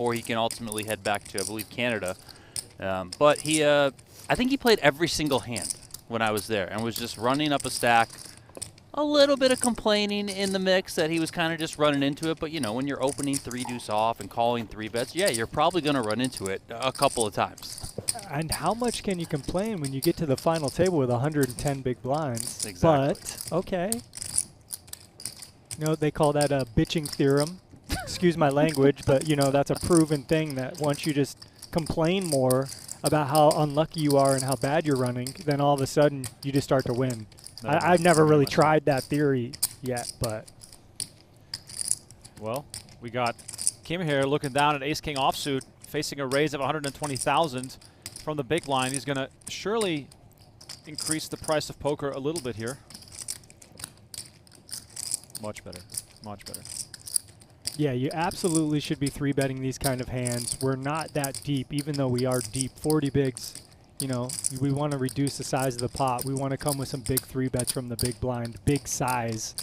or he can ultimately head back to, I believe, Canada. But he, I think he played every single hand when I was there and was just running up a stack. A little bit of complaining in the mix that he was kind of just running into it. But, you know, when you're opening 3-deuce off and calling 3-bets, yeah, you're probably going to run into it a couple of times. And how much can you complain when you get to the final table with 110 big blinds? Exactly. But, okay. You know, they call that a bitching theorem. Excuse my language, but, you know, that's a proven thing that once you just complain more about how unlucky you are and how bad you're running, then all of a sudden you just start to win. I've never really tried that theory yet, but. Well, we got Kim here looking down at ace-king offsuit, facing a raise of 120,000 from the big line. He's going to surely increase the price of poker a little bit here. Much better, much better. Yeah, you absolutely should be 3-betting these kind of hands. We're not that deep, even though we are deep. 40 bigs. You know, we want to reduce the size of the pot. We want to come with some big 3-bets from the big blind, big size.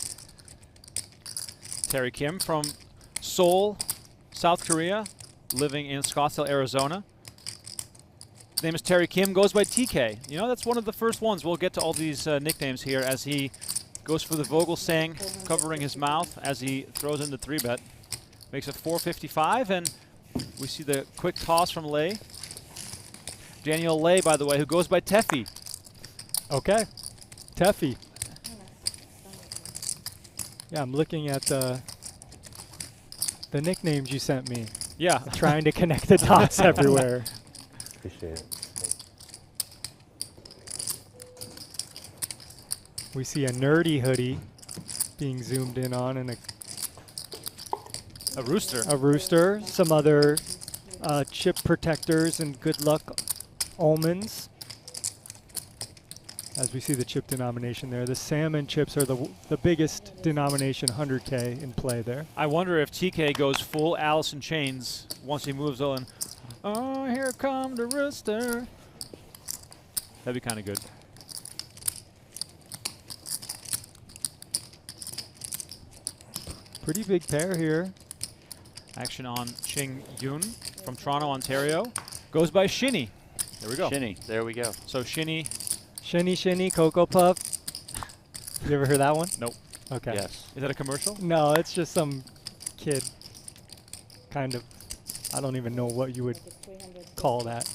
Terry Kim from Seoul, South Korea, living in Scottsdale, Arizona. His name is Terry Kim, goes by TK. You know, that's one of the first ones. We'll get to all these nicknames here as he goes for the Vogelsang, covering his mouth as he throws in the 3-bet. Makes it 455, and we see the quick toss from Lei. Daniel Lei, by the way, who goes by Teffy. Okay, Teffy. Yeah, I'm looking at the nicknames you sent me. Yeah. Trying to connect the dots everywhere. Appreciate it. We see a nerdy hoodie being zoomed in on and a rooster. A rooster, some other chip protectors and good luck omens. As we see the chip denomination there. The salmon chips are the biggest denomination, 100K in play there. I wonder if TK goes full Alice in Chains once he moves on. Oh, here come the rooster. That'd be kind of good. Pretty big pair here. Action on Ching Yeung from Toronto, Ontario. Goes by Shinny. There we go. Shinny, there we go. So Shinny. Shinny, Cocoa Puff. You ever heard that one? Nope. Okay. Yes. Is that a commercial? No, it's just some kid. Kind of. I don't even know what you would call that.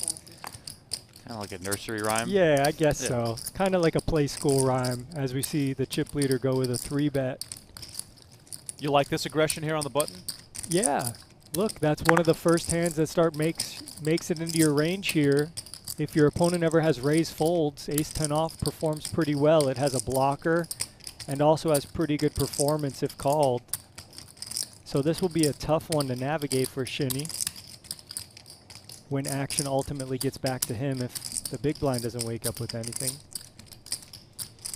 Kind of like a nursery rhyme? Yeah, I guess so. Kind of like a play school rhyme as we see the chip leader go with a 3-bet. You like this aggression here on the button? Yeah. Look, that's one of the first hands that makes it into your range here. If your opponent ever has raise folds, ace-10 off performs pretty well. It has a blocker and also has pretty good performance if called. So this will be a tough one to navigate for Shinny when action ultimately gets back to him if the big blind doesn't wake up with anything.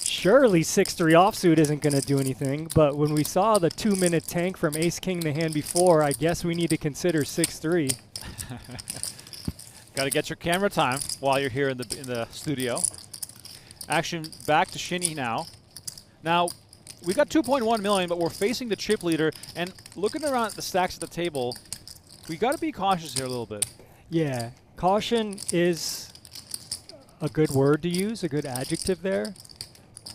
Surely 6-3 offsuit isn't going to do anything, but when we saw the 2-minute tank from ace-king the hand before, I guess we need to consider 6-3. Got to get your camera time while you're here in the studio. Action back to Shinny now. Now, we got 2.1 million, but we're facing the chip leader, and looking around at the stacks at the table, we got to be cautious here a little bit. Yeah, caution is a good word to use, a good adjective there.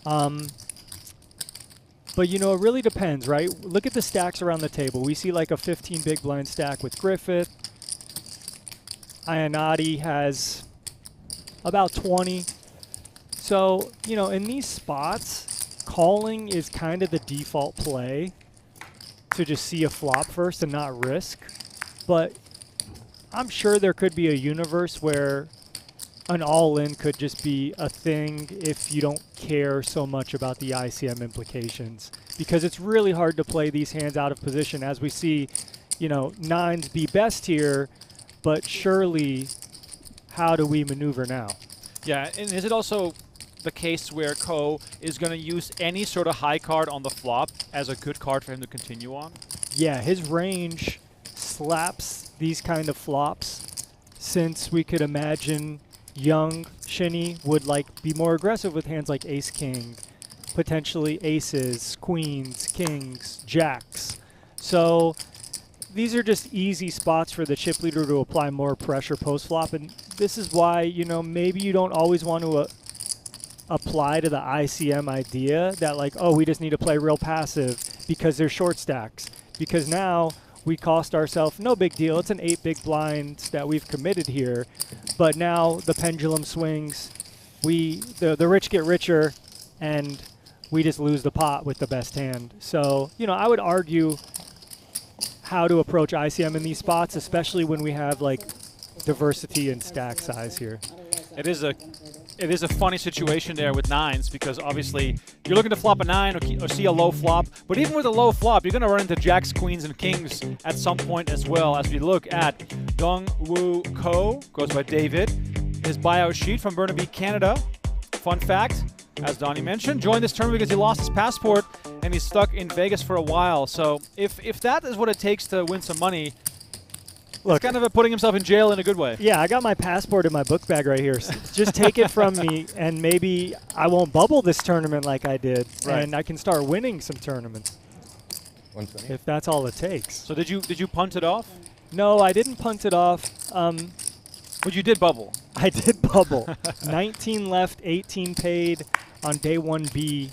But, you know, it really depends, right? Look at the stacks around the table. We see like a 15 big blind stack with Griffith. Iannotti has about 20. So, you know, in these spots, calling is kind of the default play to just see a flop first and not risk. But I'm sure there could be a universe where an all-in could just be a thing if you don't care so much about the ICM implications. Because it's really hard to play these hands out of position. As we see, you know, nines be best here, but surely how do we maneuver now? Yeah, and is it also the case where Ko is going to use any sort of high card on the flop as a good card for him to continue on? Yeah, his range slaps these kind of flops, since we could imagine young Shinny would be more aggressive with hands like ace-king, potentially aces, queens, kings, jacks. So these are just easy spots for the chip leader to apply more pressure post-flop, and this is why, you know, maybe you don't always want to apply to the ICM idea that, like, oh, we just need to play real passive because they're short stacks. Because now we cost ourselves, no big deal, it's an 8 big blinds that we've committed here, but now the pendulum swings, the rich get richer, and we just lose the pot with the best hand. So, you know, I would argue how to approach ICM in these spots, especially when we have like diversity in stack size here. It is a funny situation there with nines, because obviously you're looking to flop a 9 or see a low flop, but even with a low flop, you're going to run into jacks, queens, and kings at some point as well. As we look at Dongwoo Ko, goes by David, his buyout sheet from Burnaby, Canada. Fun fact, as Donnie mentioned, joined this tournament because he lost his passport and he's stuck in Vegas for a while. So if that is what it takes to win some money, look, it's kind of putting himself in jail in a good way. Yeah, I got my passport in my book bag right here. So just take it from me, and maybe I won't bubble this tournament like I did, and I can start winning some tournaments. 120. If that's all it takes. So did you punt it off? No, I didn't punt it off. But you did bubble. I did bubble. 19 left, 18 paid on day 1B.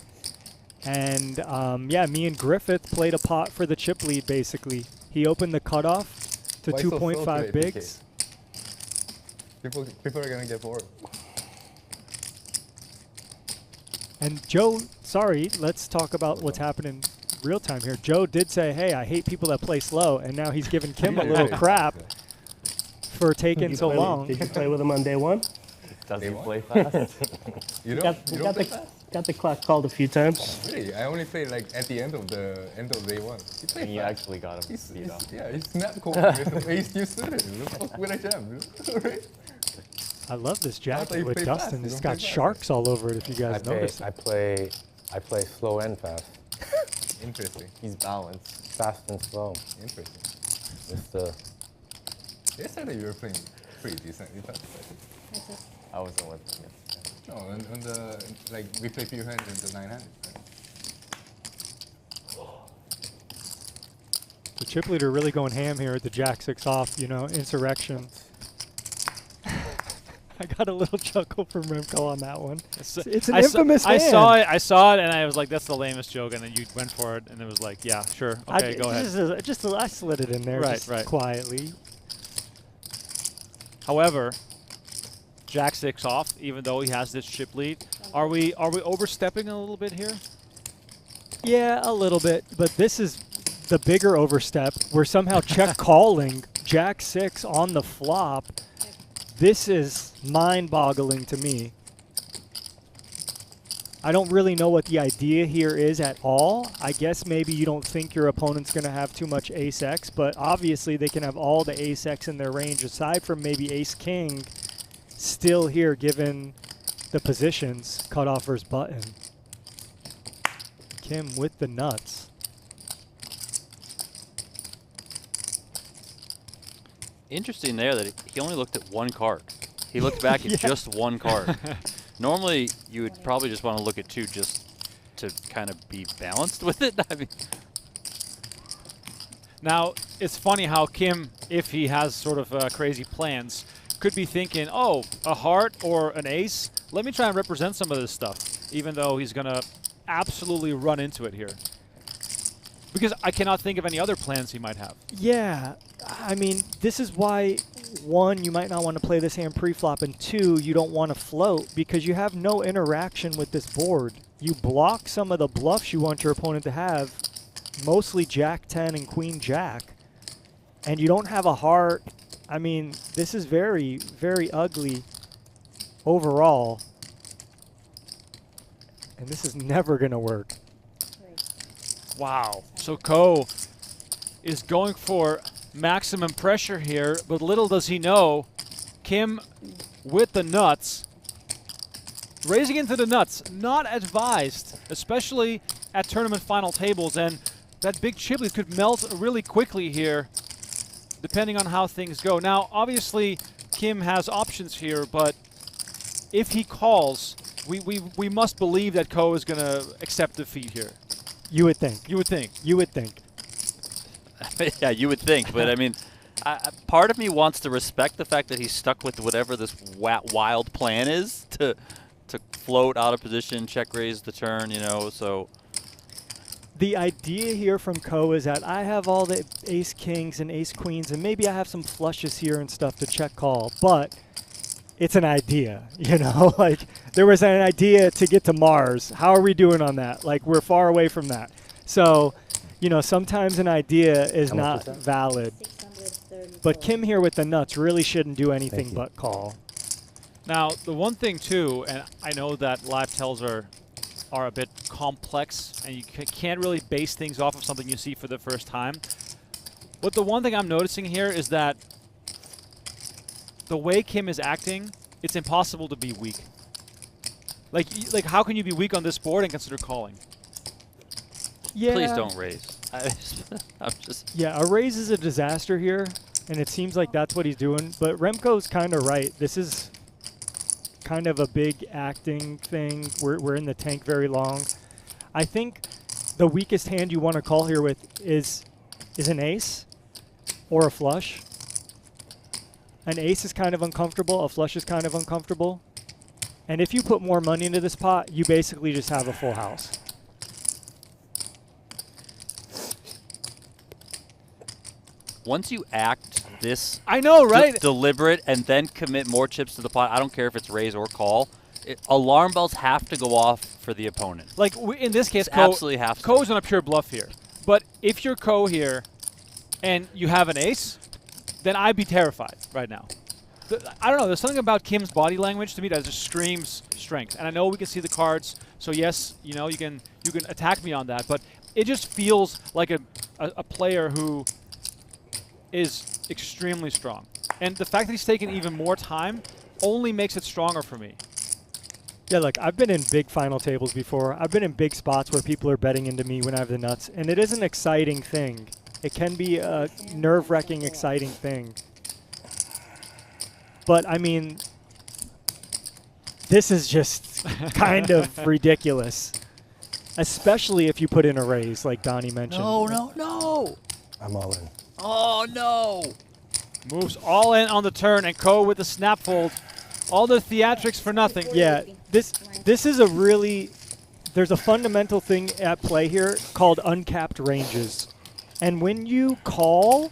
And, yeah, me and Griffith played a pot for the chip lead, basically. He opened the cutoff to 2.5 bigs. People are going to get bored. And Joe, sorry, let's talk about what's happening real time here. Joe did say, hey, I hate people that play slow, and now he's giving Kim a little crap for taking so long. Did you play with him on day 1? Does he play fast? You don't play fast? Got the clock called a few times. Really? I only played like at the end of day 1. He played And you fast. actually got him beat up. Yeah, he snapped cold with the ace you suited. With a jam, right? I love this thought jacket you with played Dustin. fast. You It's don't got play fast. sharks all over it, if you guys notice. I play slow and fast. Interesting. He's balanced. Fast and slow. Interesting. It's the They said that you were playing pretty decently fast. I wasn't with him. No, on the like we play few hands in the 900. The chip leader really going ham here at the Jack 6 off, you know, insurrection. I got a little chuckle from Remco on that one. It's an infamous hand. I saw it, and I was like, that's the lamest joke, and then you went for it, and it was like, yeah, sure, okay, go ahead. I slid it in there quietly. However, Jack 6 off, even though he has this chip lead. Are we overstepping a little bit here? Yeah, a little bit, but this is the bigger overstep. We're somehow check calling Jack 6 on the flop. This is mind-boggling to me. I don't really know what the idea here is at all. I guess maybe you don't think your opponent's going to have too much ace-x, but obviously they can have all the ace-x in their range, aside from maybe ace-king, still here given the positions, cutoff versus button. Kim with the nuts. Interesting there that he only looked at one card. He looked back at just one card. Normally, you would probably just want to look at 2 just to kind of be balanced with it. I mean, now, it's funny how Kim, if he has sort of crazy plans, could be thinking, oh, a heart or an ace, let me try and represent some of this stuff, even though he's going to absolutely run into it here. Because I cannot think of any other plans he might have. Yeah, I mean, this is why, 1, you might not want to play this hand pre-flop, and 2, you don't want to float because you have no interaction with this board. You block some of the bluffs you want your opponent to have, mostly Jack 10 and Queen Jack, and you don't have a heart. I mean, this is very, very ugly overall, and this is never going to work. Wow. So Ko is going for maximum pressure here, but little does he know, Kim with the nuts, raising into the nuts, not advised, especially at tournament final tables, and that big chip lead could melt really quickly here, depending on how things go. Now, obviously, Kim has options here, but if he calls, we must believe that Ko is going to accept defeat here. You would think. You would think. You would think. Yeah, you would think, but I mean, part of me wants to respect the fact that he's stuck with whatever this wild plan is to float out of position, check raise the turn, you know, so. The idea here from Ko is that I have all the ace kings and ace queens, and maybe I have some flushes here and stuff to check call, but it's an idea, you know? Like, there was an idea to get to Mars. How are we doing on that? Like, we're far away from that. So, you know, sometimes an idea is not valid. But Kim here with the nuts really shouldn't do anything but call. Now, the one thing, too, and I know that live tells are a bit complex, and you can't really base things off of something you see for the first time. But the one thing I'm noticing here is that the way Kim is acting, it's impossible to be weak. Like how can you be weak on this board and consider calling? Yeah. Please don't raise. I'm just. Yeah, a raise is a disaster here, and it seems like that's what he's doing. But Remco's kind of right. This is kind of a big acting thing. We're in the tank very long. I think the weakest hand you want to call here with is an ace or a flush. An ace is kind of uncomfortable. A flush is kind of uncomfortable. And if you put more money into this pot, you basically just have a full house. Once you act this I know, right? deliberate and then commit more chips to the pot, I don't care if it's raise or call, alarm bells have to go off for the opponent. Like in this case, Ko absolutely have to. Ko's on a pure bluff here. But if you're Ko here and you have an ace, then I'd be terrified right now. I don't know. There's something about Kim's body language to me that just screams strength. And I know we can see the cards, so yes, you know, you can attack me on that. But it just feels like a player who is extremely strong. And the fact that he's taken even more time only makes it stronger for me. Yeah, look, I've been in big final tables before. I've been in big spots where people are betting into me when I have the nuts, and it is an exciting thing. It can be a nerve-wracking, exciting thing. But, I mean, this is just kind of ridiculous, especially if you put in a raise, like Donnie mentioned. No. I'm all in. Oh, no. Moves all in on the turn, and Ko with the snap fold. All the theatrics for nothing. Yeah, this is a really, there's a fundamental thing at play here called uncapped ranges. And when you call,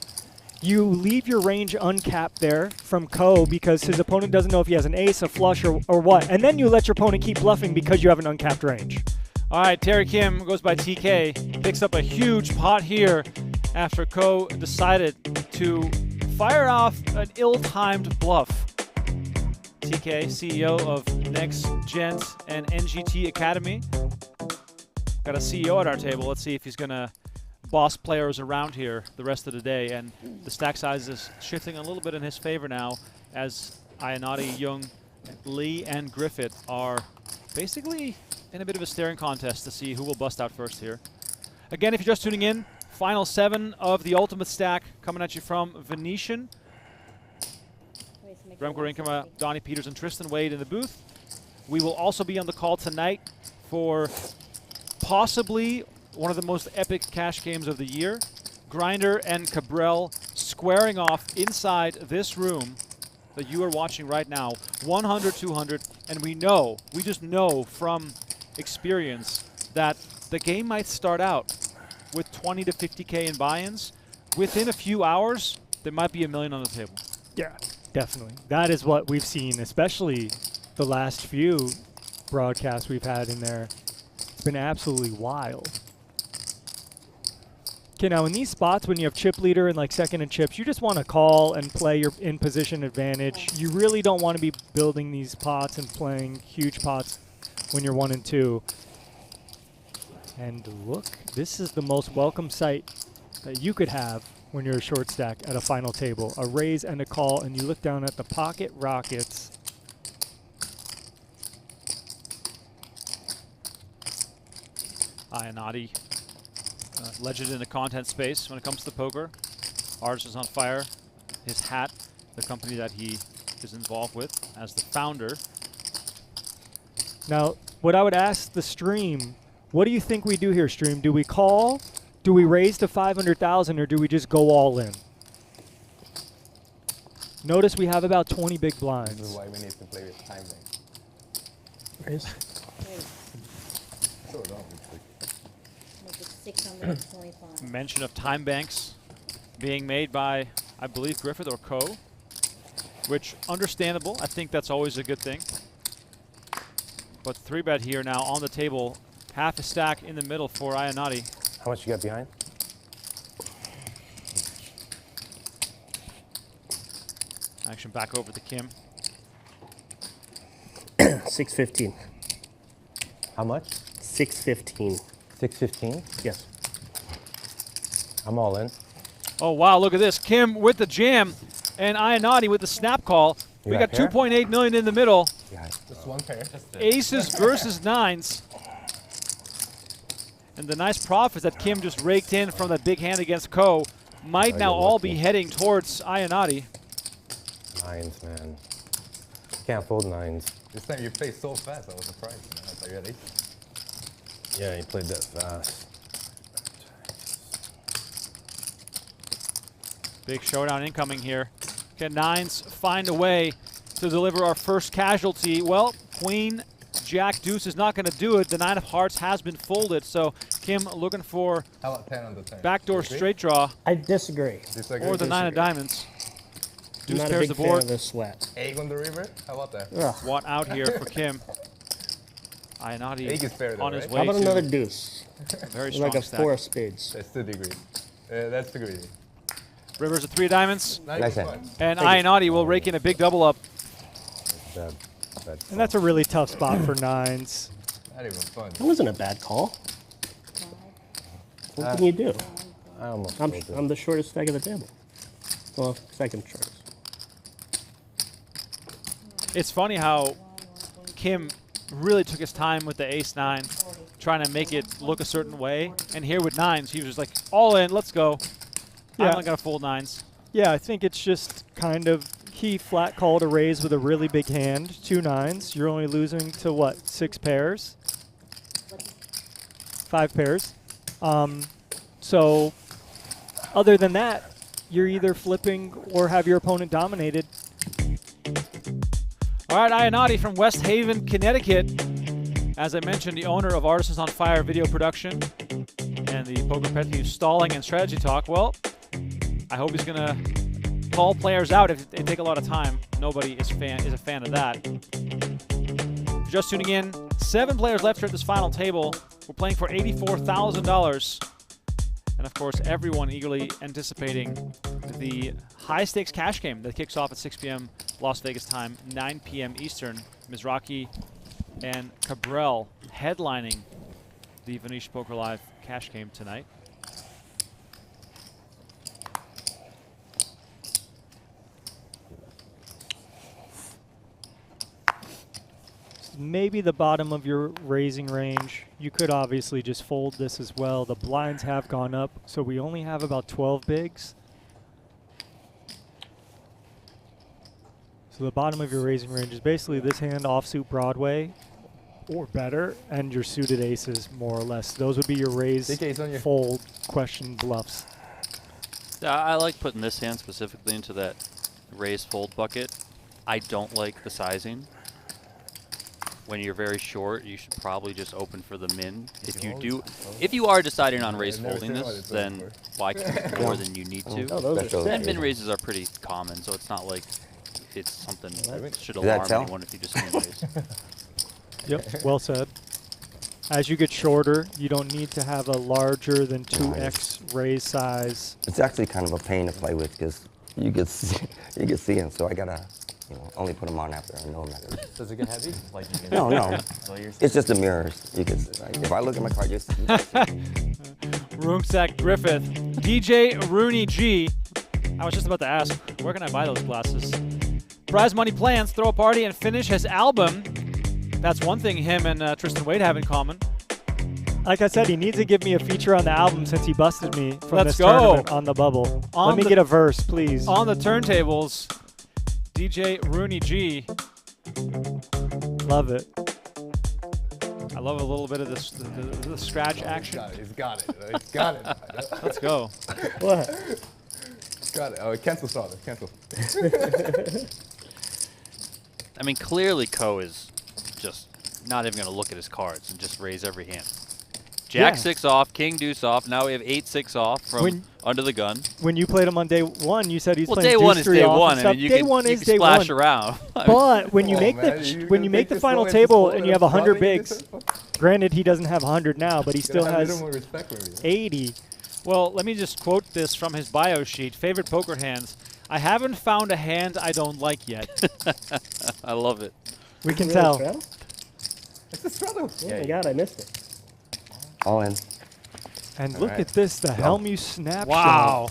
you leave your range uncapped there from Ko because his opponent doesn't know if he has an ace, a flush, or what. And then you let your opponent keep bluffing because you have an uncapped range. All right, Terry Kim goes by TK, picks up a huge pot here after Ko decided to fire off an ill-timed bluff. TK, CEO of Next Gent and NGT Academy. Got a CEO at our table. Let's see if he's going to boss players around here the rest of the day. And the stack size is shifting a little bit in his favor now as Iannotti, Yeung, Lee, and Griffith are basically in a bit of a staring contest to see who will bust out first here. Again, if you're just tuning in, Final 7 of the Ultimate Stack coming at you from Venetian. Remco Rinkema, Donnie Peters, and Tristan Wade in the booth. We will also be on the call tonight for possibly one of the most epic cash games of the year. Grinder and Cabral squaring off inside this room that you are watching right now. 100, 200, and we just know from experience that the game might start out with 20 to 50K in buy-ins. Within a few hours, there might be $1 million on the table. Yeah, definitely. That is what we've seen, especially the last few broadcasts we've had in there. It's been absolutely wild. Okay, now in these spots when you have chip leader and like second and chips, you just want to call and play your in-position advantage. You really don't want to be building these pots and playing huge pots when you're 1 and 2. And look, this is the most welcome sight that you could have when you're a short stack at a final table. A raise and a call, and you look down at the pocket rockets. Iannotti, legend in the content space when it comes to poker. Artist is on fire. His hat, the company that he is involved with as the founder. Now, what I would ask the stream, what do you think we do here, stream? Do we call? Do we raise to 500,000 or do we just go all in? Notice we have about 20 big This is blinds. why we need to play with time bank. Raise. So dumb. It's like, Make it 625. Mention of time banks being made by, I believe, Griffith or Ko, which understandable. I think that's always a good thing. But 3-bet here now on the table. Half a stack in the middle for Iannotti. How much you got behind? Action back over to Kim. 615. How much? 615. 615? Yes. I'm all in. Oh, wow, look at this. Kim with the jam and Iannotti with the snap call. You We got got pair? 2.8 million in the middle. Yeah. just one pair. Aces versus nines. And the nice profits that Kim just raked in from that big hand against Ko might I now get all lucky. be heading towards Iannotti. Nines, man. Can't fold nines. This time you played so fast, I was surprised. Man. I thought you had aces. Yeah, he played that fast. Big showdown incoming here. Can nines find a way to deliver our first casualty? Well, Queen, Jack, Deuce is not going to do it. The 9 of hearts has been folded, so Kim looking for How about 10 on the turn? backdoor Disagree? straight draw I disagree. Disagree? or the 9 of diamonds. I'm Deuce not a pairs big the fan board. of this sweat. Egg on the river? How about that? Ugh. One out here for Kim. Iannotti Egg is fair though, on his right? way How about to another deuce? a very strong Like a stack. 4 of spades. That's 2 degrees. That's the greedy. Rivers a 3 of diamonds, Not Nice even hand. fun. and Iannotti will rake in a big double up. Bad, bad And that's a really tough spot for nines. Not even fun. That wasn't a bad call. What can you do? I almost I'm, folded. I'm the shortest stack of the table. Well, second shortest. It's funny how Kim really took his time with the ace-9, trying to make it look a certain way. And here with nines, he was just like, all in, let's go. Yeah. I'm not going to fold nines. Yeah, I think it's just kind of, he flat called a raise with a really big hand, 2 nines. You're only losing to what, 6 pairs? 5 pairs. So other than that, you're either flipping or have your opponent dominated. All right, Iannotti from West Haven, Connecticut. As I mentioned, the owner of Artisans on Fire Video Production and the Poker Pet Peeve Stalling and Strategy Talk. Well, I hope he's going to call players out if they take a lot of time. Nobody is a fan of that. Just tuning in, 7 players left here at this final table. We're playing for $84,000. And of course, everyone eagerly anticipating the high-stakes cash game that kicks off at 6 p.m. Las Vegas time, 9 p.m. Eastern. Mizrachi and Cabral headlining the Venetian Poker Live cash game tonight. Maybe the bottom of your raising range. You could obviously just fold this as well. The blinds have gone up, so we only have about 12 bigs. So the bottom of your raising range is basically this hand offsuit Broadway or better, and your suited aces more or less. Those would be your raise, DK, on your fold, question bluffs. I like putting this hand specifically into that raise fold bucket. I don't like the sizing. When you're very short, you should probably just open for the min. If you are deciding on raise I've never folding seen what this, it's then over. why keep more than you need to? Oh, those Special. are And sick. min raises are pretty common, so it's not like it's something that should Does that alarm tell? anyone if you just min raise. Yep, well said. As you get shorter, you don't need to have a larger than 2x raise size. It's actually kind of a pain to play with because you can see them, so I gotta, only put them on after I know them. Does it get heavy? Like you can No. It's just the mirrors. You can, if I look at my card, you can see. Roongsak Griffith, DJ Rooney G. I was just about to ask, where can I buy those glasses? Prize money plans, throw a party and finish his album. That's one thing him and Tristan Wade have in common. Like I said, he needs to give me a feature on the album since he busted me from Let's this go. tournament on the bubble. On Let me the- get a verse, please. On the turntables, DJ Rooney G. Love it. I love a little bit of this the scratch action. He's got it. He's got it. Let's go. What? Got it. Oh, it cancels out. It cancels. I mean, clearly Ko is just not even going to look at his cards and just raise every hand. Jack Yeah. 6 off, King deuce off. Now we have 8-6 off from under the gun. When you played him on day one, you said he's Well, playing day deuce one is 3 day off one. and I stuff. mean, you day can, one you is can day splash one. around. But when you Come make on, man. the You when you gonna make the this final slow table and and you have 100 running bigs, this? granted he doesn't have 100 now, but he still Gotta have a has little more respect for me. 80. Well, let me just quote this from his bio sheet. Favorite poker hands. I haven't found a hand I don't like yet. I love it. We can Really, tell. Straddle? It's a straddle. Oh my god, I missed it. All in. And All look right. at this, the Helmu snapshot. Wow.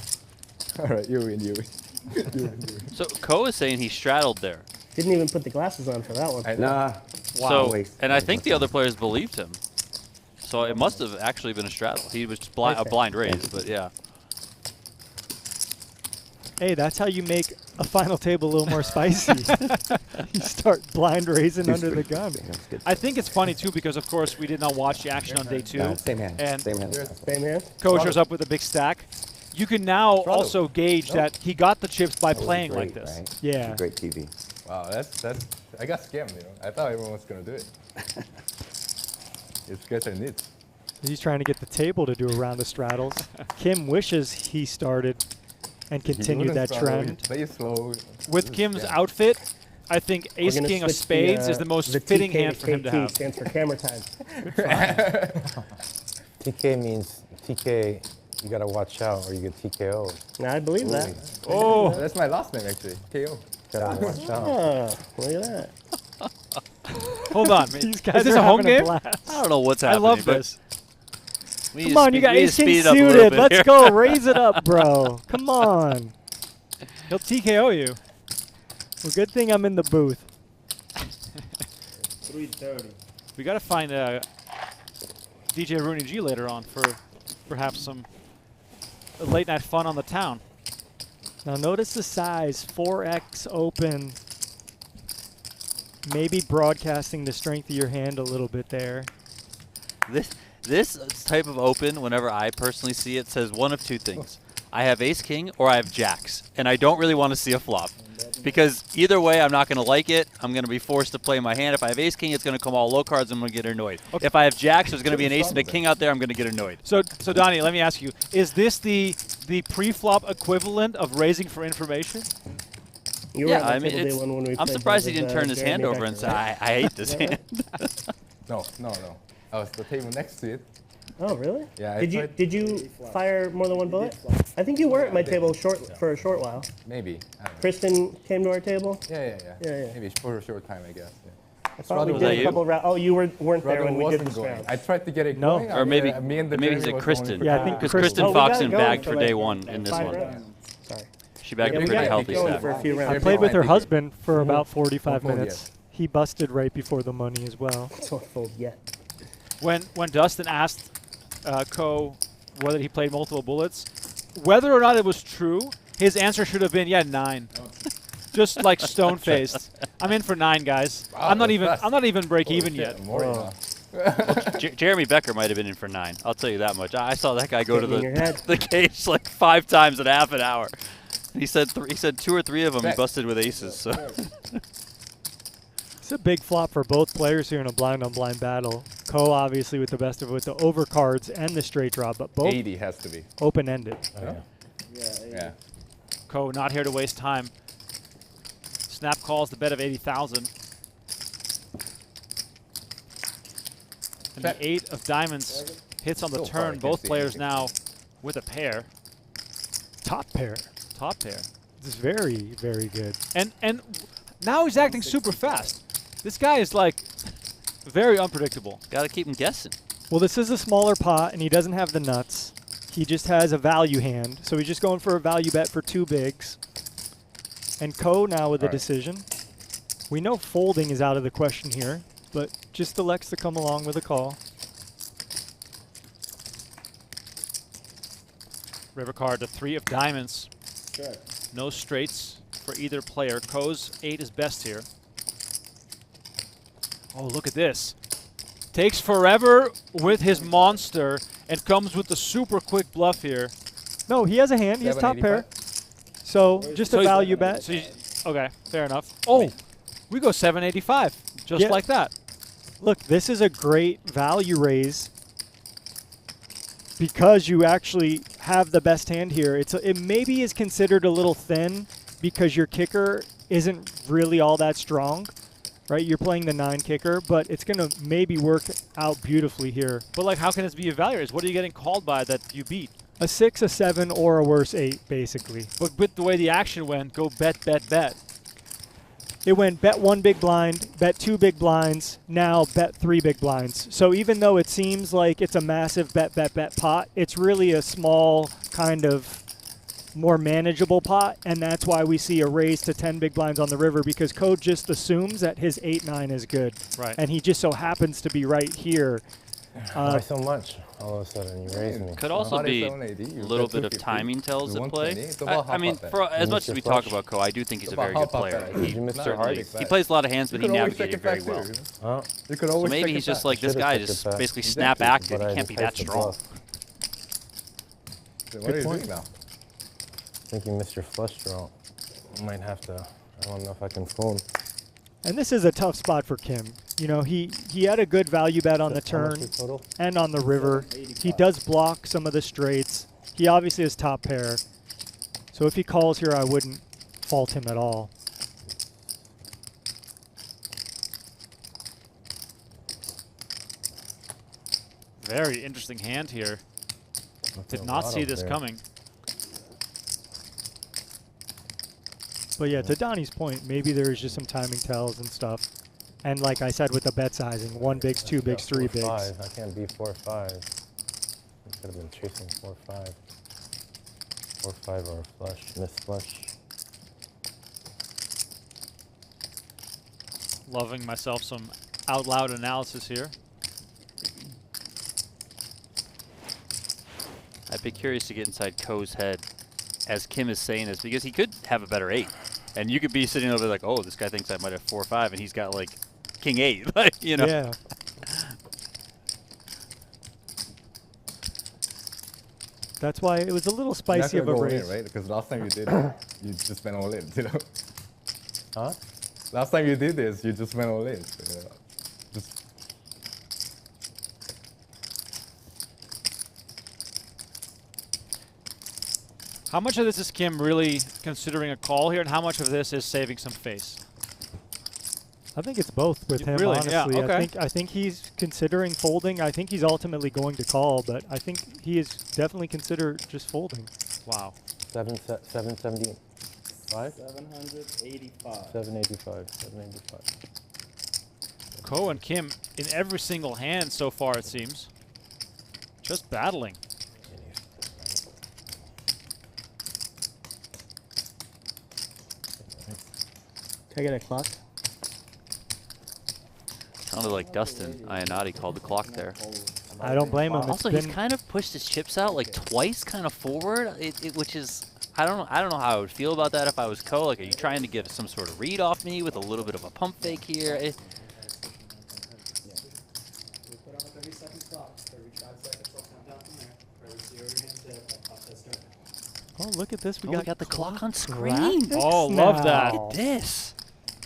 All right, you win. You win. You win. So Ko is saying he straddled there. Didn't even put the glasses on for that one. Nah. So, Waste. and I think the other players believed him. So it must have actually been a straddle. He was a blind raise, but yeah. Hey, that's how you make a final table a little more spicy. You start blind raising under the gun. That's good. I think it's funny too because of course we did not watch the action on day 2. Nah, same hand. And Same hand. Same hand? Ko shows up with a big stack. You can now Straddle. also gauge that he got the chips by playing like Great, this. right? Yeah. Great TV. Wow, that's. I got scammed. I thought everyone was gonna do it. It's guys are neat. He's trying to get the table to do a round of straddles. Kim wishes he started and continued that trend. Play slow. With Kim's outfit, I think We're Ace gonna King of switch Spades is the most the fitting TK hand for him to KT have. stands for camera time. TK means TK. You gotta watch out, or you get TKO. Now I believe that. Oh, That's my last name actually. KO. Gotta watch out. Oh, look at that. hold on. These guys Is this are a home having game? blast. I don't know what's I happening. love but this. we need Come to on, you got we need to Ace King speed it up a little suited. bit Let's here. go. Raise it up, bro. Come on. He'll TKO you. Well, good thing I'm in the booth. 330. We got to find DJ Rooney G later on for perhaps some late night fun on the town. Now notice the size, 4x open. Maybe broadcasting the strength of your hand a little bit there. This type of open, whenever I personally see it, says one of two things. I have Ace King or I have Jacks, and I don't really want to see a flop. Because either way, I'm not going to like it. I'm going to be forced to play my hand. If I have Ace King, it's going to come all low cards. I'm going to get annoyed. Okay. If I have Jacks, there's going to be an Ace and a King out there. I'm going to get annoyed. So Donnie, let me ask you: is this the pre-flop equivalent of raising for information? You were Yeah, at my I mean, table day it's, one when we I'm played surprised he with, didn't turn his hand Jeremy over and Becker, say, right? I hate this hand. No. I was the table next to it. Oh, really? Yeah, I Did you tried- did you fire more than one bullet? I think you were at my table for a short while. Maybe. I don't know. Kristen came to our table. Yeah. Yeah. Maybe for a short time, I guess. Yeah. I thought we Was did that a you? couple rounds. Oh, you weren't there Struggle when we did wasn't this going. round. I tried to get it No. going. Or maybe me and he Jeremy said was Kristen. going for Yeah, I time. think Because Kristen- Kristen Oh, we got Fox it and going bagged for for like day one in this 5 one. rounds. Sorry. She bagged Yeah, a we pretty got it healthy going stack. for a few rounds. I Jeremy played with her might take it. husband for about 45 Don't fold minutes. He busted right before the money as well. Don't fold yet. When Dustin asked Ko whether he played multiple bullets, whether or not it was true, his answer should have been 9. Just like stone faced. I'm in for 9, guys. Wow, I'm not that's even break Holy even shit, yet. I'm worried now. Jeremy Becker might have been in for 9. I'll tell you that much. I saw that guy go to Getting in your head. the cage like 5 times in half an hour. He said 2 or 3 of them he Back. busted with aces. So It's a big flop for both players here in a blind-on-blind battle. Ko obviously with the best of it with the overcards and the straight draw, but both 80 has to be. open-ended. Oh, yeah. Yeah. Ko not here to waste time. Snap calls the bet of 80,000. And the Check. 8 of diamonds hits on the So far, I turn. can't Both see players anything. now with a pair. Top pair. Top pair. This is very, very good. And now he's acting super fast. This guy is like very unpredictable. got to keep him guessing. Well, this is a smaller pot, and he doesn't have the nuts. He just has a value hand, so he's just going for a value bet for 2 bigs. And Ko now with a All right. decision. We know folding is out of the question here, but just elects to come along with a call. River card to 3 of diamonds. No straights for either player. Ko's 8 is best here. Oh, look at this. Takes forever with his monster and comes with the super quick bluff here. No, he has a hand. He has top pair. So just a value bet. So okay, fair enough. Oh, we go 785, just like that. Look, this is a great value raise because you actually have the best hand here. It maybe is considered a little thin because your kicker isn't really all that strong, right? You're playing the 9 kicker, but it's going to maybe work out beautifully here. But like, how can this be a value raise? What are you getting called by that you beat? A 6, a 7, or a worse 8, basically. But with the way the action went, go bet, bet, bet. It went bet 1 big blind, bet 2 big blinds, now bet 3 big blinds. So even though it seems like it's a massive bet, bet, bet pot, it's really a small kind of more manageable pot, and that's why we see a raise to 10 big blinds on the river, because Ko just assumes that his 8-9 is good. Right. And he just so happens to be right here. Why so much? All of a sudden, you raised me. Could also be a little bit of timing tells at play. I mean, for as much as we talk about Ko, I do think he's a very good player. He plays a lot of hands, but he navigated very well. So maybe he's just like, this guy just basically snap acted. He can't be that strong. What are you doing now? I think you missed your flush draw. I might have to. I don't know if I can fold. And this is a tough spot for Kim. You know, he had a good value bet on the turn and on the river. He does block some of the straights. He obviously has top pair. So if he calls here, I wouldn't fault him at all. Very interesting hand here. Did not see this coming. But yeah, to Donnie's point, maybe there's just some timing tells and stuff. And like I said with the bet sizing, 1 bigs, 2 bigs, 3 bigs. 5. I can't be 4-5. You could have been chasing 4-5. 4-5 or a flush, missed flush. Loving myself some out loud analysis here. I'd be curious to get inside Ko's head as Kim is saying this, because he could have a better 8. And you could be sitting over there like, oh, this guy thinks I might have 4-5, and he's got like King 8, like, you know. Yeah. That's why it was a little spicy of a raise. Right? Because last time you did, you just went all in, you know. Huh? Last time you did this, you just went all in. So, just How much of this is Kim really considering a call here, and how much of this is saving some face? I think it's both with him, really? honestly. Yeah, okay. I think he's considering folding. I think he's ultimately going to call, but I think he is definitely consider just folding. Wow. 775? 785. 785. 785. Ko and Kim in every single hand so far, it seems. Just battling. Can I get a clock? Sounded like Dustin Iannotti called the clock there. I don't blame him. Also, he's kind of pushed his chips out like twice, kind of forward, which is I don't know how I would feel about that if I was Ko. Like, are you trying to get some sort of read off me with a little bit of a pump fake here? Oh, look at this. We got the clock on screen. Oh, love that. Look at this.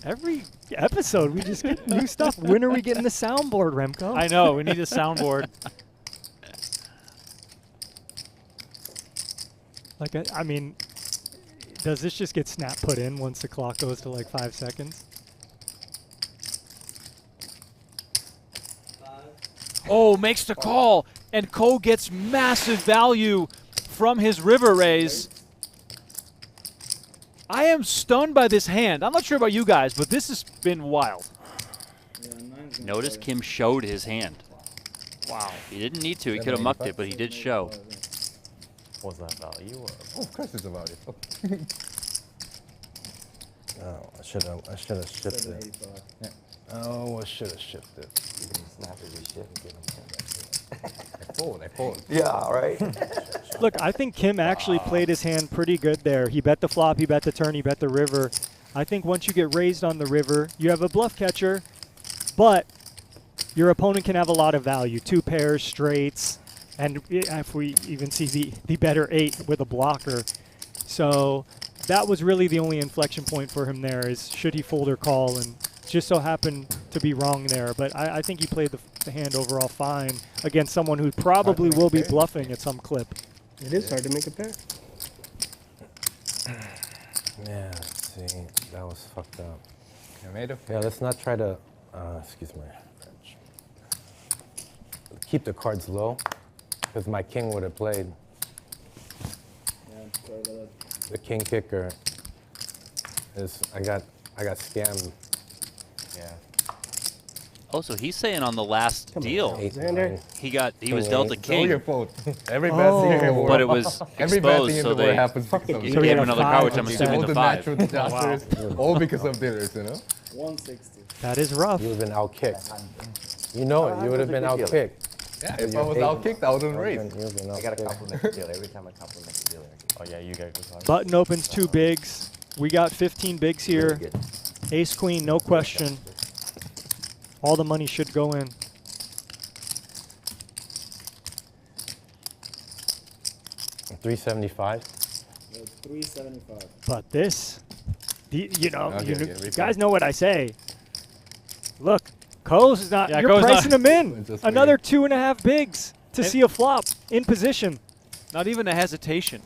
Every episode, we just get new stuff. When are we getting the soundboard, Remco? I know. We need a soundboard. Like, I mean, does this just get snap put in once the clock goes to like 5 seconds? Oh, makes the call. And Ko gets massive value from his river raise. I am stunned by this hand. I'm not sure about you guys, but this has been wild. Notice Kim showed his hand. Wow. He didn't need to. He could have mucked it, but he did show. Was that value? oh, of course it's a value. Oh, I should have shipped it. Yeah. Oh, I should have shipped it. I fold. Yeah, right. Look, I think Kim actually played his hand pretty good there. He bet the flop, he bet the turn, he bet the river. I think once you get raised on the river, you have a bluff catcher, but your opponent can have a lot of value. 2 pairs, straights, and if we even see the better 8 with a blocker. So that was really the only inflection point for him there, is should he fold or call, and just so happened to be wrong there. But I think he played the hand overall fine against someone who probably will be bluffing at some clip. It is hard to make a pair. Man, let's see, that was fucked up. You made it. Yeah, let's not try to, excuse my French. Keep the cards low, because my king would have played. The king kicker is, I got scammed. Yeah. Oh, so he's saying on the last deal, Alexander. he was dealt a It's all king, your fault. Every bad thing in the world. but it was Every bad thing exposed, in so the world they happens because of he So this. we gave had him a another card, which I'm 5 assuming All the the 5. natural disasters, all because of dinners, you know? 160. That is rough. You would have been outkicked. You know it, you would have been outkicked. Yeah, if I was outkicked, I wouldn't raise. I gotta compliment the dealer every time I compliment the dealer. Oh yeah, you guys just Button opens 2 bigs. We got 15 bigs here. Ace queen, no question. All the money should go in. $375. 375. But this, you know, Okay, you guys know what I say. Look, Ko's is not. Yeah, You're Ko's not- pricing him in. Just Another 2.5 bigs to And- see a flop in position. Not even a hesitation.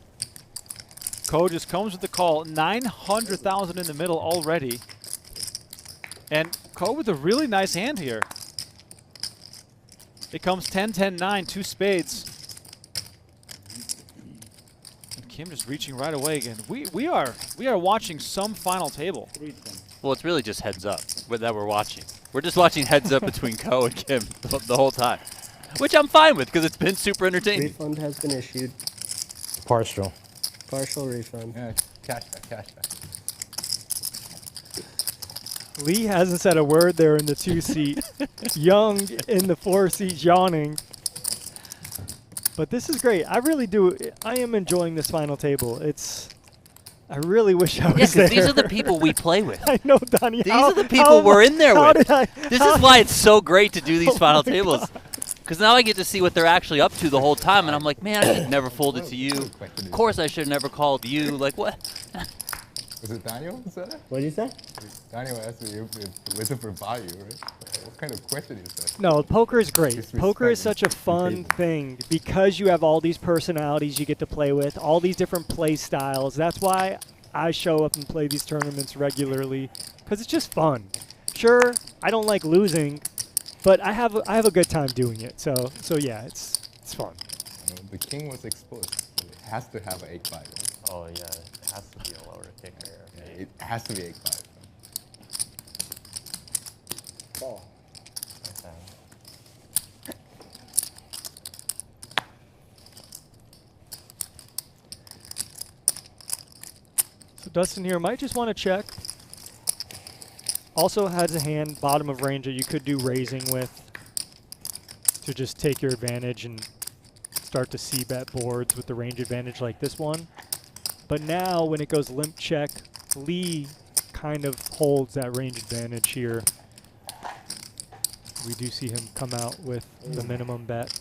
Ko just comes with the call. 900,000 in the middle already. And Ko with a really nice hand here. It comes 10, 10, 9, 2 spades. And Kim just reaching right away again. We are watching some final table. 310. Well, it's really just heads up that we're watching. We're just watching heads up between Ko and Kim the whole time, which I'm fine with because it's been super entertaining. Refund has been issued. Partial. Partial refund. Yeah, cash back, cash back. Lee hasn't said a word there in the 2 seat. Young in the 4 seat yawning. But this is great. I really do. I am enjoying this final table. I really wish I was Yeah, there. because these are the people we play with. I know, Donnie. These are the people we're in there with. This is why it's so great to do these final tables. Because now I get to see what they're actually up to the whole time, and I'm like, man, I should never fold it to you. Of course I should have never called you. Like, what? Was it Daniel who said that? What did you say? Daniel asked me if it's waiting for value, right? What kind of question is that? No, poker is great. Disrespect Poker is such a the fun table. thing because you have all these personalities you get to play with, all these different play styles. That's why I show up and play these tournaments regularly because it's just fun. Sure, I don't like losing, but I have a good time doing it. So yeah, it's fun. The king was exposed. So it has to have an 8-5. Right? Oh yeah, it has to be a lower kicker. Yeah, it has to be 8-5. Call. So Dustin here might just want to check. Also has a hand bottom of range that you could do raising with to just take your advantage and start to c-bet boards with the range advantage like this one. But now when it goes limp check, Lee kind of holds that range advantage here. We do see him come out with the minimum bet.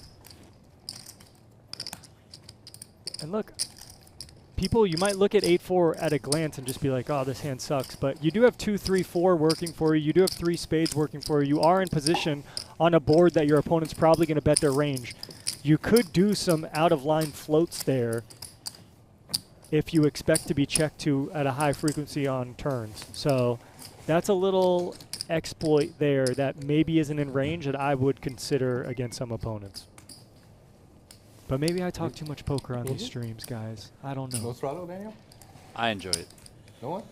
And look, people, you might look at 8-4 at a glance and just be like, oh, this hand sucks. But you do have 2, 3, 4 working for you. You do have 3 spades working for you. You are in position on a board that your opponent's probably going to bet their range. You could do some out-of-line floats there if you expect to be checked to at a high frequency on turns. So that's a little exploit there that maybe isn't in range that I would consider against some opponents. But maybe I talk too much poker on these streams, guys. I don't know. No straddle, Daniel? I enjoy it. No one?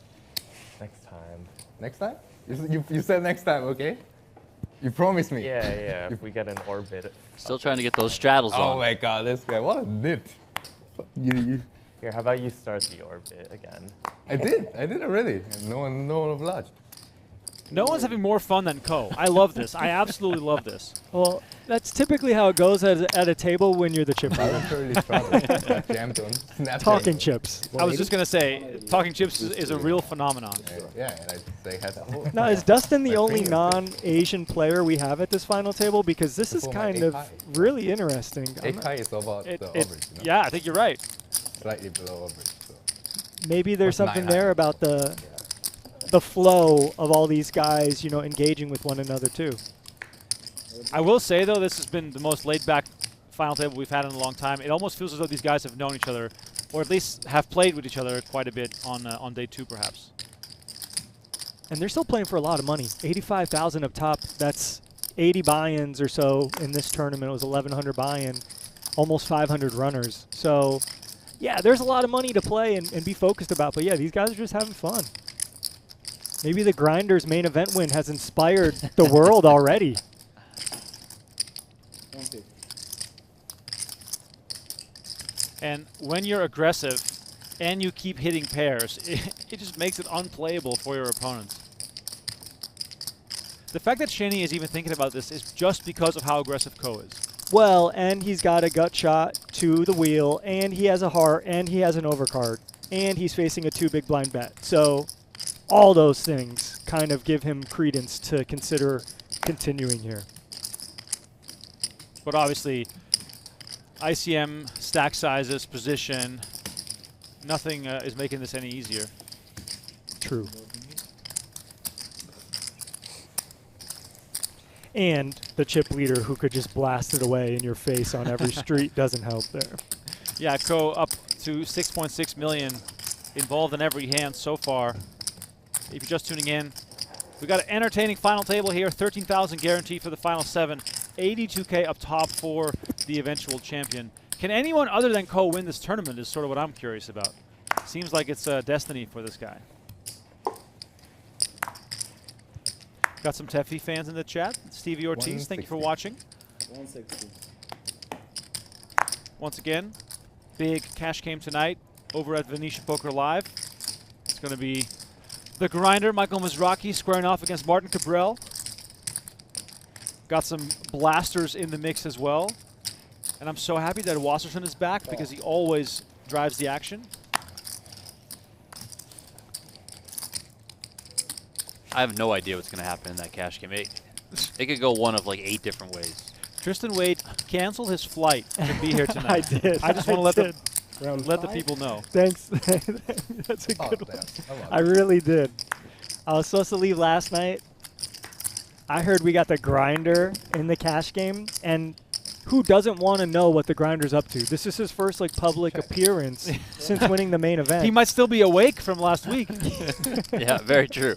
Next time. Next time? You said next time, okay? You promised me. Yeah. If we get an orbit. Still trying to get those straddles Oh on. my god, this guy, what a nit. Here, how about you start the orbit again? I did already. And no one obliged. No one's having more fun than Ko. I love this. I absolutely love this. Well, that's typically how it goes at a table when you're the chip leader. Voluntarily struggle. Champion. Talking chips. I was just going to say, talking chips is a real phenomenon. Yeah, and they had Now, is Dustin the only non-Asian player we have at this final table? Because this is kind of really interesting. Eikai is about the average, you know? Yeah, I think you're right. Slightly below average. So. Maybe there's Plus something 9 there about the flow of all these guys, engaging with one another too. I will say, though, this has been the most laid-back final table we've had in a long time. It almost feels as though these guys have known each other, or at least have played with each other quite a bit on day 2, perhaps. And they're still playing for a lot of money. 85,000 up top. That's 80 buy-ins or so in this tournament. It was 1,100 buy-in, almost 500 runners. So, yeah, there's a lot of money to play and be focused about. But, yeah, these guys are just having fun. Maybe the Grinders main event win has inspired the world already. And when you're aggressive and you keep hitting pairs, it just makes it unplayable for your opponents. The fact that Shenny is even thinking about this is just because of how aggressive Ko is. Well, and he's got a gut shot to the wheel, and he has a heart, and he has an overcard, and he's facing a 2 big blind bet. So all those things kind of give him credence to consider continuing here. But obviously, ICM, stack sizes, position, nothing is making this any easier. True. And the chip leader who could just blast it away in your face on every street doesn't help there. Yeah, Ko up to 6.6 million, involved in every hand so far. If you're just tuning in, we got an entertaining final table here. 13,000 guaranteed for the final 7. 82K up top for the eventual champion. Can anyone other than Ko win this tournament is sort of what I'm curious about. Seems like it's destiny for this guy. Got some Teffy fans in the chat. Stevie Ortiz, thank you for watching. 160. Once again, big cash game tonight over at Venetian Poker Live. It's going to be the grinder, Michael Mizrachi, squaring off against Martin Cabral. Got some blasters in the mix as well. And I'm so happy that Wasserson is back because he always drives the action. I have no idea what's going to happen in that cash game. It could go one of like 8 different ways. Tristan Wade canceled his flight to be here tonight. I did. I just want to let the people know. Thanks. That's a good one. I really did. I was supposed to leave last night. I heard we got the grinder in the cash game, and who doesn't want to know what the grinder's up to? This is his first public appearance since winning the main event. He might still be awake from last week. Yeah, very true.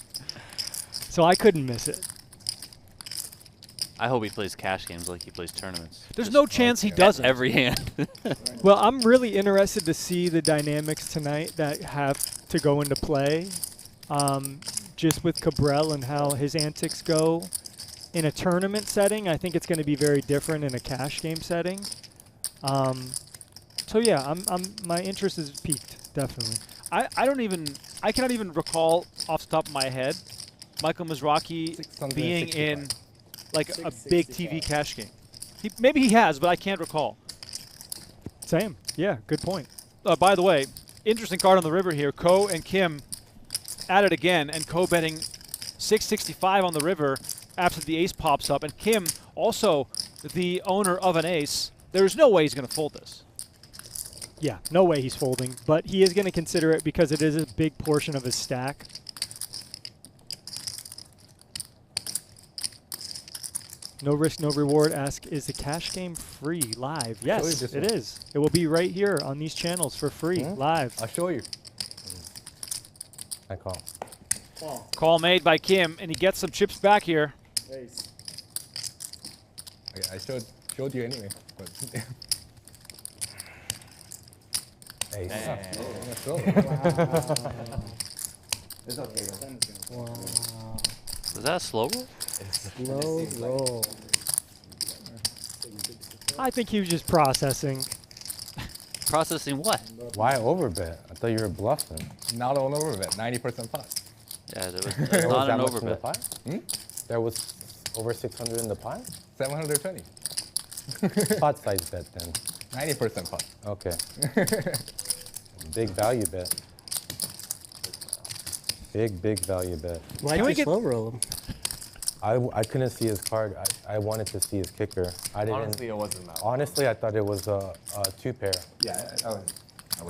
So I couldn't miss it. I hope he plays cash games like he plays tournaments. There's no chance he doesn't. Every hand. Well, I'm really interested to see the dynamics tonight that have to go into play. Just with Cabral and how his antics go. In a tournament setting, I think it's going to be very different in a cash game setting. So yeah, my interest is piqued, definitely. I cannot even recall off the top of my head Michael Mizrachi being in like a big TV cash game. Maybe he has, but I can't recall. Same. Yeah, good point. By the way, interesting card on the river here. Ko and Kim at it again, and Ko betting 665 on the river after the ace pops up. And Kim, also the owner of an ace, there's no way he's going to fold this. Yeah, no way he's folding, but he is going to consider it because it is a big portion of his stack. No risk, no reward. Ask, is the cash game free live? Yes, it is. It will be right here on these channels for free, live. I'll show you. I call. Call made by Kim, and he gets some chips back here. Ace. I showed you anyway. But ace. It's okay. Wow. Was that a slow roll? Slow roll. I think he was just processing. Processing what? Why overbet? I thought you were bluffing. Not on overbet, 90% pot. Yeah, there was There was not that an much in the overbet. pie? There was over 600 in the pie? 720. Pot size bet then. 90% pot. Okay. Big value bet. Big value bet. Why'd we you get- slow roll him? I couldn't see his card. I wanted to see his kicker. I didn't. Honestly, it wasn't that. Honestly, I thought it was a two pair. Yeah,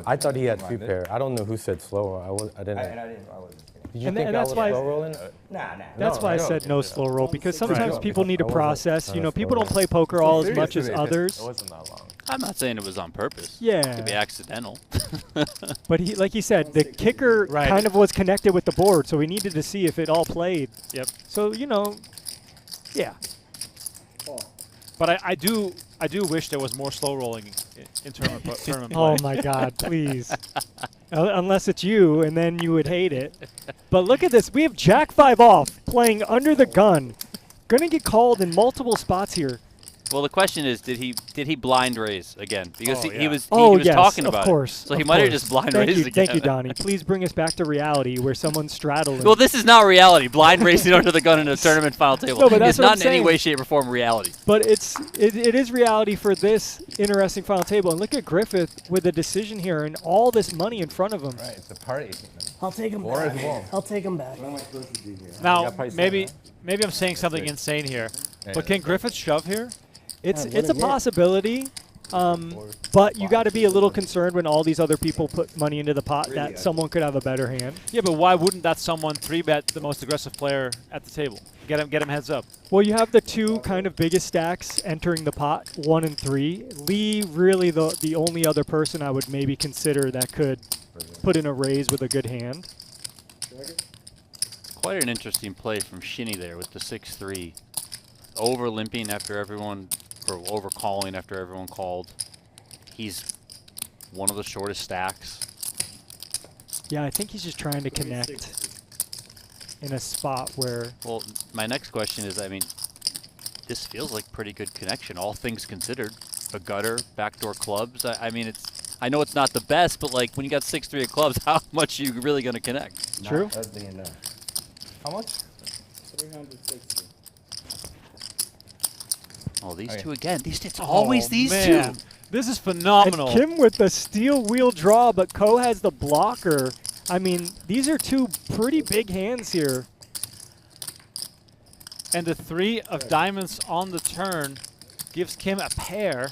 I thought he had two blinded. pair. I don't know who said slow. I didn't. I wasn't. Did you And think and that that's was why- slow rolling? Nah. That's why I no. said no slow roll, because sometimes Right. people need to I wasn't process. You trying know, to people slow don't play poker all as serious much as today. others. It wasn't that long. I'm not saying it was on purpose. Yeah. It could be accidental. But he, like he said, the kicker Right. kind of was connected with the board, so we needed to see if it all played. Yep. So, you know, yeah. But I do wish there was more slow rolling in tournament tournament Oh play. my God, please. Unless it's you, and then you would hate it. But look at this. We have Jack 5 off, playing under the gun. Gonna get called in multiple spots here. Well, the question is, did he blind raise again? Because he yeah. was Oh, he was yes, talking of about course. it. So he of might have course. just blind Thank raised you, again. Thank you, Donnie. Please bring us back to reality where someone's straddling. Well, this is not reality. Blind racing under the gun in a tournament final table. No, but that's it's what not I'm in any saying. way, shape, or form reality. But it is reality for this interesting final table. And look at Griffith with a decision here and all this money in front of him. Right, it's a party. I'll take him Four back. as well. I'll take him back. What am I supposed to do here? Now, probably maybe seven, maybe I'm saying something insane here, but Yeah. can Griffith shove here? It's what it's a a nit. possibility, but you got to be a little concerned when all these other people put money into the pot that someone could have a better hand. Yeah, but why wouldn't that someone 3-bet the most aggressive player at the table? Get him heads up. Well, you have the two kind of biggest stacks entering the pot, 1 and 3. Lee, really the only other person I would maybe consider that could put in a raise with a good hand. Quite an interesting play from Shinny there with the 6-3. Over limping after everyone, or over calling after everyone called. He's one of the shortest stacks. Yeah, I think he's just trying to connect in a spot where... Well, my next question is, I mean, this feels like pretty good connection, all things considered. A gutter, backdoor clubs. I mean, I know it's not the best, but like when you got 6-3 of clubs, how much are you really going to connect? True. Not ugly enough. How much? 360. Oh, these Okay. two again. It's always these man. two. This is And phenomenal. Kim with the steel wheel draw, but Ko has the blocker. I mean, these are two pretty big hands here. And the 3 of diamonds on the turn gives Kim a pair.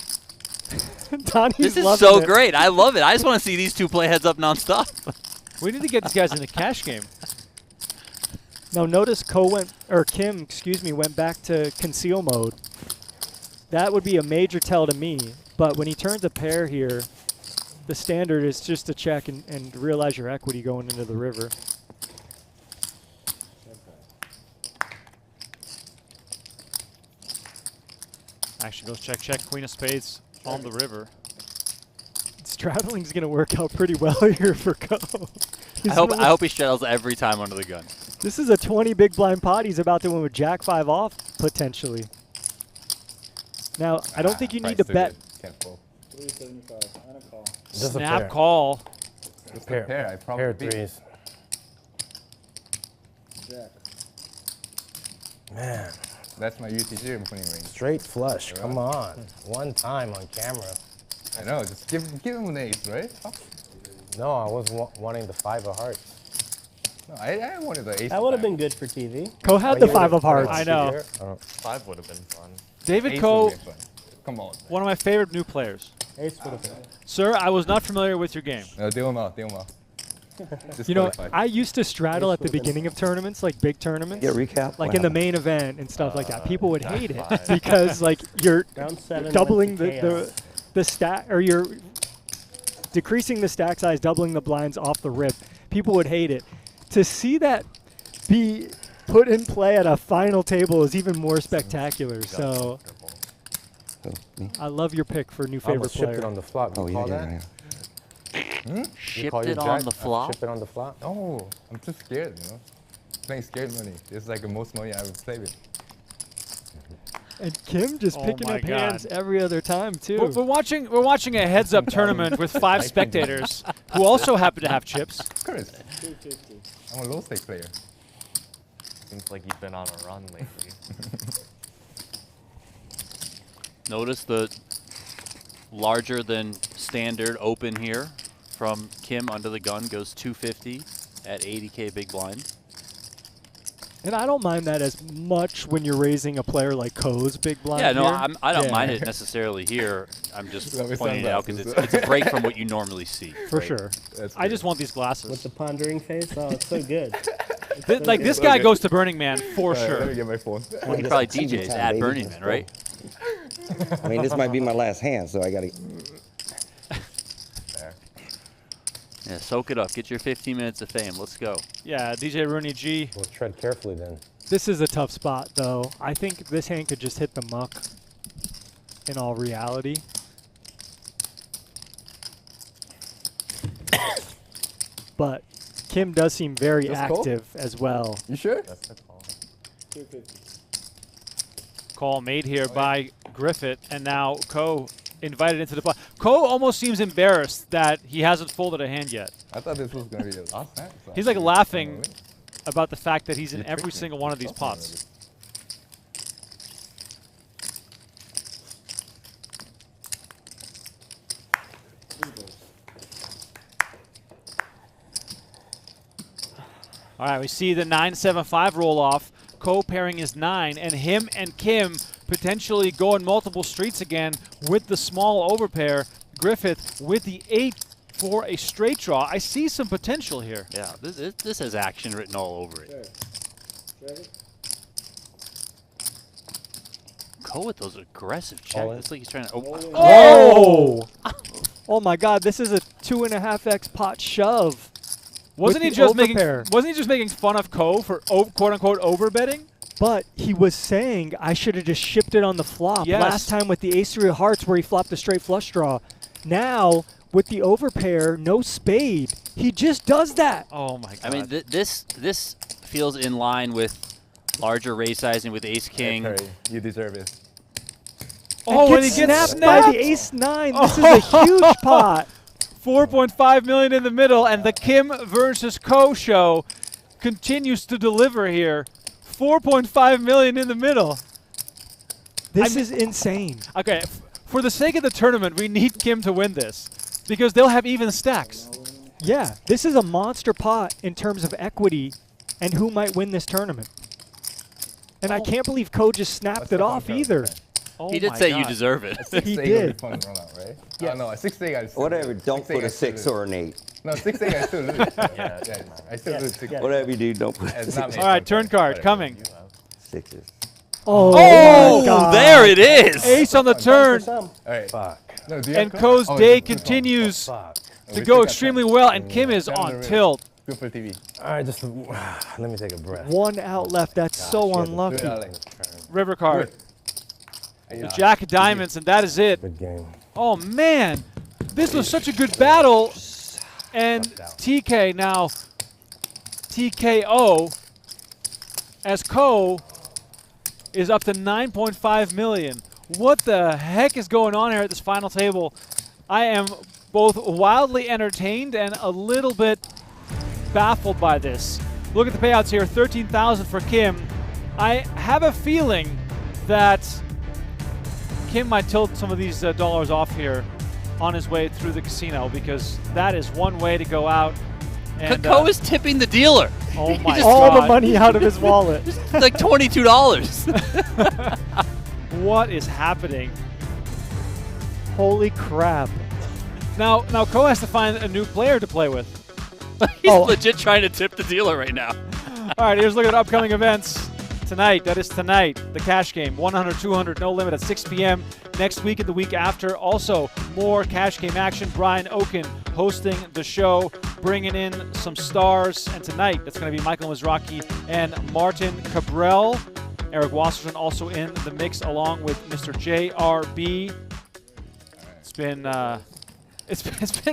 Donnie's This is loving so it. great. I love it. I just want to see these two play heads up nonstop. We need to get these guys in the cash game. Now notice Kim, excuse me, went back to conceal mode. That would be a major tell to me. But when he turns a pair here, the standard is just to check and realize your equity going into the river. Actually goes check. Queen of spades on the river. Straddling's going to work out pretty well here for Ko. I hope he straddles every time under the gun. This is a 20 big blind pot. He's about to win with Jack 5 off, potentially. Now, I don't think you need to bet. Can't fold. 375. And a call. Just a Snap pair. call. Just Pair. a pair, I probably Pair beat. threes. Jack. Man, That's my UTG opening range. straight flush. Come on. One time on camera. I know, just give him an ace, right? Oh. No, I was wanting the 5 of hearts. No, I wanted the ace. That would have been good for TV. Ko had Oh, the you 5 of wanted- hearts. I know. Here? Oh. 5 would have been fun. David Ace Ko, would be fun. Come on. one of my favorite new players. Ace would have been. Sir, I was not familiar with your game. No, deal him out. Just You know, qualify. I used to straddle at the beginning of tournaments, like big tournaments. Yeah, recap. Like What in the happened? main event and stuff like that. People would hate it 5. because like you're Round 7. doubling went to chaos. the stack, or you're decreasing the stack size, doubling the blinds off the rip. People would hate it. To see that be put in play at a final table is even more spectacular. So I love your pick for new I favorite almost shipped it player. on the flop. You Oh, call yeah, that? yeah, You Shipped call your it on jack? the flop. Ship it on the flop? Oh, I'm too scared, you know. Playing scared money. It's like the most money I would save it. And Kim just Oh picking my up hands every other time too. We're watching a heads-up tournament with 5 spectators who also happen to have chips. Of course. 250. I'm a low stake player. Seems like you've been on a run lately. Notice the larger than standard open here from Kim under the gun goes 250 at 80K big blind. And I don't mind that as much when you're raising a player like Ko's big blind. Yeah, no, here. I don't Yeah. mind it necessarily here. I'm just Got me pointing it out because sunglasses. it's a break from what you normally see. For right? sure. I just want these With glasses. the pondering face. Oh, it's so good. Like, this guy goes to Burning Man for Let sure. me get my phone. Well, he probably DJs at Burning Man, right? I mean, this might be my last hand, so I gotta. There. Yeah, soak it up. Get your 15 minutes of fame. Let's go. Yeah, DJ Rooney G. We'll tread carefully then. This is a tough spot, though. I think this hand could just hit the muck in all reality. But Kim does seem very Just call? active as well. You sure? That's the call. 250. Call made here by Griffith, and now Ko invited into the pot. Ko almost seems embarrassed that he hasn't folded a hand yet. I thought this was gonna be the last hand. So He's like I'm laughing gonna win. about the fact that he's in You every tricked me. single one of these Something like pots. this. All right, we see the 9-7-5 roll off. Ko pairing is 9, and him and Kim potentially going multiple streets again with the small overpair. Griffith with the 8 for a straight draw. I see some potential here. Yeah, this has action written all over it. There. Trevor? Ko with those aggressive All checks. in. It's like he's trying to. Oh! Oh my God! This is a 2.5x pot shove. Wasn't he the just making? overpair. Wasn't he just making fun of Ko for quote unquote overbetting? But he was saying I should have just shipped it on the flop. Yes. Last time with the ace-3 of hearts where he flopped a straight flush draw. Now with the overpair, no spade, he just does that. Oh my God! I mean, this feels in line with larger raise sizing with ace king. Hey, Perry, you deserve it. oh, and gets he gets snapped by snapped. the ace-9. This is a huge pot. 4.5 million in the middle, and the Kim versus Ko show continues to deliver here. 4.5 million in the middle. This is insane. Okay, for the sake of the tournament, we need Kim to win this because they'll have even stacks. Yeah, this is a monster pot in terms of equity and who might win this tournament. And I can't believe Ko just snapped That's it the off fun part, either. okay. Oh He did my say you God. deserve it. He 6-8 will be did. fun to run out, right? Yes. No, 6-8 I still Whatever. lose. Don't 6-8 put I a still 6 lose. or an 8. No, 6-8 I still lose. Yeah, I still Yes, lose 6 yes. Whatever you do, don't put a It's 6. not me. All right, turn card coming. Sixes. Oh, Oh, my God. there it is. Ace on the turn, Some. All right. Fuck. No, do you and have Ko's oh, day it's this one. continues Fuck. to We go still got extremely time. well, and Kim is Down the on river. tilt. Good for TV. All right, just let me take a breath. One out left. That's so shit. unlucky. Do it, Alex. River card. Good. The Jack of Diamonds, and that is it. Good game. Oh man, this was such a good battle. And TK now TKO as Ko is up to 9.5 million. What the heck is going on here at this final table? I am both wildly entertained and a little bit baffled by this. Look at the payouts here, 13,000 for Kim. I have a feeling that Kim might tilt some of these dollars off here on his way through the casino because that is one way to go out. And, Ko is tipping the dealer. oh my All God. the money out of his wallet. It's like $22. What is happening? Holy crap. Now Ko has to find a new player to play with. He's Oh. legit trying to tip the dealer right now. All right, here's a look at upcoming events. Tonight, that is tonight, the cash game, 100, 200, no limit at 6 p.m. Next week and the week after, also more cash game action. Brian Oken hosting the show, bringing in some stars. And tonight, that's going to be Michael Mizraki and Martin Cabral. Eric Wasserman also in the mix along with Mr. JRB. It's been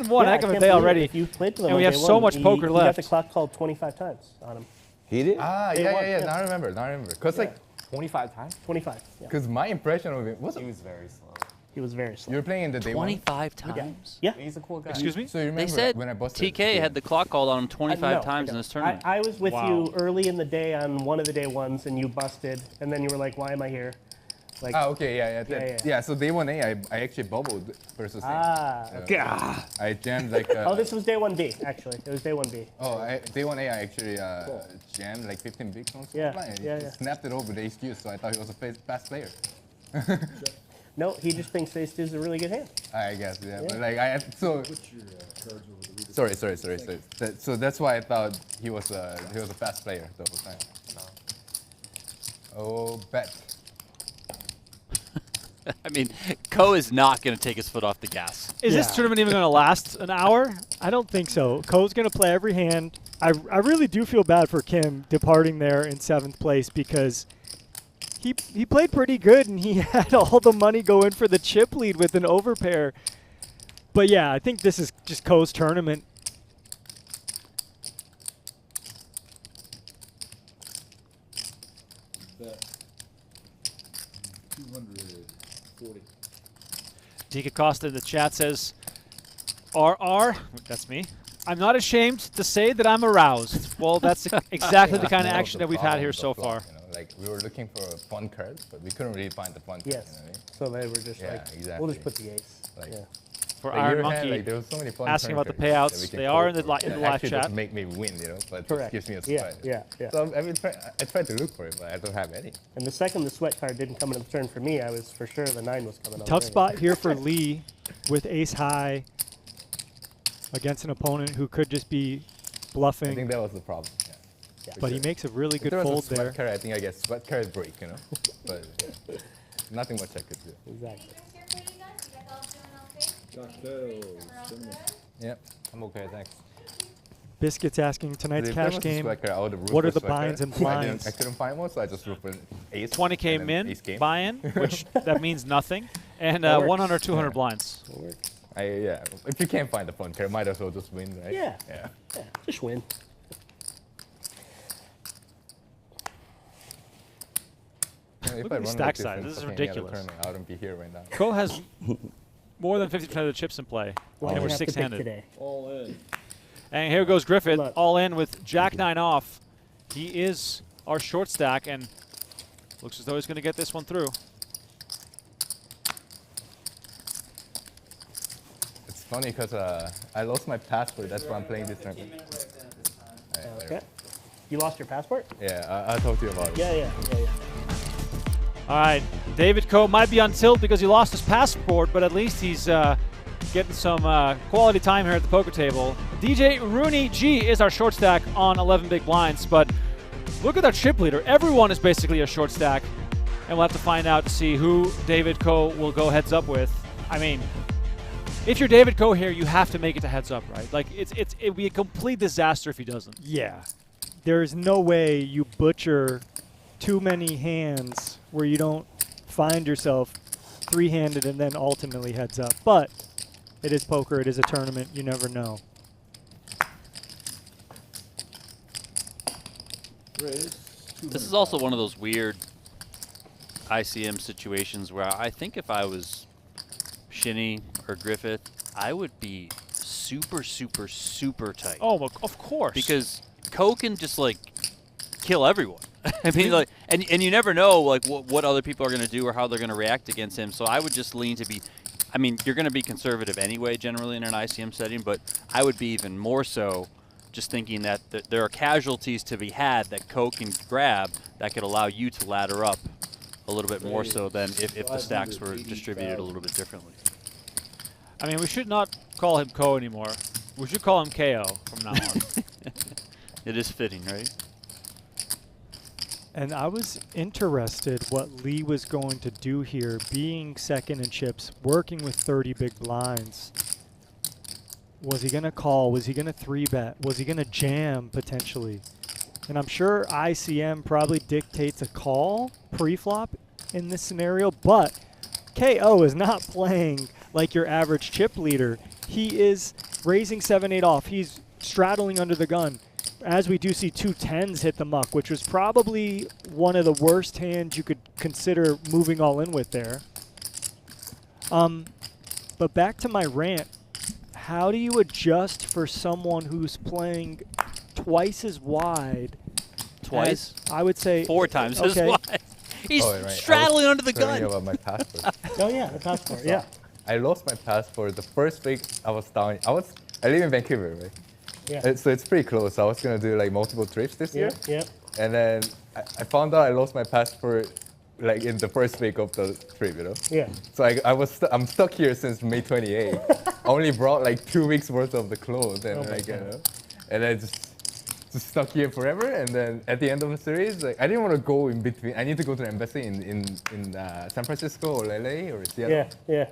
one Yeah, heck I of a can't day believe already. If you played to them And we on have day so one, much poker he left. got the clock called 25 times on him. He did? Ah, Day yeah, one, yeah, yeah. yeah. Now I remember. Because like, 25 times? 25. Yeah. because my impression of it was He was very slow. He was very slow. You were playing in the day one? 25 times? Yeah. He's a cool guy. Excuse me? So you remember They said when I busted TK had the clock called on him 25 No, times I in this don't. tournament. I was with Wow. you early in the day on one of the day ones, and you busted, and then you were like, "Why am I here?" Like, okay, yeah. So day 1A, I actually bubbled versus him. okay. I jammed like. Oh, this was day 1B, actually. It was day 1B. Day 1A, I actually jammed like 15 bigs on Yeah, supply, and he yeah. snapped it over the ace deuce, so I thought he was a fast player. No, he just thinks ace deuce is a really good hand. I guess, yeah. But like Sorry. So that's why I thought he was a fast player the whole time. Oh, bet. I mean, Ko is not going to take his foot off the gas. Is this tournament even going to last an hour? I don't think so. Ko's going to play every hand. I really do feel bad for Kim departing there in 7th place because he played pretty good and he had all the money go in for the chip lead with an overpair. But yeah, I think this is just Ko's tournament. Bet. 240. DK Costa in the chat says, RR, that's me. I'm not ashamed to say that I'm aroused. Well, that's exactly the kind of action that we've had here so far. You know, like we were looking for a fun card, but we couldn't really find the fun card. Yes. You know what I mean? So they were just like, exactly. we'll just put the ace. Like, Yeah. For like Iron your hand, Monkey, like, there was so many fun asking turn about the cards that we payouts. can They pull are in the for. in the live Actually chat. doesn't make me win, you know, but Correct. it gives me a Yeah, surprise. yeah. So I tried to look for it, but I don't have any. And the second the sweat card didn't come into the turn for me, I was for sure the 9 was coming on. Tough the spot here for Lee with ace high against an opponent who could just be I bluffing. think that was the problem. Yeah. But he makes a really If good there was fold a sweat there. card, I think I get sweat card break, you know, but nothing much I could do. Exactly. Cocktail. Yep, I'm okay, thanks. Biscuits asking tonight's If there cash was a game. sweat card, I would've roofed What are for the sweat card. binds and I didn't- blinds? I couldn't find one, so I just roofed an ace. 20K and then min ace game. buy-in, which that means nothing, and That works. 100, 200 Yeah. blinds. Yeah, if you can't find the fun card, might as well just win, right? Yeah. Yeah. Yeah, just win. If Look at I the run stack like this size. in This is fucking any other ridiculous. tournament, I wouldn't be here right now. Ko has more than 50% of the chips in play, Why and do we're you have to pick 6-handed. today? All in. And here goes Griffith, Good luck. all in with Jack 9 off. He is our short stack, and looks as though he's going to get this one through. It's funny because I lost my passport. That's why I'm playing this tournament. Okay. You lost your passport? Yeah, I'll talk to you about it. Yeah. All right, David Ko might be on tilt because he lost his passport, but at least he's getting some quality time here at the poker table. DJ Rooney G is our short stack on 11 big blinds, but look at our chip leader. Everyone is basically a short stack, and we'll have to find out to see who David Ko will go heads up with. I mean, if you're David Ko here, you have to make it to heads up, right? Like, it'd be a complete disaster if he doesn't. Yeah. There's no way you butcher too many hands where you don't find yourself three-handed and then ultimately heads up. But it is poker. It is a tournament. You never know. This is also one of those weird ICM situations where I think if I was Shinny or Griffith, I would be super, super, super tight. Oh, well, of course. Because Ko can just like kill everyone. I mean, like, and you never know like what other people are going to do or how they're going to react against him. So I would just lean to be. I mean, you're going to be conservative anyway, generally in an ICM setting, but I would be even more so. Just thinking that there are casualties to be had that Ko can grab that could allow you to ladder up a little bit more so than if the stacks were distributed a little bit differently. I mean, we should not call him Ko anymore. We should call him KO from now on. It is fitting, right? And I was interested what Lee was going to do here, being second in chips, working with 30 big blinds. Was he going to call? Was he going to 3-bet? Was he going to jam, potentially? And I'm sure ICM probably dictates a call pre-flop in this scenario, but KO is not playing like your average chip leader. He is raising 7-8 off. He's straddling under the gun. As we do see 2 10s hit the muck, which was probably one of the worst hands you could consider moving all in with there. But back to my rant. How do you adjust for someone who's playing twice as wide? Twice? I would say 4 times as okay. wide. He's Oh, right. straddling under the Telling you gun. about my passport. Oh yeah, the passport. Yeah. I lost my passport the first week I was down. I live in Vancouver, right? Yeah. So it's pretty close. I was gonna do like multiple trips this year. Yeah. And then I found out I lost my passport like in the first week of the trip, you know? Yeah. So I'm stuck here since May 28. I only brought like 2 weeks worth of the clothes and Oh my like, you God. know, and I just stuck here forever. And then at the end of the series, like I didn't want to go in between. I need to go to the embassy in San Francisco or LA or Seattle. Yeah. Yeah.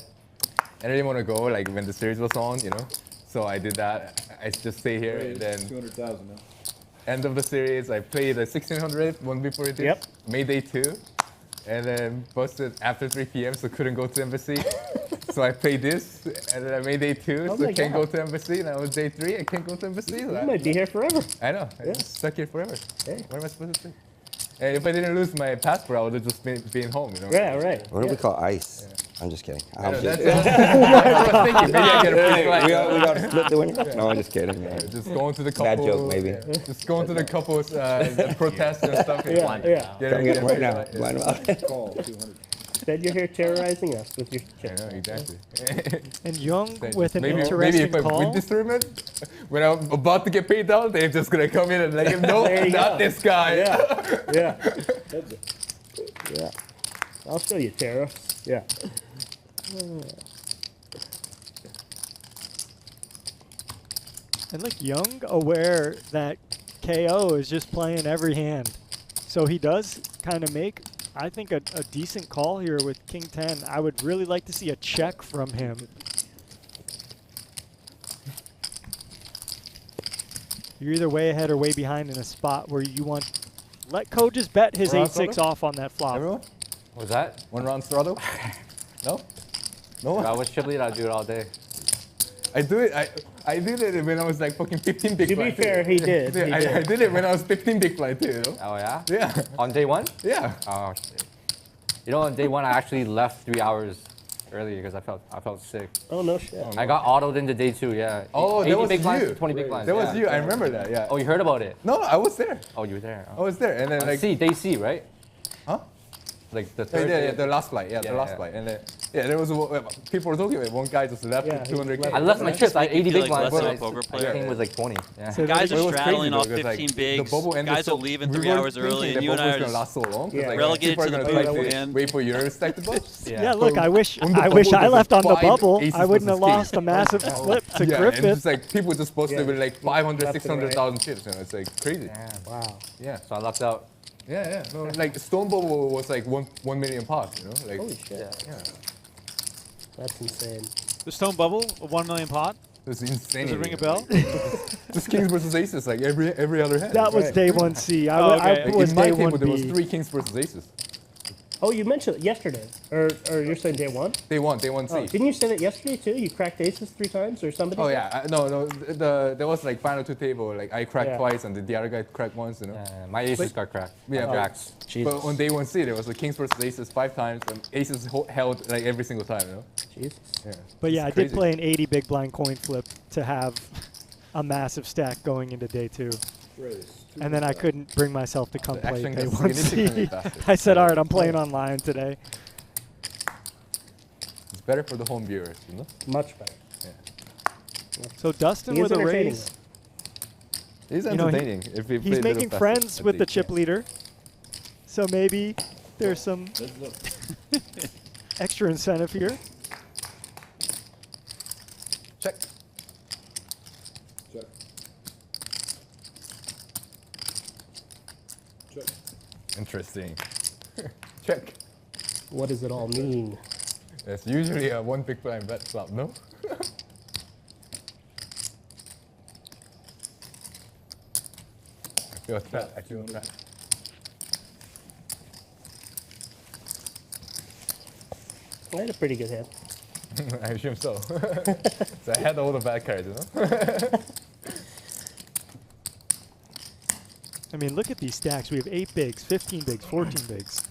And I didn't want to go like when the series was on, you know? So I did that. I just stay here and then 200,000 now. end of the series, I played a 1600 one before it. Yep. Mayday 2. And then busted after 3 p.m. so couldn't go to embassy. So I played this and then I made day 2 Oh so my can't God. go to embassy. Now it's day 3, I can't go to embassy. So You might be here forever. I know, Yeah. I'm just stuck here forever. Hey. What am I supposed to do? And if I didn't lose my passport, I would have just been home, you know? Yeah. Right. What do we Yeah. call ice? I'm just kidding. I know, I'm that's just, what I was thinking. Maybe I get a free flight. we got to split the winner? No, I'm just kidding. Man. Just going to the couple. Bad joke, maybe. Just going to the couples protests and stuff. And Yeah. Yeah. Come get it right now. Blind them out. Call 200. Instead, you're here terrorizing us with your I chip. know, exactly. And Young with an maybe interesting if I win call. this tournament, when I'm about to get paid out, they're just gonna come in and like, no, There you not go. this guy. Yeah. Yeah. Yeah. I'll show you tariffs. Yeah. And look, Young aware that KO is just playing every hand. So he does kind of make, I think, a decent call here with King 10. I would really like to see a check from him. You're either way ahead or way behind in a spot where you want... Let Ko just bet his Round 8-6 throttle? off on that flop. Everyone? What was that? One round throttle? No? No? If I was chip lead, I'd do it all day. I do it. I did it when I was like fucking 15 big To be blind. fair, he did. He I did. did it when I was 15 big blind too, you know? Oh, yeah? Yeah. On day 1? Yeah. Oh, shit. You know, on day 1, I actually left 3 hours early because I felt sick. Oh, no shit. I got autoed into day 2, yeah. Oh, 80 that was big blinds you. to 20 big blinds. That yeah. was you. I remember that. Yeah. Oh, you heard about it? No, I was there. Oh, you were there. I was there, and then like C, day C, right? Huh? Like the Yeah, third yeah, day. yeah, the last flight. Yeah, Yeah, the last yeah. flight. And then, yeah, there was people were talking about it. One guy just left Yeah, with he 200K. left. I left my chips. I had 80 feel big like blinds. less but of a poker my player. king was like 20. Yeah. So Guys It are was straddling crazy, off though, 'cause, 15 like, bigs. The bubble ended Guys so are leaving we 3 weren't hours early, thinking and you and the I bubble are was gonna just last so long. 'cause, Yeah. like, relegated people are to the gonna try booth, to man. wait for your stack to bust. Yeah, look, I wish On the I wish bubble, I there's left on the five bubble. aces I wouldn't have versus lost a massive flip to Yeah, and Griffith. just like people just posted Yeah. with like 500, Left and 600,000 chips, and it's like crazy. Wow. Yeah, So I lucked out. yeah. No, like Stone Bubble was like 1 million pots, you know? Like, Holy shit. yeah, That's insane. The Stone Bubble, a 1 million pot. it's insane. Does it ring a bell? Just kings versus aces, like every other hand. That was Right. day 1C. Oh, okay. I Like, was in my day table, there was 1B. 3 kings versus aces. Oh, you mentioned it yesterday. Or you're saying day 1? They won C. Oh, didn't you say that yesterday too? You cracked aces 3 times or somebody? Oh did? yeah, no. There was like final 2 table. Like I cracked Yeah. twice, and the other guy cracked once. You know. My aces got cracked. Yeah, My jacks. Jesus. But on day 1C, there was like kings versus aces 5 times, and aces held like every single time. You know. Jesus. Yeah. But yeah, I It's did crazy. play an 80 big blind coin flip to have a massive stack going into day 2. Raise. And then I couldn't bring myself to come The play action day got significantly 1C. faster. I said, all right, I'm playing online today. It's better for the home viewers, you know. Much better. So Dustin He is with a entertaining, raise. It's You know, entertaining. if we play He's a little making faster, friends I with the think. chip leader. So maybe there's some Let's look. extra incentive here. Check. Check. Check. Interesting. Check. What does it all mean? There's usually a 1 big blind bet flop, no? I feel trapped. I feel trapped. I had a pretty good hand. I assume so. So I had all the bad cards, you know? I mean, look at these stacks. We have 8 bigs, 15 bigs, 14 bigs,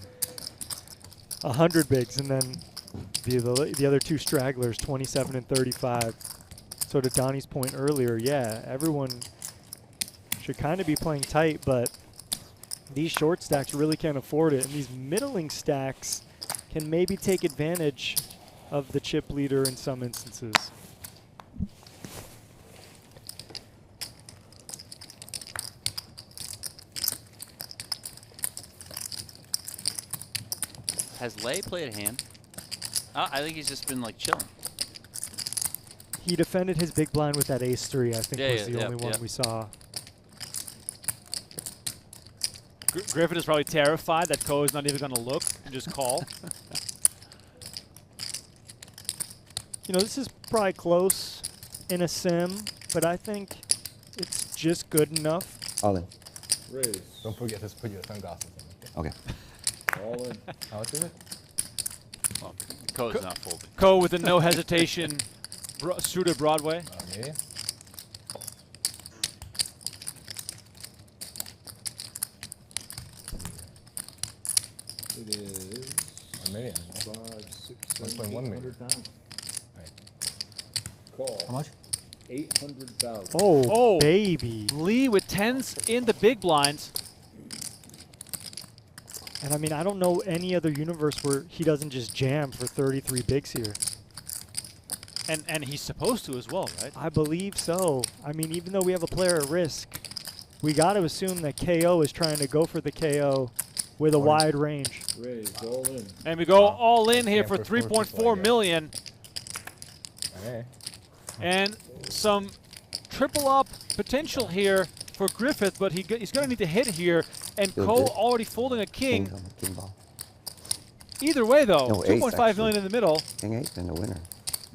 100 bigs, and then The other two stragglers, 27 and 35. So to Donnie's point earlier, yeah, everyone should kind of be playing tight, but these short stacks really can't afford it, and these middling stacks can maybe take advantage of the chip leader in some instances. Has Lei played a hand? I think he's just been like chilling. He defended his big blind with that ace-3, I think was the only one we saw. Griffith is probably terrified that Ko is not even going to look and just call. You know, this is probably close in a sim, but I think it's just good enough. All in. Raise. Don't forget to put your sunglasses on. Okay. All in. How much is it? Well, Ko's not folding. Ko with a no hesitation suited Broadway. Maybe. It is 1 million. 5, 6, 1.1 7, million. 800,000. Right. Call. How much? 800,000. Oh, baby. Lee with 10s in the big blinds. And I mean, I don't know any other universe where he doesn't just jam for 33 bigs here. And he's supposed to as well, right? I believe so. I mean, even though we have a player at risk, we got to assume that KO is trying to go for the KO with a wide range. Raise. All in. And we go all in here Yeah, for for 4 people, I 3.4 guess. million. Okay. And some triple up potential here for Griffith, but he's going to need to hit here. And Feels Ko good. already folding a king. King ball. Either way, though, No, ace, 2.5 million in the middle. King 8 and the winner.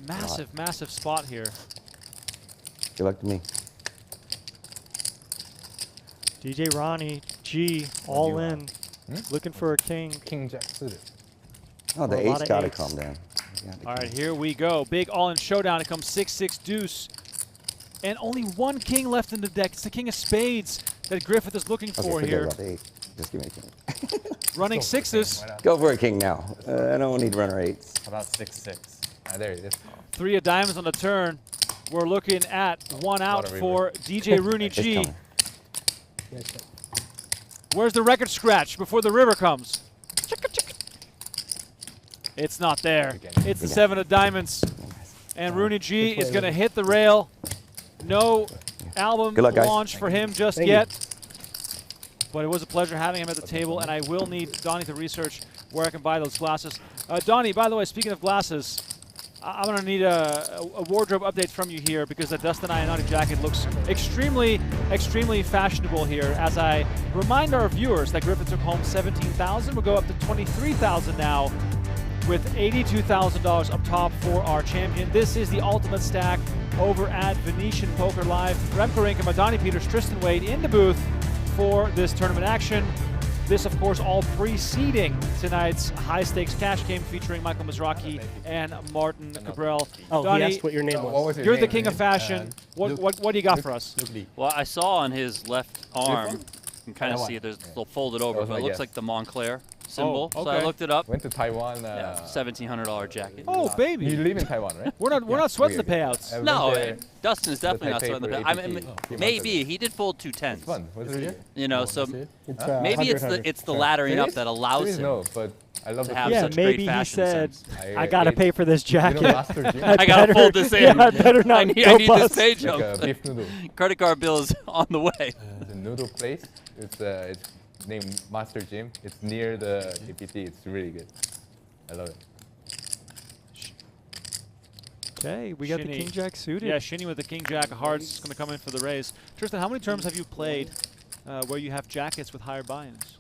Massive, massive spot here. Good luck to me. DJ Ronnie, G, all in, looking for a king. King Jack suited. Oh, the Or a lot ace of got to eights. calm down. Yeah, All right, here we go. Big all-in showdown. It comes 6-6 deuce. And only one king left in the deck. It's the king of spades that Griffith is looking Okay, for forget here. about the 8. Just give me a king. Running sixes. Go for a king now. I don't need runner 8s. How about 6-6? Ah, there it is. 3 of diamonds on the turn. We're looking at one out of for DJ Rooney It's G. coming. Where's the record scratch before the river comes? It's not there. It's the 7 of diamonds. And Rooney G is going to hit the rail. No album Good luck, guys. launch for him just yet. But it was a pleasure having him at the table, and I will need Donnie to research where I can buy those glasses. Donnie, by the way, speaking of glasses, I'm going to need a wardrobe update from you here because the Dustin Iannotti jacket looks extremely, extremely fashionable here. As I remind our viewers that Griffith took home $17,000. We'll go up to $23,000 now with $82,000 up top for our champion. This is the Ultimate Stack over at Venetian Poker Live. Remco Rink and Donnie Peters, Tristan Wade in the booth for this tournament action. This, of course, all preceding tonight's high-stakes cash game featuring Michael Mizrachi and Martin Cabral. Oh, Donnie, he asked what your name What was. was your you're name? the king of fashion. What do you got for us? Well, I saw on his left arm, you can kind of Taiwan. see there's a little folded over, was but my it looks guess. like the Montclair symbol. So I okay. looked it up. Went to Taiwan. Yeah, $1,700 jacket. Oh, You baby. live in Taiwan, right? We're not sweating the Okay. payouts. I went No, there. Dustin is definitely not Taipei sweating the for pay. I APT mean, a few months maybe ago. he did fold 2 10s. It's fun. What's it? You know, so It's, maybe it's 100. the laddering up Serious? that allows Serious? him. No, but I love to the have Yeah, such great maybe he fashion said, sense. I got to pay for this You know, jacket. Master Jim? I gotta better- fold this in. Yeah, I better not I need go this bust. page Like up. a beef noodle. Credit card bill is on the way. The noodle place. It's named Master Jim. It's near the APT. It's really good. I love it. Okay, we got the Shinny. king jack suited. Yeah, Shinny with the king jack of hearts is going to come in for the raise. Tristan, how many terms have you played where you have jackets with higher buy-ins?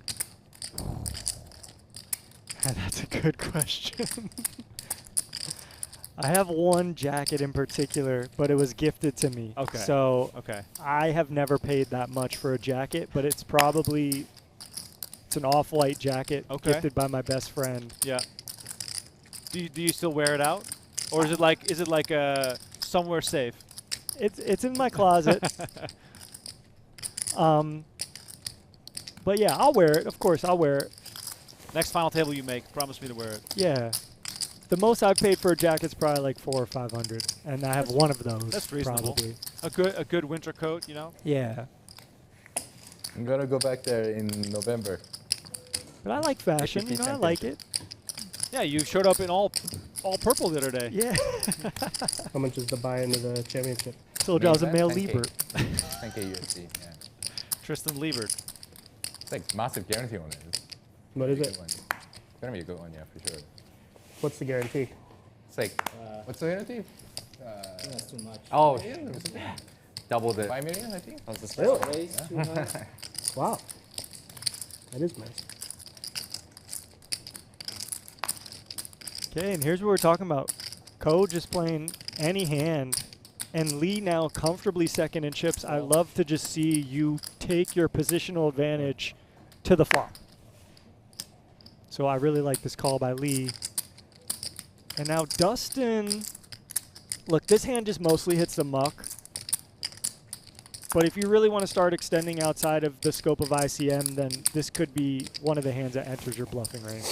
That's a good question. I have one jacket in particular, but it was gifted to me. Okay. So Okay. I have never paid that much for a jacket, but it's probably an off-white jacket Okay. gifted by my best friend. Yeah. Do you still wear it out, or is it like somewhere safe? It's in my closet. But yeah, I'll wear it. Of course, I'll wear it. Next final table you make, promise me to wear it. Yeah. The most I've paid for a jacket is probably like 400 or 500, and I have one of those. That's reasonable. Probably. A good winter coat, you know. Yeah. I'm gonna go back there in November. But I like fashion. You know, I like it. Yeah, you showed up in all purple the other day. Yeah. How much is the buy into the championship? Told you I was a male 10K. Liebert. 10K USD. Yeah. Tristan Liebert. It's like massive guarantee on it. What is It's it? It's gonna be a good one, yeah, for sure. What's the guarantee? It's like, what's the guarantee? That's too much. Oh, Million or something? doubled it. 5 million, I think. Really? Way too high. Wow. That is nice. Okay, and here's what we're talking about. Ko just playing any hand, and Lee now comfortably second in chips. I love to just see you take your positional advantage to the flop. So I really like this call by Lee. And now Dustin, look, this hand just mostly hits the muck. But if you really want to start extending outside of the scope of ICM, then this could be one of the hands that enters your bluffing range.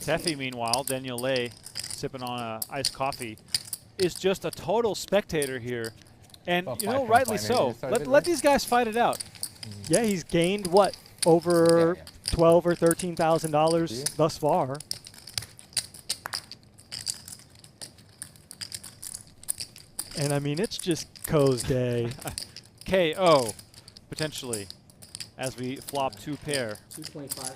Teffy, meanwhile, Daniel Lay, sipping on a iced coffee, is just a total spectator here. And, About you know, 5.5 rightly minutes so. started Let these guys fight it out. Yeah, he's gained what, over Yeah, yeah. $12,000 or $13,000 thus far. And I mean, it's just Ko's day. KO, potentially, as we flop two pair. 225.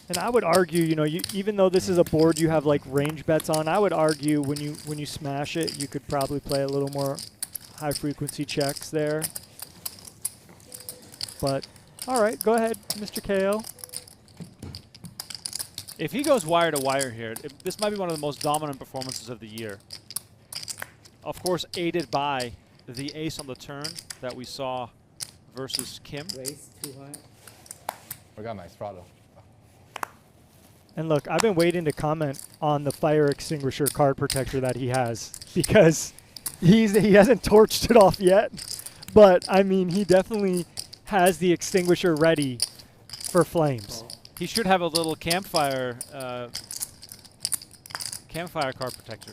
And I would argue, you know, even though this is a board you have like range bets on, I would argue when you smash it, you could probably play a little more high frequency checks there. But all right, go ahead, Mr. KO. If he goes wire to wire here, this might be one of the most dominant performances of the year. Of course, aided by the ace on the turn that we saw versus Kim. Raise too high. We got nice throttle. And look, I've been waiting to comment on the fire extinguisher card protector that he has because he hasn't torched it off yet. But I mean, he definitely has the extinguisher ready for flames. He should have a little campfire card protector.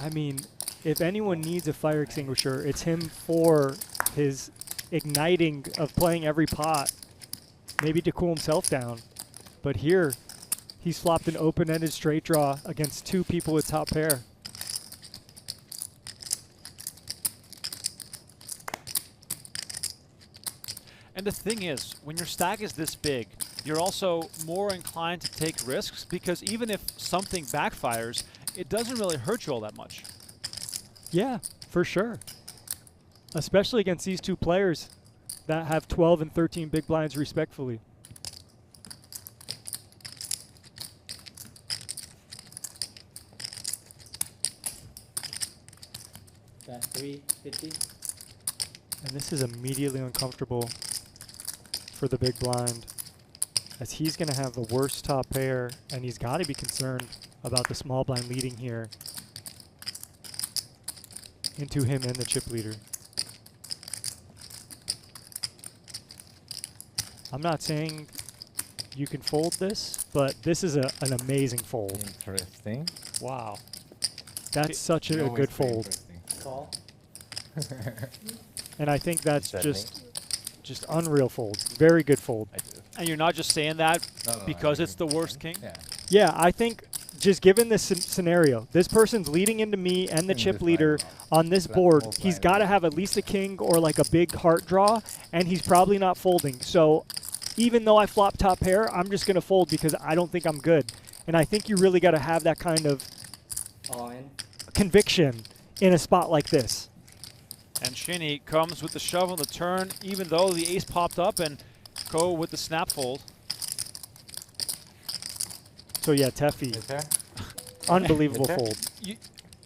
I mean, if anyone needs a fire extinguisher, it's him for his igniting of playing every pot. Maybe to cool himself down. But here, he's flopped an open-ended straight draw against two people with top pair. And the thing is, when your stack is this big, you're also more inclined to take risks because even if something backfires, it doesn't really hurt you all that much. Yeah, for sure. Especially against these two players that have 12 and 13 big blinds respectfully. That 350. And this is immediately uncomfortable for the big blind, as he's going to have the worst top pair, and he's got to be concerned about the small blind leading here into him and the chip leader. I'm not saying you can fold this, but this is an amazing fold. Interesting. Wow. That's such a good fold. Call. And I think that's That just unreal fold. Very good fold. And you're not just saying that No, because I it's the worst king? Yeah. Yeah, I think just given this scenario, this person's leading into me and the And chip this leader blind on this Black board. whole He's blind. got to have at least a king or like a big heart draw, and he's probably not folding. So even though I flop top pair, I'm just going to fold because I don't think I'm good. And I think you really got to have that kind of All in. conviction in a spot like this. And Shinny comes with the shove on the turn, even though the ace popped up, and Ko with the snap fold. So yeah, Teffy, Is there? unbelievable Is there? fold.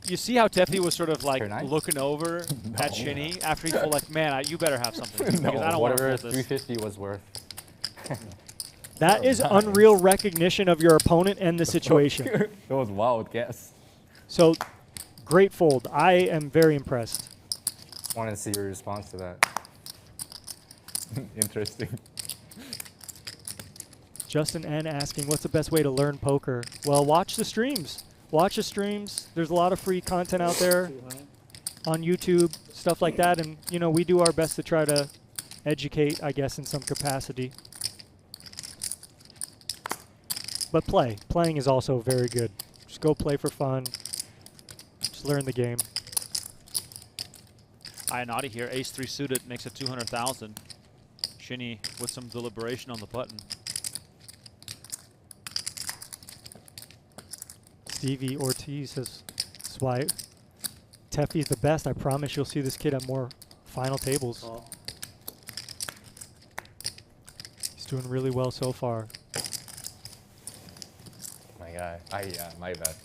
You see how Teffy was sort of like Turn nine? looking over at Shinny after he folded, like, man, you better have something because I don't want to Whatever fold this. 350 was worth. That is unreal recognition of your opponent and the situation. That was wild guess. So great fold. I am very impressed. wanted to see your response to that. Interesting. Justin N asking, what's the best way to learn poker? Well, watch the streams. Watch the streams. There's a lot of free content out there on YouTube, stuff like that. And, you know, we do our best to try to educate, I guess, in some capacity. But playing is also very good. Just go play for fun. Just learn the game. Iannotti here, ace-3 suited, makes it 200,000. Shinny with some deliberation on the button. Stevie Ortiz says, Swipe. Teffy's the best. I promise you'll see this kid at more final tables. Call. He's doing really well so far. My guy. My bad.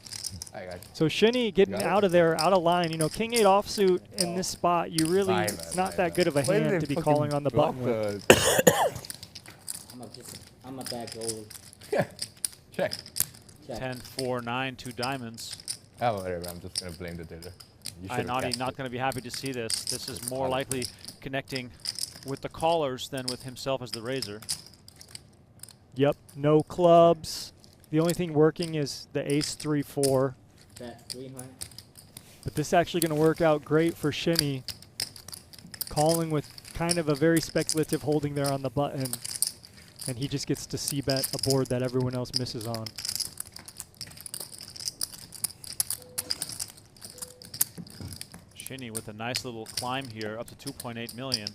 I got So Shinny getting Got it. out of there, out of line. You know, King 8 offsuit in this spot, you really, My it's bad, not my that bad. good of a Why did hand they to be fucking calling on the block button with. I'm a bad goalie. Check. Check. 10, 4, 9, 2 diamonds. Oh, whatever. I'm just gonna blame the dealer. You should've Iannotti cashed not it. going to be happy to see this. This is more Call it. likely connecting with the callers than with himself as the raiser. Yep, no clubs. The only thing working is the ace-3-4. Bet 300. But this is actually going to work out great for Shinny. Calling with kind of a very speculative holding there on the button. And he just gets to c-bet a board that everyone else misses on. Shinny with a nice little climb here, up to 2.8 million.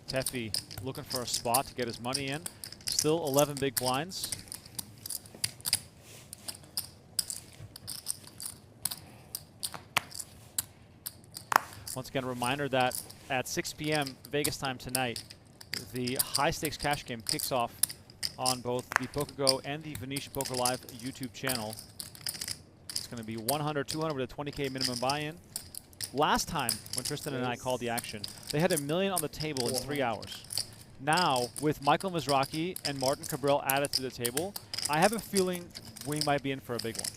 Teffy looking for a spot to get his money in. Still 11 big blinds. Once again, a reminder that at 6 p.m. Vegas time tonight, the high stakes cash game kicks off on both the PokerGo and the Venetian Poker Live YouTube channel. It's going to be 100, 200 with a 20K minimum buy-in. Last time, when Tristan and I called the action, they had $1 million on the table in 3 hours. Now, with Michael Mizrachi and Martin Cabral added to the table, I have a feeling we might be in for a big one.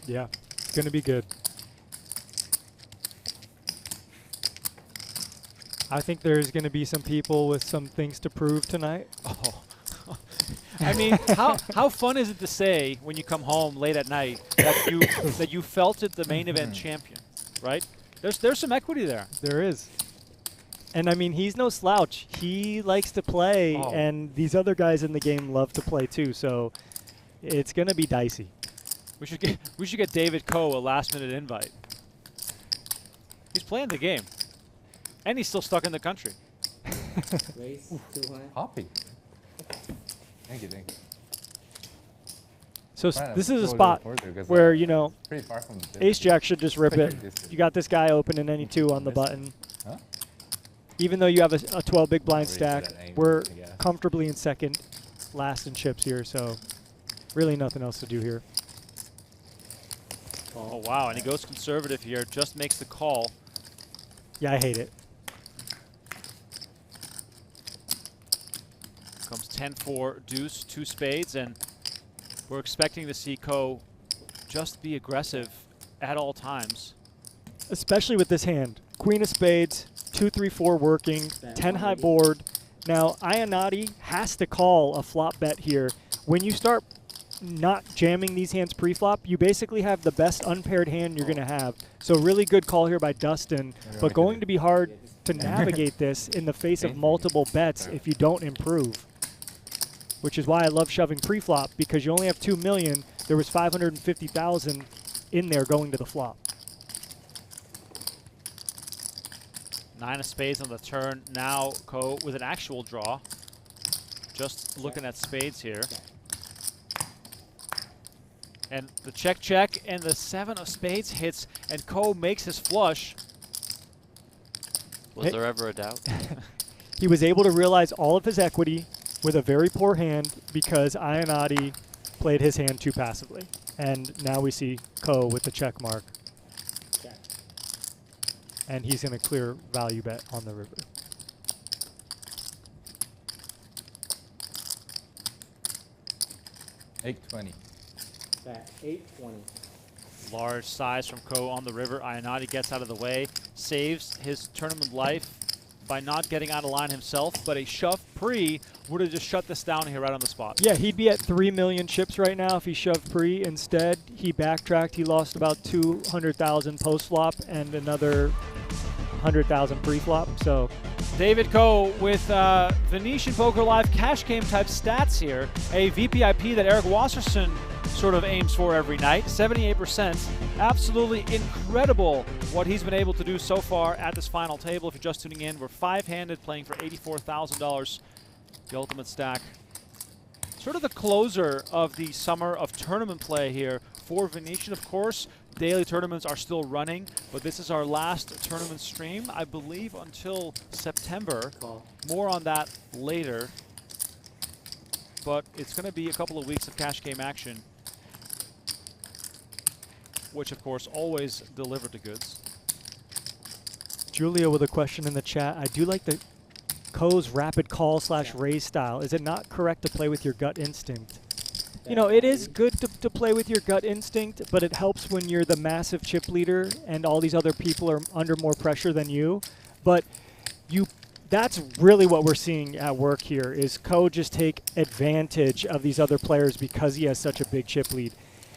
Yeah, it's going to be good. I think there's going to be some people with some things to prove tonight. Oh. I mean, how fun is it to say when you come home late at night that you felt it the main event champion, right? There's some equity there. There is. And I mean, he's no slouch. He likes to play, and these other guys in the game love to play too. So it's going to be dicey. We should get David Ko a last-minute invite. He's playing the game, and he's still stuck in the country. Raise 200. Hoppy. Thank you. So Trying to this is a go spot further 'cause, where, you know, pretty far from the Ace Jack should just rip it. distance. You got this guy open in any 2 on the button. Huh? Even though you have a 12 big blind Raise it stack, at angle, we're I guess. comfortably in second, last in chips here. So really nothing else to do here. Oh, wow, and he goes conservative here, just makes the call. Yeah, I hate it. Comes 10-4 deuce, 2 spades, and we're expecting to see Ko just be aggressive at all times. Especially with this hand. Queen of spades, 2-3-4 working, 10 high board. Now, Iannotti has to call a flop bet here. When you start not jamming these hands pre-flop, you basically have the best unpaired hand you're going to have. So really good call here by Dustin, but going to be hard to navigate this in the face of multiple bets if you don't improve. Which is why I love shoving pre-flop, because you only have 2 million. There was 550,000 in there going to the flop. 9 of spades on the turn. Now Ko with an actual draw. Just looking at spades here. And the check, and the 7 of spades hits, and Ko makes his flush. Was there ever a doubt? He was able to realize all of his equity with a very poor hand because Iannotti played his hand too passively. And now we see Ko with the check mark. Check. And he's going to clear value bet on the river. $820. Bet 820. Large size from Ko on the river. Iannotti gets out of the way, saves his tournament life by not getting out of line himself, but a shove pre would have just shut this down here right on the spot. Yeah, he'd be at 3 million chips right now if he shoved pre. Instead, he backtracked. He lost about 200,000 post-flop and another 100,000 pre-flop. So David Ko with Venetian Poker Live cash game type stats here. A VPIP that Eric Wasserson sort of aims for every night. 78%. Absolutely incredible what he's been able to do so far at this final table. If you're just tuning in, we're 5-handed playing for $84,000. The UltimateStack. Sort of the closer of the summer of tournament play here for Venetian, of course. Daily tournaments are still running, but this is our last tournament stream, I believe, until September. More on that later. But it's going to be a couple of weeks of cash game action, which, of course, always deliver the goods. Julia with a question in the chat. I do like the Ko's rapid call / raise style. Is it not correct to play with your gut instinct? You know, it is good to play with your gut instinct, but it helps when you're the massive chip leader and all these other people are under more pressure than you. But that's really what we're seeing at work here, is Ko just take advantage of these other players because he has such a big chip lead.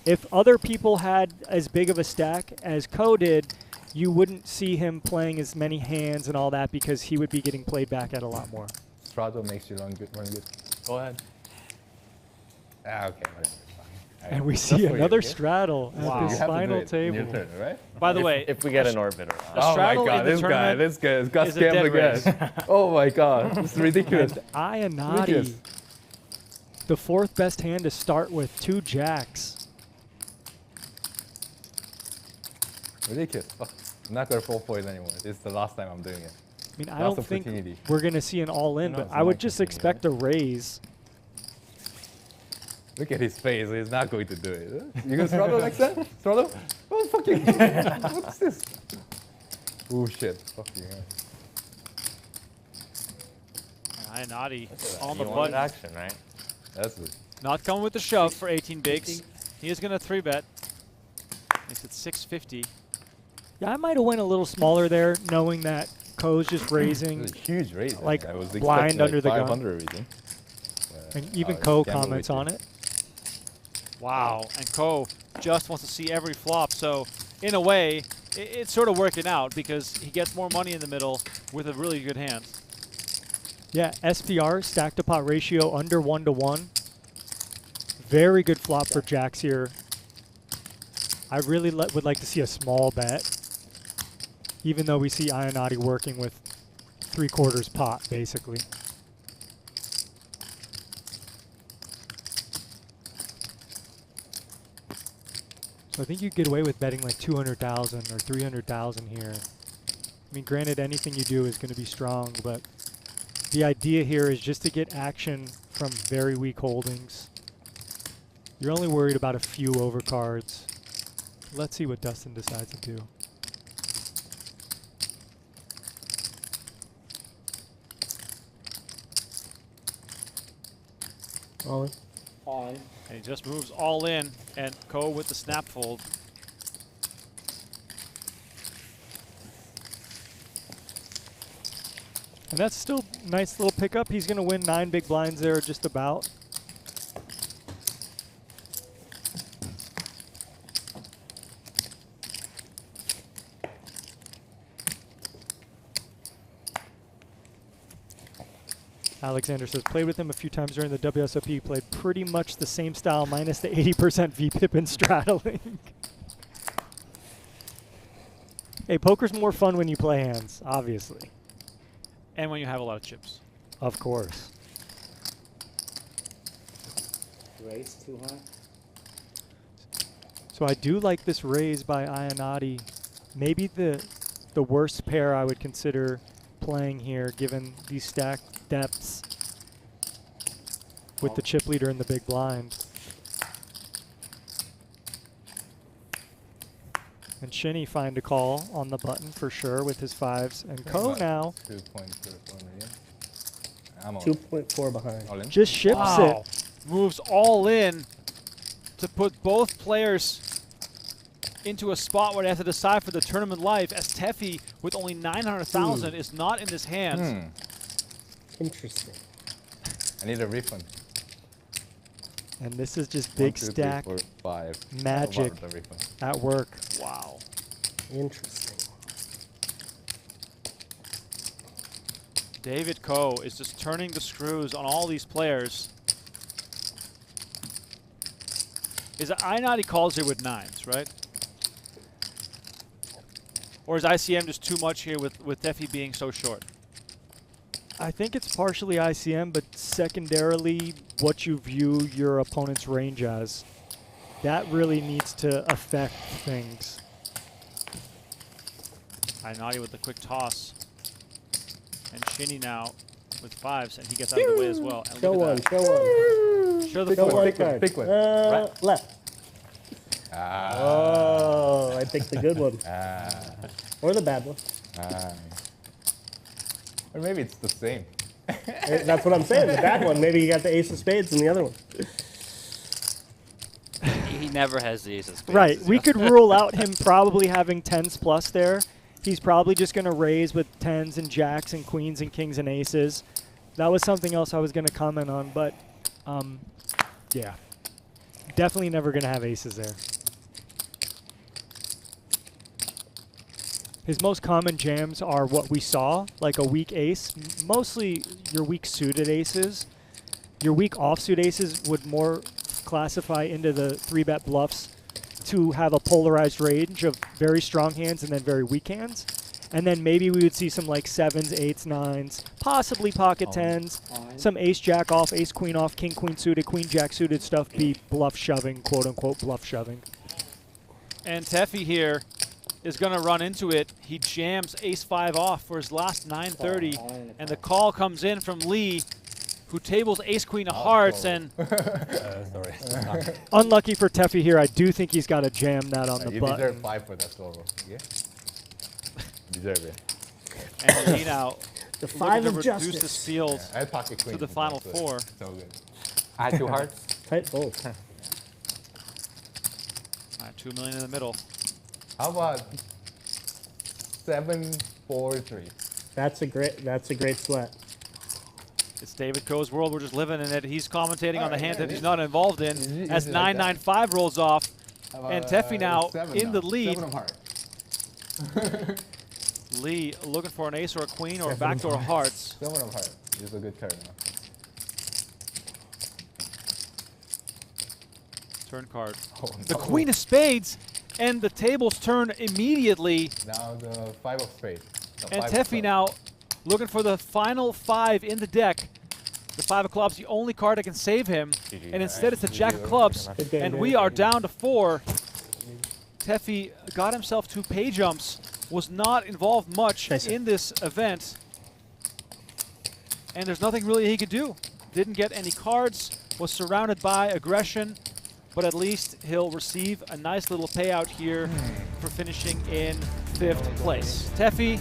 If other people had as big of a stack as Ko did, you wouldn't see him playing as many hands and all that because he would be getting played back at a lot more. Straddle makes you run good. Go ahead. Ah, okay, whatever. And we see another straddle at this final table. Turn, right? By the way, if we get an orbiter. A straddle in the tournament this guy got is a dead scammed again. Oh my god, it's ridiculous. And Iannotti, the 4th best hand to start with 2 jacks. Ridiculous. Oh, I'm not gonna fall for it anymore. This is the last time I'm doing it. I mean, I don't think we're gonna see an all-in, but I would just expect a raise. Look at his face. He's not going to do it. You gonna straddle like that? Straddle? Oh, fucking. What's this? Oh, shit. Fucking hell. Iannotti on the You button. wanted action, right? That's it. Not coming with the shove for 18 bigs. He is going to 3-bet. Makes it 650. Yeah, I might have went a little smaller there, knowing that Ko's just raising. It's a huge raise. Like I was blind expecting under the gun. 500 raising. And even Ko comments on it. Wow, and Ko just wants to see every flop. So, in a way, it's sort of working out because he gets more money in the middle with a really good hand. Yeah, SPR, stack to pot ratio under 1-to-1. Very good flop for jacks here. I really would like to see a small bet, even though we see Iannotti working with 3/4 pot, basically. So I think you get away with betting like 200,000 or 300,000 here. I mean, granted, anything you do is going to be strong, but the idea here is just to get action from very weak holdings. You're only worried about a few overcards. Let's see what Dustin decides to do. All in. On. And he just moves all in, and Ko with the snap fold. And that's still a nice little pickup. He's going to win 9 big blinds there, just about. Alexander says, played with him a few times during the WSOP. Played pretty much the same style, minus the 80% VPIP and straddling. Hey, poker's more fun when you play hands, obviously. And when you have a lot of chips. Of course. Raise too high. So I do like this raise by Iannotti. Maybe the worst pair I would consider playing here, given these stack depths with the chip leader in the big blind. And Shinny find a call on the button for sure with his 5s. And Ko now 2.44 million. I'm all 2.4 behind. all in. just ships it. Moves all in to put both players into a spot where they have to decide for the tournament life, as Teffy, with only 900,000, is not in his hands. Interesting. I need a refund. And this is just 1, big 2, 3, stack 4, 5. magic The refund. at work. Wow. Interesting. David Ko is just turning the screws on all these players. Is Iannotti calls here with 9s, right? Or is ICM just too much here with Teffy being so short? I think it's partially ICM, but secondarily what you view your opponent's range as. That really needs to affect things. Iannotti with the quick toss. And Shinny now with 5s, and he gets out of the way as well. And Show look one, at that. show one. Show the Show four. one card. Pick one. Left. Oh, I picked the good one. Or the bad one. Or maybe it's the same. That's what I'm saying, the bad one. Maybe you got the ace of spades in the other one. He never has the ace of spades. Right, we could rule out him probably having 10s plus there. He's probably just going to raise with 10s and jacks and queens and kings and aces. That was something else I was going to comment on, but yeah. Definitely never going to have aces there. His most common jams are what we saw, like a weak ace. Mostly your weak suited aces. Your weak offsuit aces would more classify into the 3-bet bluffs to have a polarized range of very strong hands and then very weak hands. And then maybe we would see some like 7s, 8s, 9s, possibly pocket 10s, some ace-jack off, ace-queen off, king-queen suited, queen-jack suited stuff be bluff shoving, quote-unquote bluff shoving. And Teffy here is going to run into it. He jams ace-5 off for his last 930, and the call comes in from Lee, who tables ace-queen of hearts, and unlucky for Teffy here. I do think he's got to jam that on the You button. deserve 5 for that solo. Yeah? Deserve it. and he now The looking 5 to of reduce justice. this field I had pocket queen. to the final 4. So good. I had 2 hearts. Tight fold. All right, 2 million in the middle. How about 7, 4, 3? That's a great sweat. It's David Ko's world. We're just living in it. He's commentating on the hand yeah, that he's not involved in Easy as like 995 rolls off, How and about, Teffy now 7 in the now? lead. 7 of hearts. Lee looking for an ace or a queen or a 7 of backdoor hearts. 7 of hearts. This is a good card now. Turn card. Oh, The no. queen of spades, and the tables turn immediately. Now the 5 of spades. No, And 5 of Teffy clubs. now looking for the final 5 in the deck. The 5 of clubs, the only card that can save him. And instead it's the jack of clubs. Good game, And Dave. we are down to 4. Teffy got himself 2 pay jumps, was not involved much Nice. in this event. And there's nothing really he could do. Didn't get any cards, was surrounded by aggression, but at least he'll receive a nice little payout here for finishing in 5th place. Teffy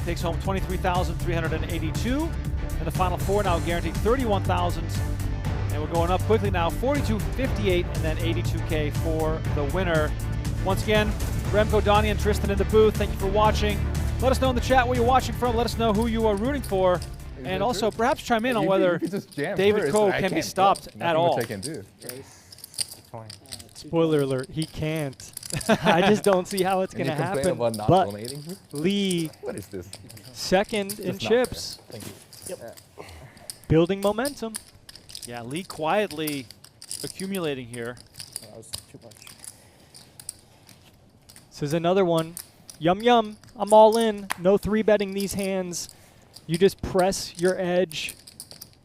takes home 23,382, and the final 4 now guaranteed 31,000. And we're going up quickly now, 42.58, and then 82K for the winner. Once again, Remco, Donnie, and Tristan in the booth. Thank you for watching. Let us know in the chat where you're watching from. Let us know who you are rooting for. And also, perhaps chime in on whether David Ko can be stopped at all. I can do. Spoiler alert, he can't. I just don't see how it's And going to you complain happen. about not But donating? Lee, What is this? second in That's not chips. Thank you. Building momentum. Yeah, Lee quietly accumulating here. That was too much. This is another one. Yum yum. I'm all in. No 3-betting these hands. You just press your edge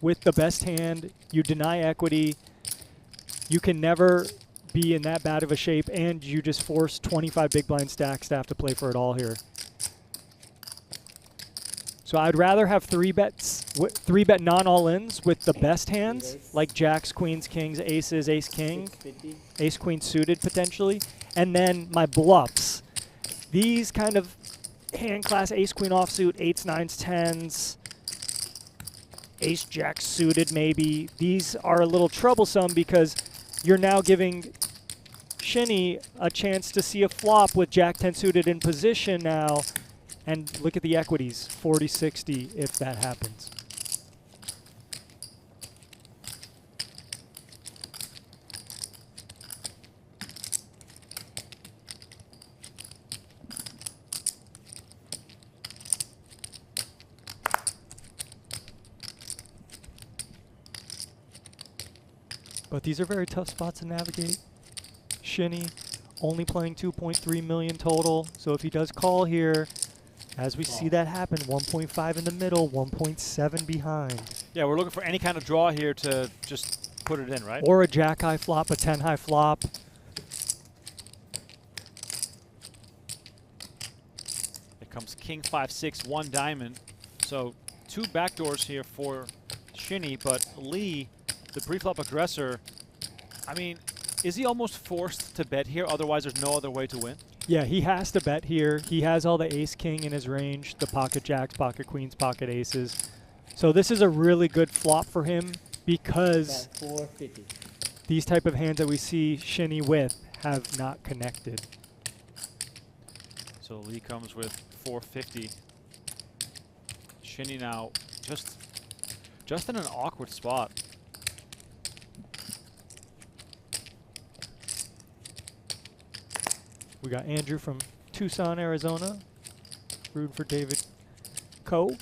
with the best hand. You deny equity. You can never be in that bad of a shape, and you just force 25 big blind stacks to have to play for it all here. So I'd rather have 3-bet non-all-ins with the best hands, like jacks, queens, kings, aces, ace, king, 650. ace, queen suited potentially, and then my bluffs. These kind of hand class ace, queen offsuit, 8s, 9s, 10s, ace, jack suited maybe. These are a little troublesome because you're now giving Shinny a chance to see a flop with Jack-10 suited in position now. And look at the equities, 40-60 if that happens. But these are very tough spots to navigate. Shinny only playing 2.3 million total. So if he does call here, as we see that happen, 1.5 in the middle, 1.7 behind. Yeah, we're looking for any kind of draw here to just put it in, right? Or a jack high flop, a 10 high flop. It comes king 5-6, 1 diamond. So 2 backdoors here for Shinny, but Lee, the pre-flop aggressor, I mean, is he almost forced to bet here? Otherwise, there's no other way to win? Yeah, he has to bet here. He has all the ace-king in his range, the pocket jacks, pocket queens, pocket aces. So this is a really good flop for him because About 450. these type of hands that we see Shinny with have not connected. So Lee comes with 450. Shinny now just in an awkward spot. We got Andrew from Tucson, Arizona, rooting for David Ko.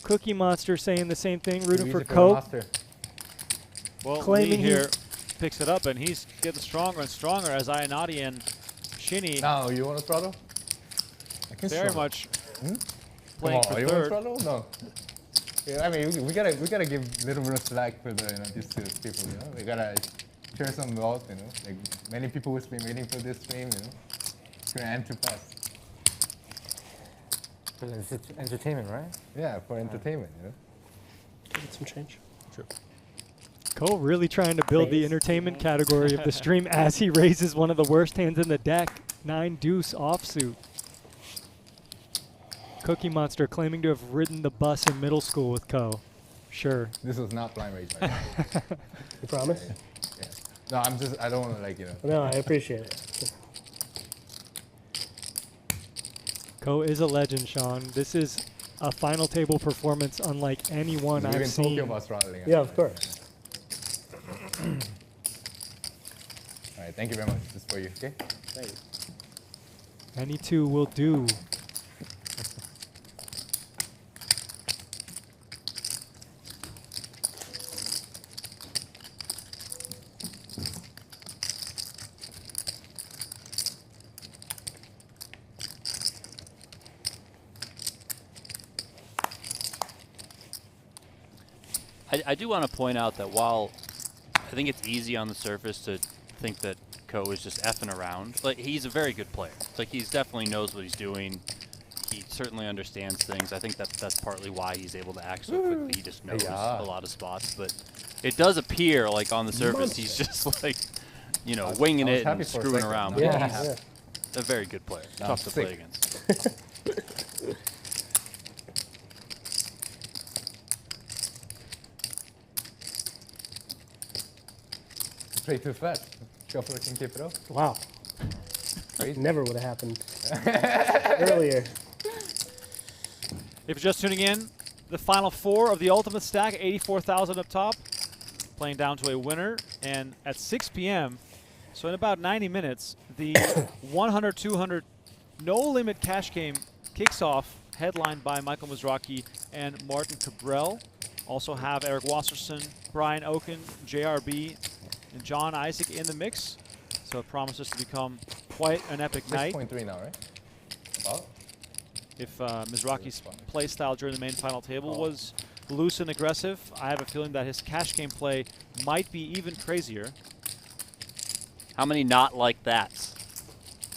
Cookie Monster saying the same thing, rooting for Ko. Well, Claiming Lee here picks it up, and he's getting stronger and stronger as Iannotti and Shinny Now, you want to throttle? I can very throttle. much Come playing on, for you third. want to throttle? No. Yeah, I mean, we gotta give a little bit of slack for the these two people. You know, we gotta share some wealth. You know, like many people who's been waiting for this stream. You know, it's gonna end too fast. For the entertainment, right? Yeah, for entertainment. You know. Get some change. Sure. Ko really trying to build the entertainment category of the stream as he raises one of the worst hands in the deck, 9 deuce offsuit. Cookie Monster claiming to have ridden the bus in middle school with Ko. Sure. This was not blind rage. Right? You promise? Yeah. No, I don't want to like, you know. No, I appreciate it. Ko is a legend, Sean. This is a final table performance unlike anyone We've I've been seen. talking about throttling. Yeah, of course. All right, thank you very much. This is for you, okay? Thank you. Any two will do. I do want to point out that while I think it's easy on the surface to think that Ko is just effing around, like he's a very good player. Like he's definitely knows what he's doing. He certainly understands things. I think that's partly why he's able to act so quickly. He just knows a lot of spots. But it does appear like on the surface he's just like, you know, winging it and screwing around. But he's a very good player. Tough to play against. Play too fast. Shuffler can keep it up. Wow. Crazy. Never would have happened earlier. If you're just tuning in, the final 4 of the Ultimate Stack, 84,000 up top, playing down to a winner. And at 6 p.m., so in about 90 minutes, the 100-200 no-limit cash game kicks off, headlined by Michael Mizrachi and Martin Cabral. Also have Eric Wasserson, Brian Oken, JRB, and John Isaac in the mix. So it promises to become quite an epic night. 6.3 now, right? About? If Mizrachi's play style during the main final table was loose and aggressive, I have a feeling that his cash game play might be even crazier. How many not like that?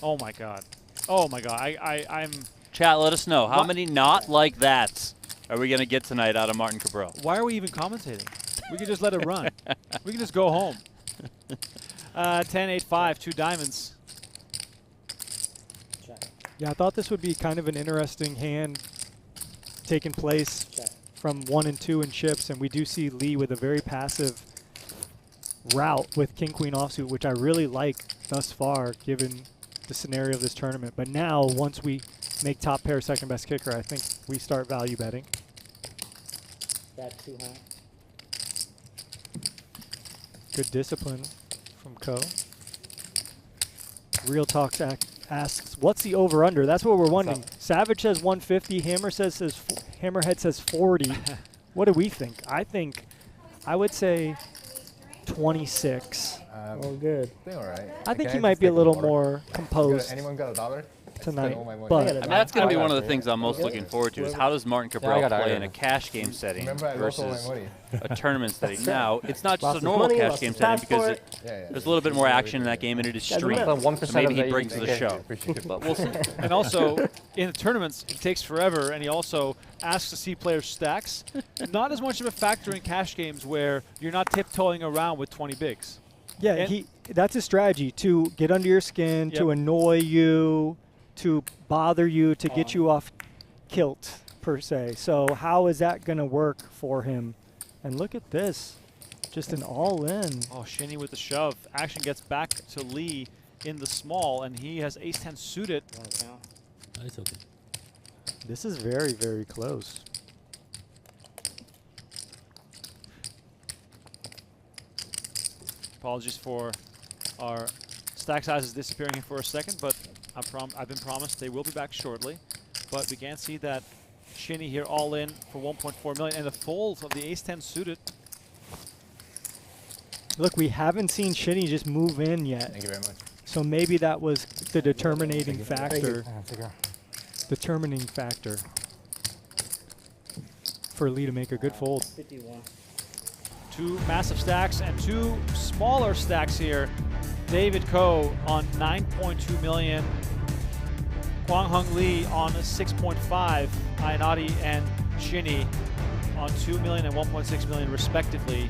Oh my god. Oh my god. I'm... Chat, let us know. How many not like that are we going to get tonight out of Martin Cabral? Why are we even commentating? We can just let it run. We can just go home. 10-8-5, 2 diamonds. Check. Yeah, I thought this would be kind of an interesting hand taking place Check. from 1 and 2 in chips, and we do see Lee with a very passive route with King Queen offsuit, which I really like thus far, given the scenario of this tournament. But now, once we make top pair second best kicker, I think we start value betting. That too high. Good discipline from Ko. Real Talks asks, what's the over/under? That's what we're wondering. Savage says 150. Hammerhead says 40. What do we think? I would say 26. Oh, good. All right. I think he might be a little more composed Anyone got $1? tonight. But I mean, that's going to be one of the things I'm most looking forward to is how does Martin Cabral play in a cash game setting versus a tournament setting. Now, it's not just a normal cash game setting because there's a little bit more action in that game and it is streamed. So maybe he brings the show. But we'll see. And also, in the tournaments, it takes forever, and he also asks to see players' stacks. Not as much of a factor in cash games where you're not tiptoeing around with 20 bigs. Yeah, that's a strategy, to get under your skin, to annoy you, to bother you, to get you off kilt, per se. So how is that going to work for him? And look at this. Just an all-in. Oh, Shinny with the shove. Action gets back to Lee in the small, and he has ace-10 suited. It's okay. This is very, very close. Apologies for our stack sizes disappearing here for a second, but I've been promised they will be back shortly. But we can see that Shinny here all in for 1.4 million, and the folds of the ace-10 suited. Look, we haven't seen Shinny just move in yet. Thank you very much. So maybe that was the determining factor. Determining factor for Lee to make a good fold. 51. Two massive stacks and two smaller stacks here. David Ko on 9.2 million. Kuanghung Lee on 6.5. Iannotti and Shinny on 2 million and 1.6 million respectively.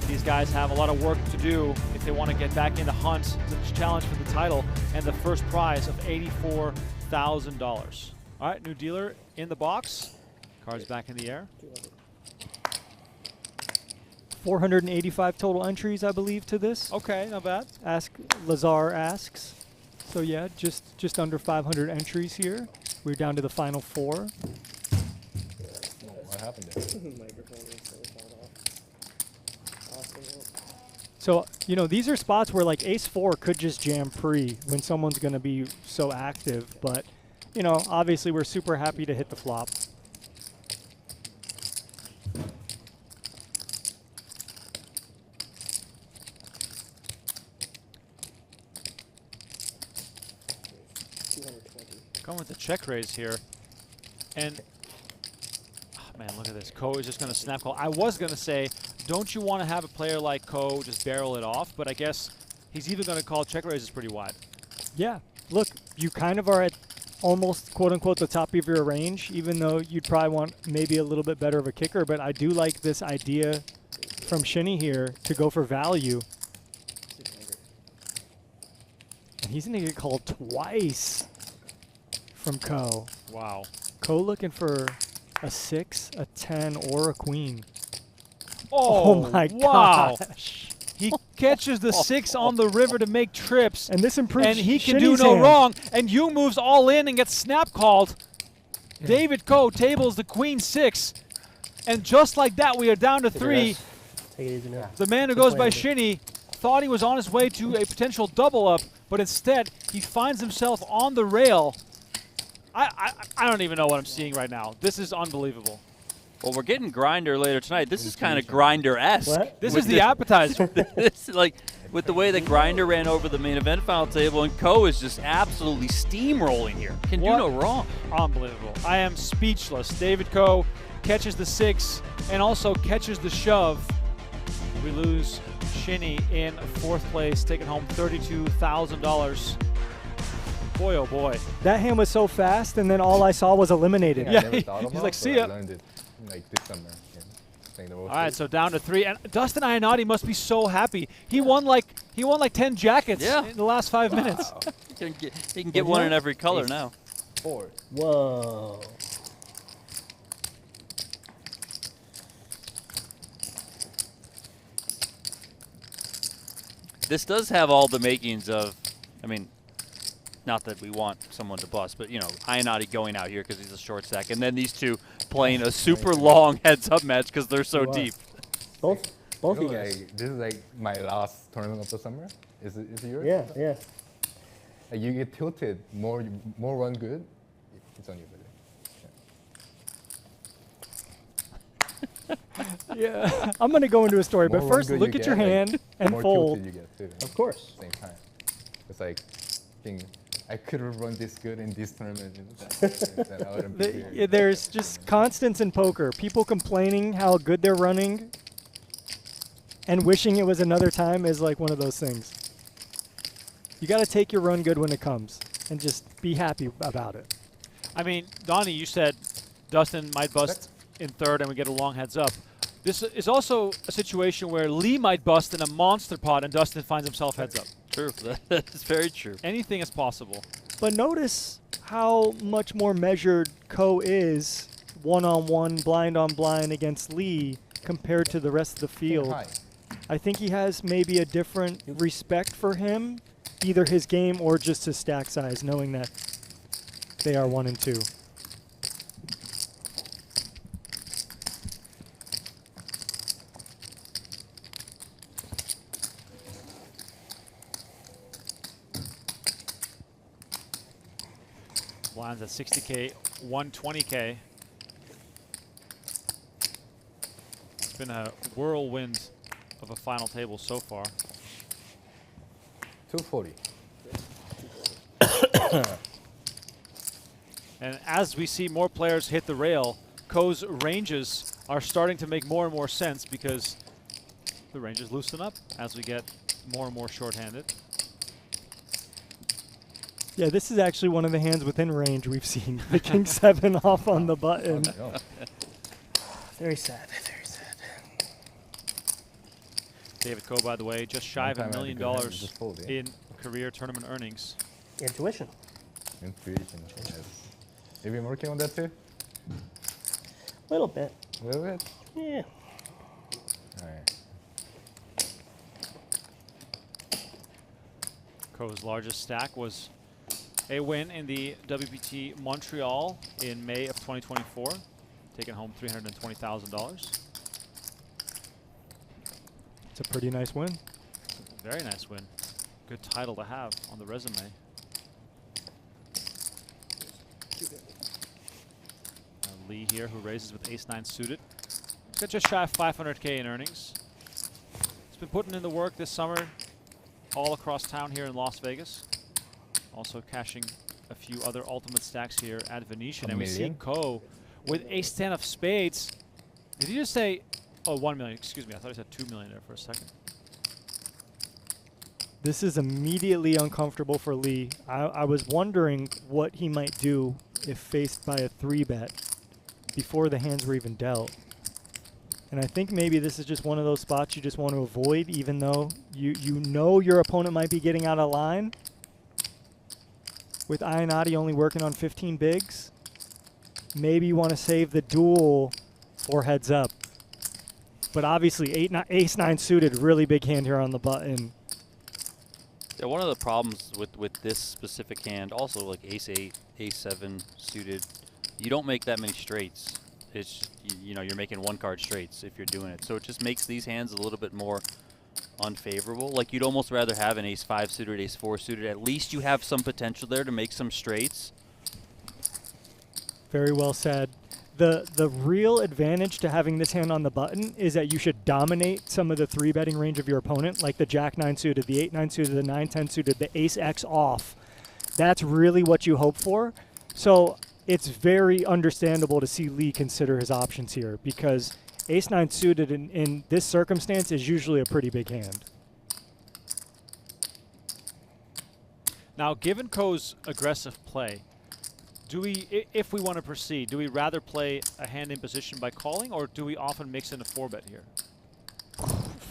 These guys have a lot of work to do if they want to get back in the hunt, to challenge for the title, and the first prize of $84,000. All right, new dealer in the box. Cards back in the air. 485 total entries, I believe, to this. Okay, not bad. Lazar asks. So yeah, just under 500 entries here. We're down to the final 4. What happened there? So, you know, these are spots where like ace-4 could just jam pre when someone's going to be so active. But, you know, obviously we're super happy to hit the flop. Going with the check raise here. And, oh man, look at this. Ko is just going to snap call. I was going to say, don't you want to have a player like Ko just barrel it off? But I guess he's even going to call check raises pretty wide. Yeah. Look, you kind of are at almost, quote-unquote, the top of your range, even though you'd probably want maybe a little bit better of a kicker. But I do like this idea from Shinny here to go for value. And he's going to get called twice from Ko. Wow. Ko looking for a 6, a 10, or a queen. Oh my wow. gosh. He catches the 6 on the river to make trips. And this improves And he can Shinny's do no hand. wrong. And Yeung moves all in and gets snap called. Yeah. David Ko tables the queen 6. And just like that, we are down to 3. Take it easy now. The man who goes by Shinny thought he was on his way to a potential double up, but instead he finds himself on the rail. I don't even know what I'm seeing right now. This is unbelievable. Well, we're getting Grinder later tonight. This is kind of Grinder-esque. What? This is the appetizer. This, like, with the way that Grinder ran over the main event final table, and Ko is just absolutely steamrolling here. Can do no wrong. Unbelievable. I am speechless. David Ko catches the 6 and also catches the shove. We lose Shinny in 4th place, taking home $32,000. Boy, oh boy. That hand was so fast, and then all I saw was eliminated. Yeah, he's like, see ya. I learned it like this summer. All right, so down to 3, and Dustin Iannotti must be so happy. He won like 10 jackets in the last 5 minutes. He can get one in every color now. 4. Whoa. this does have all the makings of, I mean, not that we want someone to bust, but, you know, Iannotti going out here because he's a short stack, and then these two playing a super long heads-up match because they're so deep. Both you guys. Like, this is like my last tournament of the summer. Is it yours? Yeah, yeah. Like you get tilted, more run good, it's on you. Yeah, I'm going to go into a story, but first look at your hand and more fold. tilted you get too, Of course. Same time. It's like, I could have run this good in this tournament. That I wouldn't be here. There's just constants in poker. People complaining how good they're running and wishing it was another time is like one of those things. You got to take your run good when it comes and just be happy about it. I mean, Donnie, you said Dustin might bust in third and we get a long heads up. This is also a situation where Lee might bust in a monster pot and Dustin finds himself heads up. True. That's very true. Anything is possible. But notice how much more measured Ko is one-on-one, blind on blind against Lee compared to the rest of the field. I think he has maybe a different respect for him, either his game or just his stack size, knowing that they are 1 and 2. Blinds at 60K, 120K. It's been a whirlwind of a final table so far. 240. And as we see more players hit the rail, Ko's ranges are starting to make more and more sense because the ranges loosen up as we get more and more shorthanded. Yeah, this is actually one of the hands within range we've seen. The King 7 off on the button. Very sad, very sad. David Ko, by the way, just shy of $1 million in career tournament earnings. Intuition. Intuition, yes. Have you been working on that too? A little bit. A little bit? Yeah. All right. Ko's largest stack was a win in the WPT Montreal in May of 2024, taking home $320,000. It's a pretty nice win. Very nice win. Good title to have on the resume. Lee here, who raises with ace-9 suited. He's got just shy of 500K in earnings. He's been putting in the work this summer all across town here in Las Vegas. Also cashing a few other ultimate stacks here at Venetian. And we see Ko with ace-10 of spades. Did he just say, oh, 1 million, excuse me, I thought he said 2 million there for a second. This is immediately uncomfortable for Lee. I was wondering what he might do if faced by a 3-bet before the hands were even dealt. And I think maybe this is just one of those spots you just want to avoid, even though you know your opponent might be getting out of line. With Iannotti only working on 15 bigs, maybe you want to save the duel for heads up. But obviously, ace-9 suited, really big hand here on the button. Yeah, one of the problems with this specific hand, also like ace-8, ace-7 suited, you don't make that many straights. It's you know, you're making 1-card straights if you're doing it. So it just makes these hands a little bit more unfavorable. Like you'd almost rather have an ace-5 suited, ace-4 suited. At least you have some potential there to make some straights. Very well said. The real advantage to having this hand on the button is that you should dominate some of the 3-betting range of your opponent, like the Jack-9 suited, the 8-9 suited, the 9-10 suited, the ace-X off. That's really what you hope for. So it's very understandable to see Lee consider his options here because ace-9 suited in this circumstance is usually a pretty big hand. Now, given Ko's aggressive play, do we, if we want to proceed, do we rather play a hand in position by calling, or do we often mix in a 4-bet here?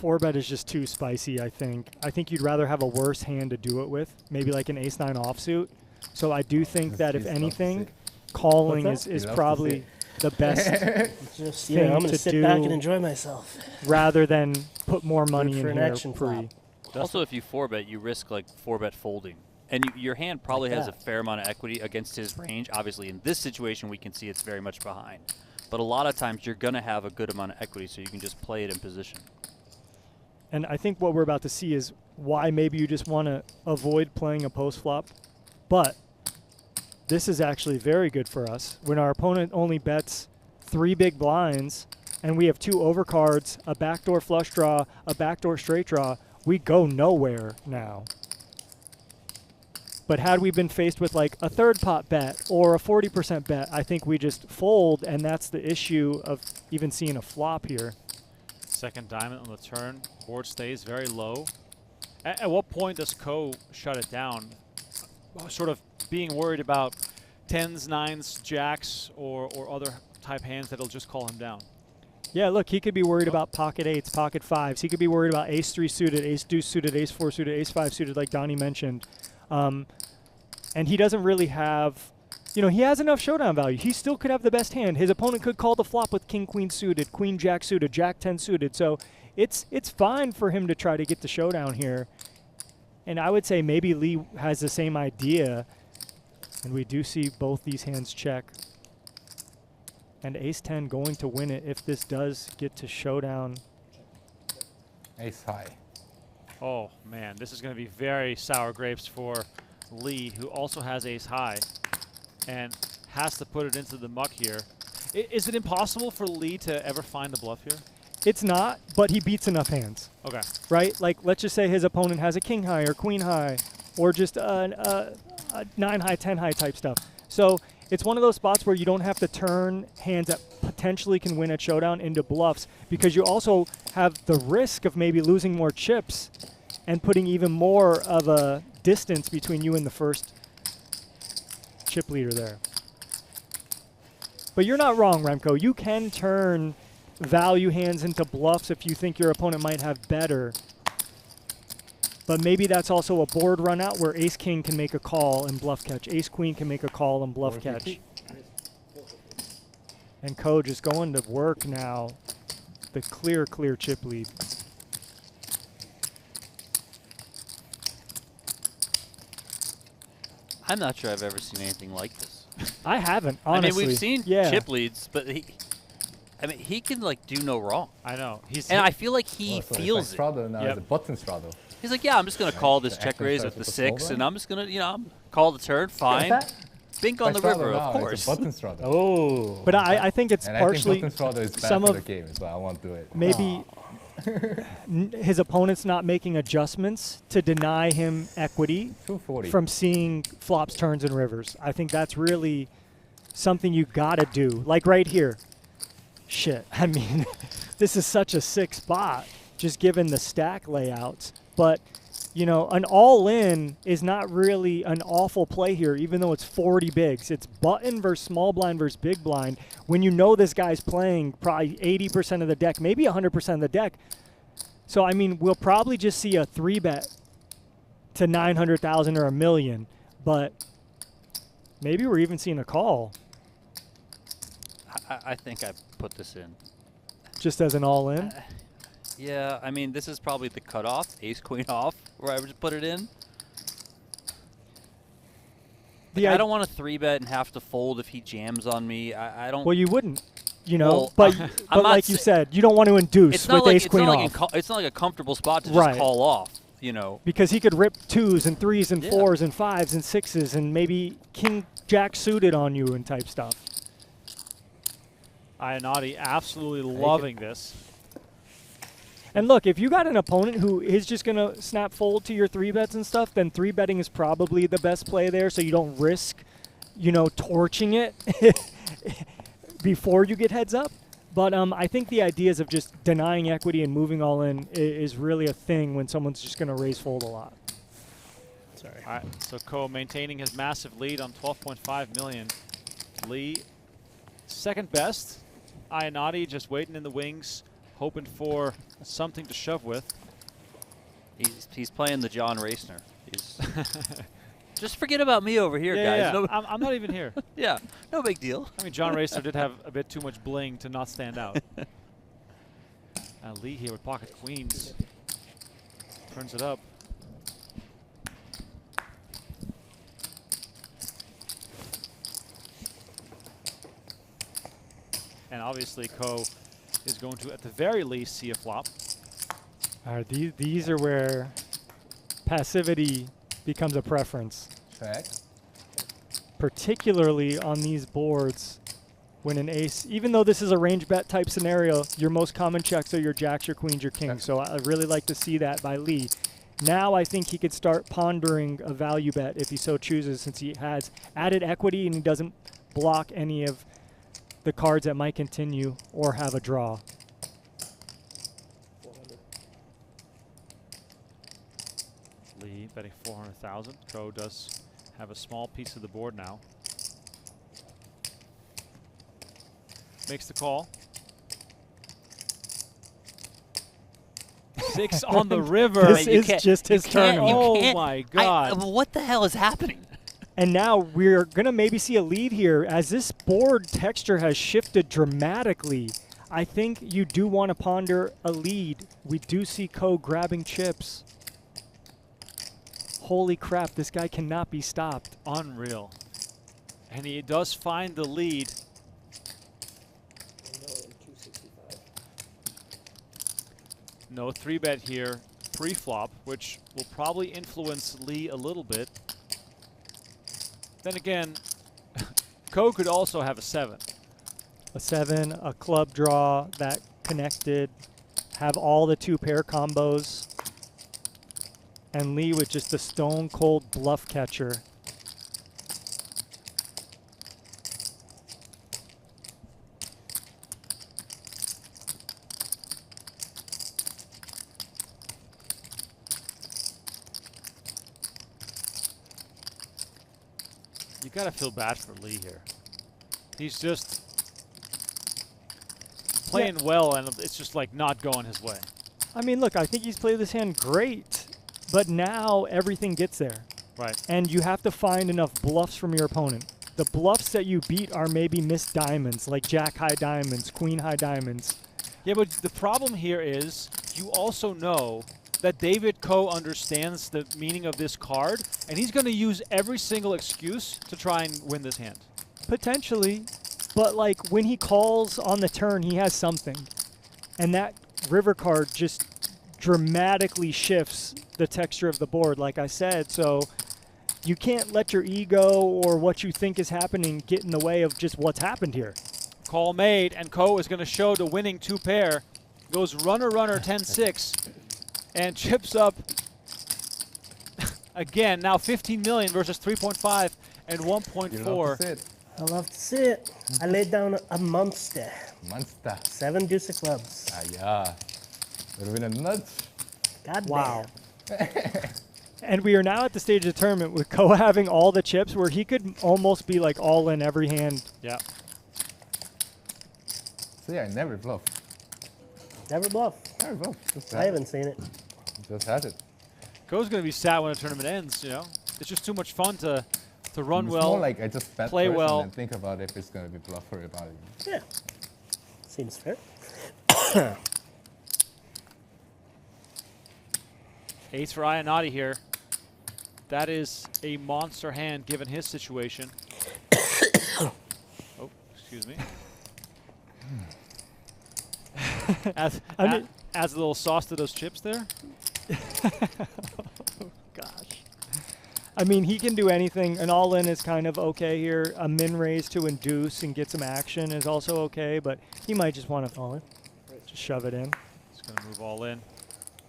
4-bet is just too spicy, I think. I think you'd rather have a worse hand to do it with, maybe like an ace-9 offsuit. So I do think that if anything, calling is probably the best just, thing I'm going to sit do back and enjoy myself. rather than put more money for in an here action pre. flop. Also, if you 4-bet, you risk like 4-bet folding. And your hand probably Like has a that. fair amount of equity against his range. Obviously, in this situation, we can see it's very much behind. But a lot of times, you're going to have a good amount of equity, so you can just play it in position. And I think what we're about to see is why maybe you just want to avoid playing a post flop. But this is actually very good for us. When our opponent only bets 3 big blinds and we have 2 overcards, a backdoor flush draw, a backdoor straight draw, we go nowhere now. But had we been faced with like a 3rd pot bet or a 40% bet, I think we just fold, and that's the issue of even seeing a flop here. Second diamond on the turn. Board stays very low. At what point does Ko shut it down? Sort of being worried about 10s, 9s, jacks, or other type hands that'll just call him down. Yeah, look, he could be worried about pocket 8s, pocket 5s. He could be worried about ace 3 suited, ace deuce suited, ace 4 suited, ace 5 suited, like Donnie mentioned. And he doesn't really have, you know, he has enough showdown value. He still could have the best hand. His opponent could call the flop with king queen suited, queen jack suited, jack 10 suited. So it's fine for him to try to get the showdown here. And I would say maybe Lee has the same idea. And we do see both these hands check. And ace 10 going to win it if this does get to showdown. Ace high. Oh, man, this is going to be very sour grapes for Lee, who also has ace high and has to put it into the muck here. Is it impossible for Lee to ever find the bluff here? It's not, but he beats enough hands. Okay. Right? Like, let's just say his opponent has a king high or queen high or just a 9 high, 10 high type stuff. So it's one of those spots where you don't have to turn hands that potentially can win at showdown into bluffs, because you also have the risk of maybe losing more chips and putting even more of a distance between you and the first chip leader there. But you're not wrong, Remco. You can turn value hands into bluffs if you think your opponent might have better. But maybe that's also a board run out where ace king can make a call and bluff catch. Ace queen can make a call and bluff catch. And Ko just going to work now. The clear chip lead. I'm not sure I've ever seen anything like this. I haven't, honestly. I mean, we've seen yeah. chip leads, but he can like do no wrong. I know. And I feel like he feels it's like Strado now. Yep. It's a button Strado. He's like, yeah, I'm just gonna call this The check action raise starts with the with the small 6, blind? and I'm just gonna, you know, call the turn, fine. Bink on the Like Strado river, now, of course. It's a button Strado. Oh. But I think it's And partially I think button Strado is bad some for of the game, so I won't do it. maybe his opponent's not making adjustments to deny him equity 240. from seeing flops, turns, and rivers. I think that's really something you gotta do. Like right here. Shit, I mean, this is such a sick spot, just given the stack layouts. But, you know, an all-in is not really an awful play here, even though it's 40 bigs. It's button versus small blind versus big blind. When you know this guy's playing probably 80% of the deck, maybe 100% of the deck. So, I mean, we'll probably just see a 3-bet to 900,000 or $1 million. But maybe we're even seeing a call. I think I put this in. Just as an all-in? Yeah, I mean, this is probably the cutoff, ace queen off, where I would just put it in. Like, I don't want to 3-bet and have to fold if he jams on me. I don't. Well, you wouldn't, you know. Well, but I'm not like you said, you don't want to induce it's with not like, ace queen off. It's not like a comfortable spot to Right. just call off, you know. Because he could rip 2s and 3s and Yeah. 4s and 5s and 6s and maybe king jack suited on you and type stuff. Iannotti absolutely loving this. And look, if you got an opponent who is just going to snap fold to your 3-bets and stuff, then 3-betting is probably the best play there, so you don't risk, you know, torching it before you get heads up. But I think the ideas of just denying equity and moving all in is really a thing when someone's just going to raise fold a lot. Sorry. All right, so Ko maintaining his massive lead on 12.5 million. Lee, second best. Iannotti just waiting in the wings, hoping for something to shove with. He's playing the John Racner. He's just forget about me over here, Yeah, guys. yeah. No, I'm not even here. yeah, no big deal. I mean, John Racer did have a bit too much bling to not stand out. Lee here with pocket queens. Turns it up. And obviously Ko is going to, at the very least, see a flop. All right, these are where passivity becomes a preference. Check. Particularly on these boards when an ace, even though this is a range bet type scenario, your most common checks are your jacks, your queens, your kings. So I really like to see that by Lee. Now I think he could start pondering a value bet if he so chooses, since he has added equity and he doesn't block any of the cards that might continue or have a draw. Lee betting 400,000. Ko does have a small piece of the board now. Makes the call. 6 on the river. This is just his turn. Oh my God. What the hell is happening? And now we're going to maybe see a lead here as this board texture has shifted dramatically. I think you do want to ponder a lead. We do see Ko grabbing chips. Holy crap, this guy cannot be stopped. Unreal. And he does find the lead. No 3-bet here pre-flop, which will probably influence Lee a little bit. Then again, Ko could also have a 7. A 7, a club draw that connected, have all the 2-pair combos. And Lee with just a stone cold bluff catcher. You gotta feel bad for Lee here. He's just playing well, and it's just like not going his way. I mean, look, I think he's played this hand great, but now everything gets there. Right. And you have to find enough bluffs from your opponent. The bluffs that you beat are maybe missed diamonds, like jack high diamonds, queen high diamonds. Yeah, but the problem here is you also know that David Ko understands the meaning of this card, and he's going to use every single excuse to try and win this hand. Potentially, but like when he calls on the turn, he has something. And that river card just dramatically shifts the texture of the board, like I said. So you can't let your ego or what you think is happening get in the way of just what's happened here. Call made, and Ko is going to show the winning 2-pair. Goes runner, runner, 10-6, and chips up again. Now 15 million versus 3.5 and 1.4. I love to see it. I laid down a monster. Monster. 7 deuce of clubs. Ah, yeah. Would have been a nut. God Wow. damn. And we are now at the stage of the tournament with Ko having all the chips where he could almost be like all in every hand. Yeah. So yeah, never bluff. Never bluff. Never bluff. Just I haven't seen it. Just has it. Ko's going to be sad when the tournament ends, you know. It's just too much fun to run It's well, more like I just bet play first well. and then think about if it's going to be bluff or about it. Yeah. Seems fair. Ace for Iannotti here. That is a monster hand given his situation. Oh, excuse me. Adds a little sauce to those chips there. Oh, gosh. I mean, he can do anything. An all-in is kind of okay here. A min-raise to induce and get some action is also okay, but he might just want to all-in. Just shove it in. He's going to move all in.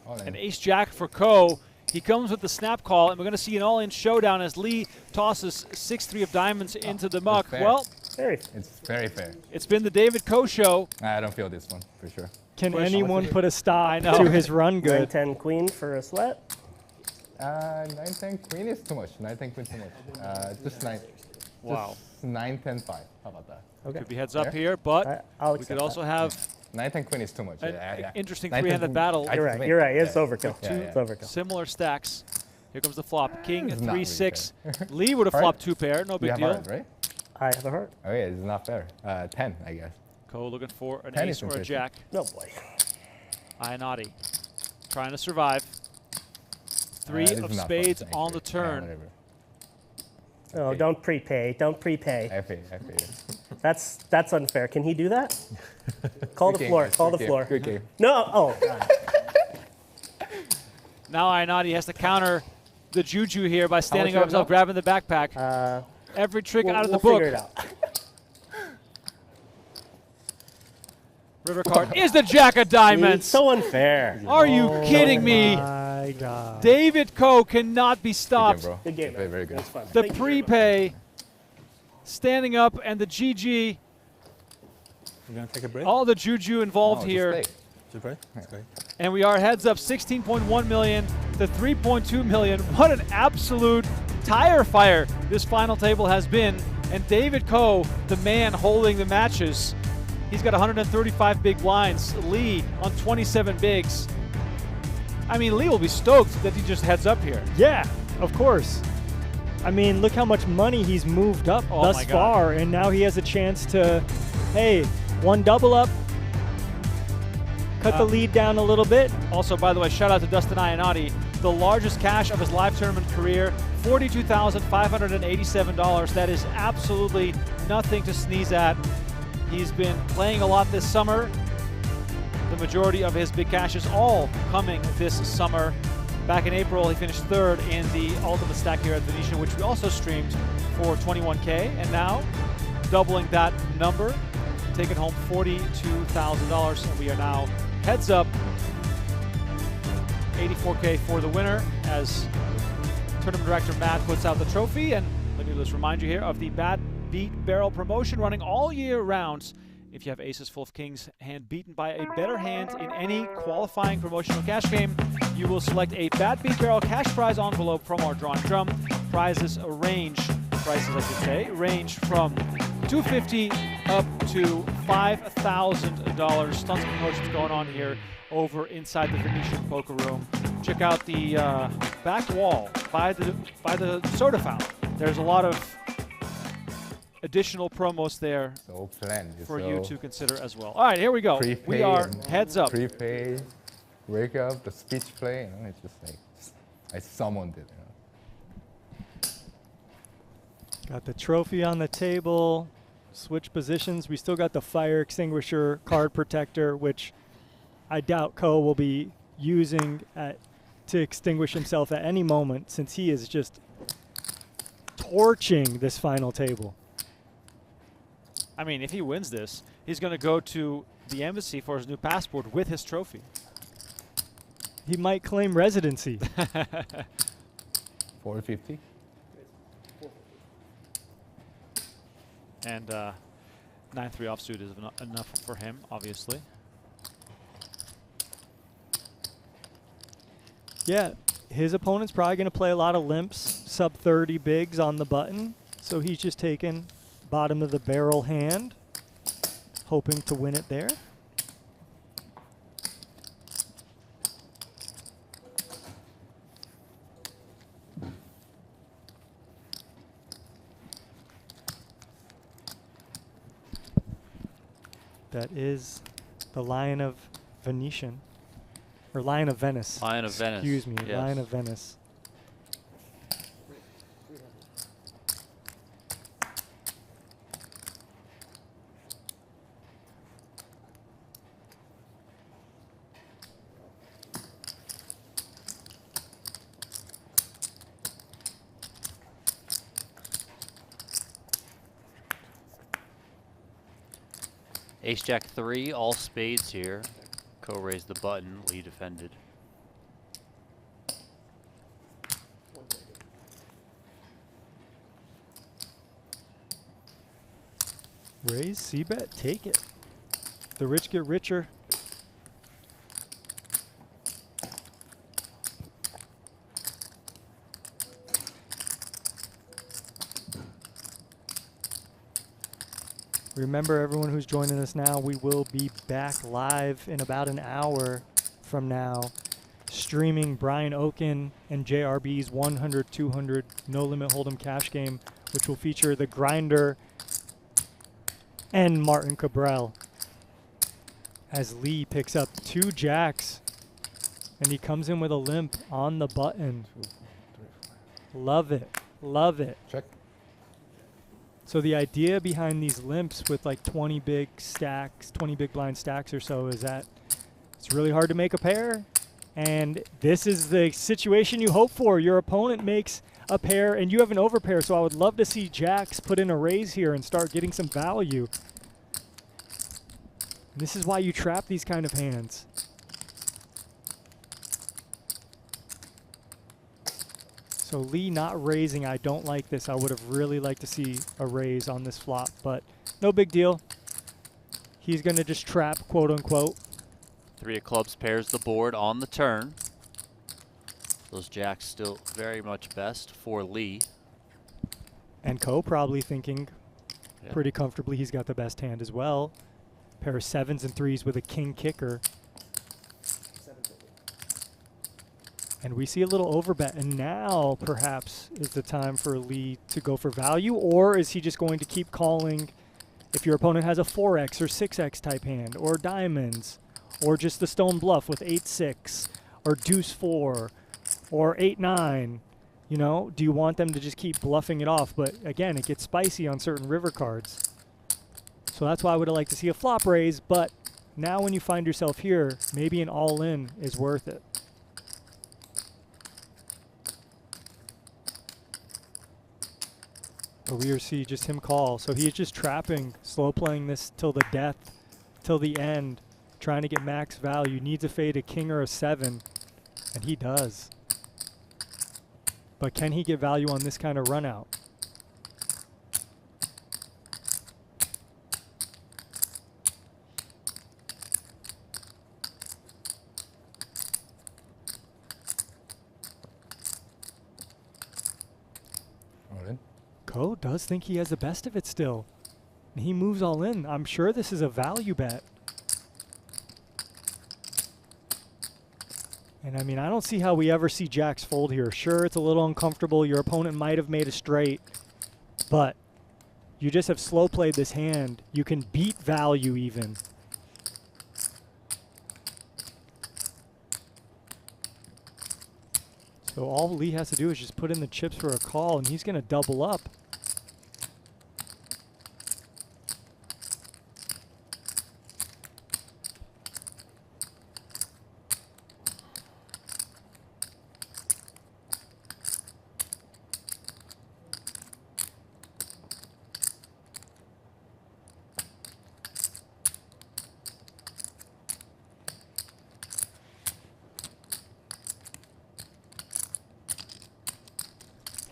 All in. An ace-jack for Ko. He comes with the snap call, and we're going to see an all-in showdown as Lee tosses 6-3 of diamonds into the muck. fair. Well, It's very fair. it's been the David Ko show. I don't feel this one, for sure. Can Push. anyone put a stop know. to his run good? 9-10 queen for a sweat. 9-10 queen is too much. 9-10 queen too much. Just 9. Wow. Just 9-10-5. How about that? Okay. Could be heads up Fair. here, but I'll we could accept also that. have 9-10 queen is too much. an Yeah. interesting 9-10 three-handed queen. battle. You're right. You're right. It's overkill. Yeah, It's overkill. Similar stacks. Here comes the flop. King, It's not 3-6. really Lee would have Heart? flopped 2-pair. No You big have deal. heart, right? I have a heart. Oh yeah, it's not fair. 10, I guess. Ko looking for an 10 ace is or a interesting. jack. No boy. Iannotti trying to survive. Three this of is not spades fun. on the Yeah, turn. whatever. Oh, Okay. don't prepay. Don't prepay. I pay. That's unfair. Can he do that? Call the Good game, floor. guys. Call Good the game. floor. Good game. No. Oh, God. Now Iannotti has to counter the juju here by standing you up have himself, now? grabbing the backpack. Every trick out of the we'll book. figure it out. River card is the jack of diamonds. It's so unfair. Are you kidding me? My God. David Ko cannot be Good game, stopped. bro. Good game. Very, very good. That's fun. The Thank you very much. prepay, standing up, and the GG. We're gonna take a break. All the juju involved Oh, here. just play. Is it break? That's great. And we are heads up 16.1 million to 3.2 million. What an absolute tire fire this final table has been. And David Ko, the man holding the matches, he's got 135 big blinds. Lee on 27 bigs. I mean, Lee will be stoked that he just heads up here. Yeah, of course. I mean, look how much money he's moved up Oh thus my God. far, and now he has a chance to, hey, one double up, cut the lead down a little bit. Also, by the way, shout out to Dustin Iannotti, the largest cash of his live tournament career, $42,587. That is absolutely nothing to sneeze at. He's been playing a lot this summer. The majority of his big cash is all coming this summer. Back in April, he finished third in the UltimateStack here at Venetian, which we also streamed for 21K. And now, doubling that number, taking home $42,000. And we are now heads up 84K for the winner as tournament director Matt puts out the trophy. And let me just remind you here of the Bad Beat Barrel promotion running all year round. If you have aces full of kings, hand beaten by a better hand in any qualifying promotional cash game, you will select a Bad Beat Barrel cash prize envelope from our drawing drum. Prices range from $250 up to $5,000. Tons of promotions going on here over inside the Venetian poker room. Check out the back wall by the soda fountain. There's a lot of additional promos there So planned. for you to consider as well. All right, here we go. Prepay We are and heads up. Prepay, wake up, the speech play. It's just like I summoned it. Got the trophy on the table, switch positions. We still got the fire extinguisher card protector, which I doubt Ko will be using to extinguish himself at any moment, since he is just torching this final table. I mean, if he wins this, he's going to go to the embassy for his new passport with his trophy. He might claim residency. 450. And 9-3 offsuit is enough for him, obviously. Yeah, his opponent's probably going to play a lot of limps, sub 30 bigs on the button. So he's just taking bottom of the barrel hand, hoping to win it there. That is the Lion of Venetian. Or Lion of Venice. Lion of Venice. Excuse me, Yes. Lion of Venice. Ace-Jack 3, all spades here. Ko raised the button, Lee defended. Raise, C-bet, take it. The rich get richer. Remember, everyone who's joining us now, we will be back live in about an hour from now, streaming Brian Oken and JRB's 100-200 No Limit Hold'em cash game, which will feature the Grinder and Martin Cabral, as Lee picks up 2 jacks And he comes in with a limp on the button. Love it. Love it. Check. So the idea behind these limps with like 20 big stacks, 20 big blind stacks or so is that it's really hard to make a pair. And this is the situation you hope for. Your opponent makes a pair and you have an overpair. So I would love to see jacks put in a raise here and start getting some value. And this is why you trap these kind of hands. So Lee not raising, I don't like this. I would have really liked to see a raise on this flop, but no big deal. He's going to just trap, quote unquote. 3 of clubs pairs the board on the turn. Those jacks still very much best for Lee. And Ko probably thinking pretty comfortably he's got the best hand as well. Pair of 7s and 3s with a king kicker. And we see a little overbet, and now perhaps is the time for Lee to go for value, or is he just going to keep calling if your opponent has a 4x or 6x type hand, or diamonds, or just the stone bluff with 8-6, or deuce 4, or 8-9? You know, do you want them to just keep bluffing it off? But again, it gets spicy on certain river cards. So that's why I would have liked to see a flop raise, but now when you find yourself here, maybe an all-in is worth it. But we see just him call. So he's just trapping, slow playing this till the death, till the end, trying to get max value. Needs a fade, a king or a 7, and he does. But can he get value on this kind of run out? Ko does think he has the best of it still. And he moves all in. I'm sure this is a value bet. And I mean, I don't see how we ever see jacks fold here. Sure, it's a little uncomfortable. Your opponent might have made a straight, but you just have slow played this hand. You can beat value even. So all Lee has to do is just put in the chips for a call, and he's going to double up.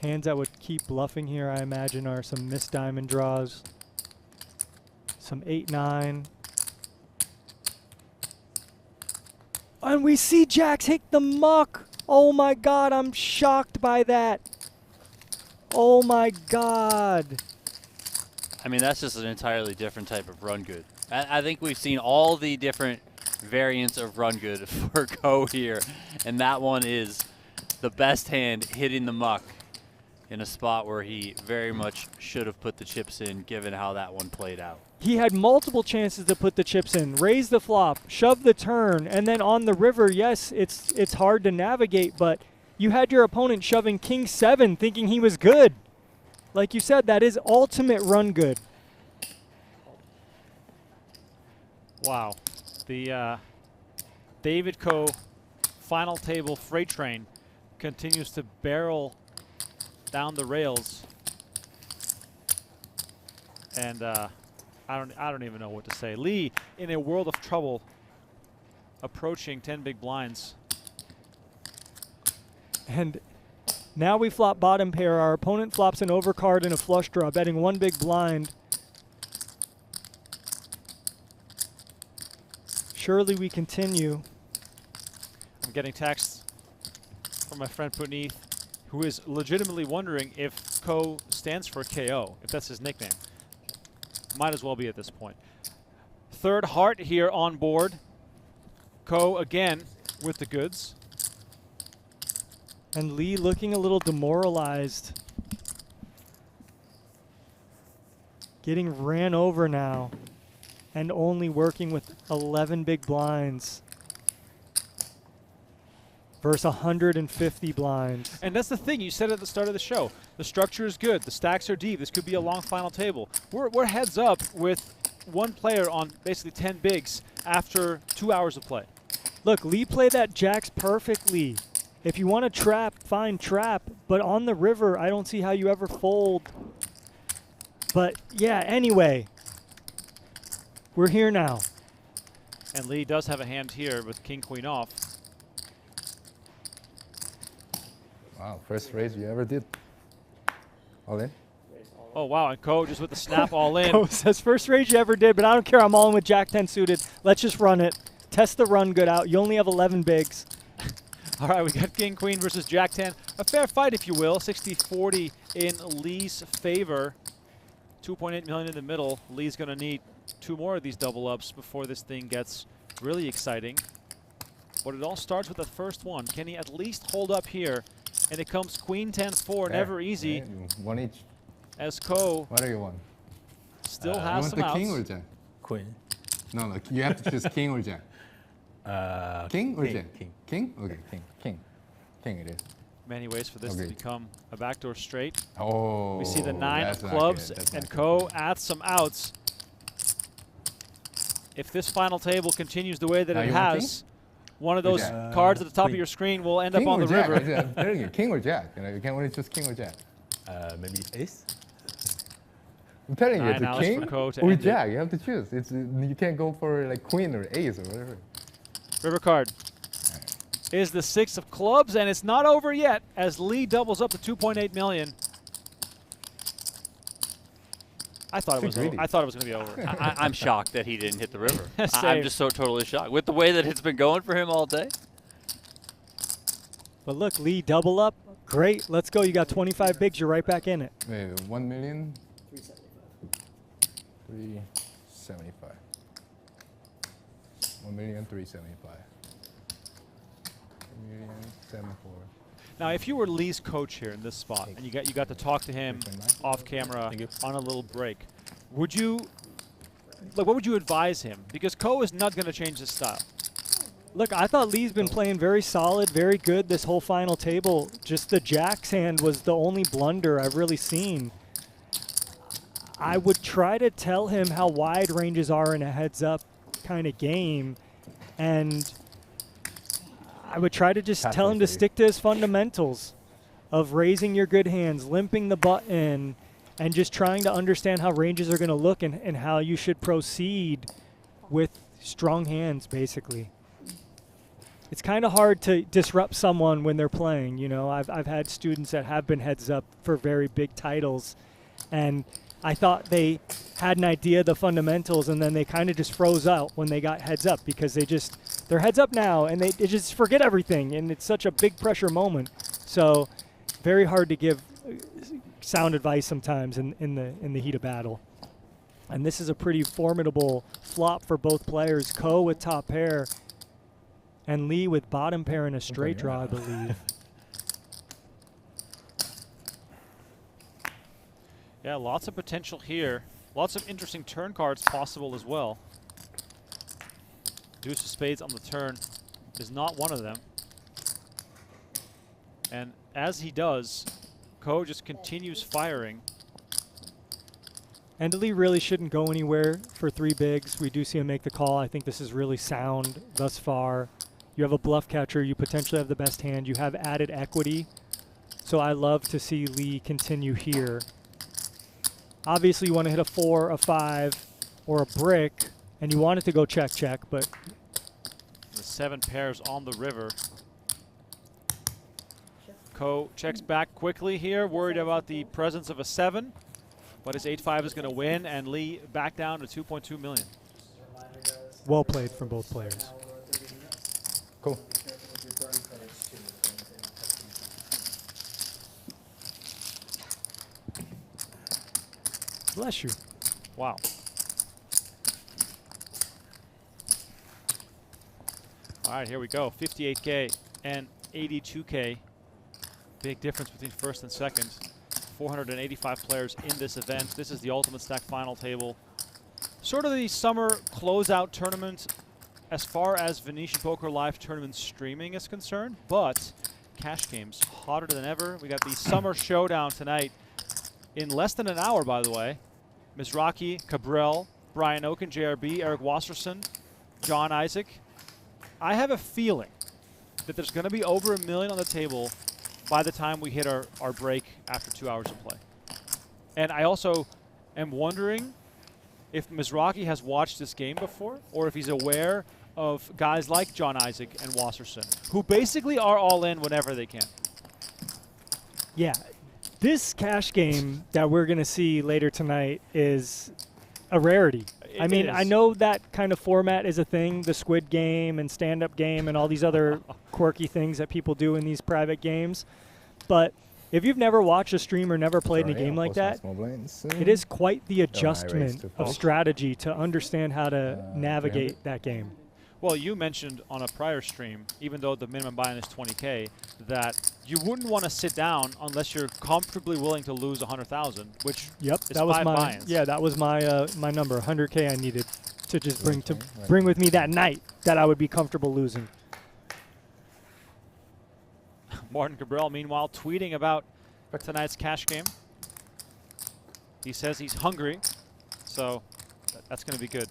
Hands that would keep bluffing here, I imagine, are some missed diamond draws, some 8-9. And we see jacks hit the muck. Oh my God, I'm shocked by that. Oh my God. I mean, that's just an entirely different type of run good. I think we've seen all the different variants of run good for Ko here, and that one is the best hand hitting the muck in a spot where he very much should have put the chips in, given how that one played out. He had multiple chances to put the chips in, raise the flop, shove the turn, and then on the river, yes, it's hard to navigate, but you had your opponent shoving king 7 thinking he was good. Like you said, that is ultimate run good. Wow. The David Ko final table freight train continues to barrel down the rails, and I don't even know what to say. Lee in a world of trouble, approaching 10 big blinds. And now we flop bottom pair. Our opponent flops an overcard and a flush draw, betting 1 big blind. Surely we continue. I'm getting texts from my friend Puneeth, who is legitimately wondering if Ko stands for KO, if that's his nickname. Might as well be at this point. Third heart here on board. Ko again with the goods. And Lee looking a little demoralized. Getting ran over now. And only working with 11 big blinds. versus 150 blinds. And that's the thing. You said at the start of the show. The structure is good. The stacks are deep. This could be a long final table. We're heads up with one player on basically 10 bigs after 2 hours of play. Look, Lee played that jacks perfectly. If you want to trap, fine, trap. But on the river, I don't see how you ever fold. But yeah, anyway, we're here now. And Lee does have a hand here with king, queen off. Wow, first raise you ever did. All in? Oh, wow, and Ko just with the snap all in. Ko says, first raise you ever did, but I don't care. I'm all in with Jack 10 suited. Let's just run it. Test the run good out. You only have 11 bigs. All right, we got king, queen versus Jack 10. A fair fight, if you will. 60-40 in Lee's favor. 2.8 million in the middle. Lee's going to need 2 more of these double ups before this thing gets really exciting. But it all starts with the first one. Can he at least hold up here? And it comes queen 10-4, never easy. Yeah, one each. As Ko What do you want? still You has want some the outs. king or jack? Queen. No, you have to choose king or jack. King or jack? King. King? Okay, king. King. King it is. Many ways for this to Agreed. become a backdoor straight. Oh, We see the 9 that's of not clubs, good. That's and not Ko good. adds some outs. If this final table continues the way that Now it you want has, one of those jack? cards at the top of Queen. your screen will end up King on or the jack? river. I'm telling you, king or jack. You can only choose king or jack. Maybe ace. I'm telling you, 9 it's a outs king for Ko to or end it. jack. You have to choose. You can't go for like queen or ace or whatever. River card is the 6 of clubs, and it's not over yet as Lee doubles up to 2.8 million. I thought it was greedy. I thought it was going to be over. I'm shocked that he didn't hit the river. I'm Same. just so totally shocked. With the way that it's been going for him all day. But look, Lee, double up. Great. Let's go. You got 25 bigs. You're right back in it. Wait, 1 million? 375. 1,375. 1,074. Now, if you were Lee's coach here in this spot, and you got to talk to him off camera on a little break, would you, like, what would you advise him? Because Ko is not going to change his style. Look, I thought Lee's been playing very solid, very good this whole final table. Just the Jack's hand was the only blunder I've really seen. I would try to tell him how wide ranges are in a heads-up kind of game, and I would try to just tell him to stick to his fundamentals of raising your good hands, limping the button, and just trying to understand how ranges are going to look and how you should proceed with strong hands, basically. It's kind of hard to disrupt someone when they're playing. You know, I've had students that have been heads up for very big titles, and I thought they had an idea of the fundamentals, and then they kind of just froze out when they got heads up because they're heads up now, and they just forget everything, and it's such a big pressure moment. So very hard to give sound advice sometimes in the heat of battle. And this is a pretty formidable flop for both players. Ko with top pair, and Lee with bottom pair and a straight draw, I believe. Yeah, lots of potential here. Lots of interesting turn cards possible as well. Deuce of spades on the turn is not one of them. And as he does, Ko just continues firing. And Lee really shouldn't go anywhere for 3 bigs. We do see him make the call. I think this is really sound thus far. You have a bluff catcher. You potentially have the best hand. You have added equity. So I love to see Lee continue here. Obviously, you want to hit a 4, a 5, or a brick, and you want it to go check, check, but The 7 pairs on the river. Ko checks back quickly here, worried about the presence of a 7, but his 8-5 is going to win, and Lee back down to 2.2 million. well played from both players. Cool. Bless you. Wow. All right, here we go. 58K and 82K. Big difference between first and second. 485 players in this event. This is the UltimateStack final table. Sort of the summer closeout tournament as far as Venetian Poker Live tournament streaming is concerned, but cash games hotter than ever. We got the Summer Showdown tonight in less than an hour, by the way. Mizrachi, Cabral, Brian Oken, JRB, Eric Wasserson, John Isaac. I have a feeling that there's going to be over $1 million on the table by the time we hit our break after 2 hours of play. And I also am wondering if Mizrachi has watched this game before, or if he's aware of guys like John Isaac and Wasserson, who basically are all in whenever they can. Yeah, this cash game that we're going to see later tonight is a rarity. I mean, I know that kind of format is a thing, the Squid Game and stand-up game and all these other quirky things that people do in these private games. But if you've never watched a stream or never played in a game like that, it is quite the adjustment of strategy to understand how to navigate that game. Well, you mentioned on a prior stream, even though the minimum buy-in is 20K, that you wouldn't want to sit down unless you're comfortably willing to lose 100,000, which is that was 5 my buy-ins. Yeah, that was my my number, 100K I needed to just bring with me that night that I would be comfortable losing. Martin Cabral, meanwhile, tweeting about tonight's cash game. He says he's hungry, so that's going to be good.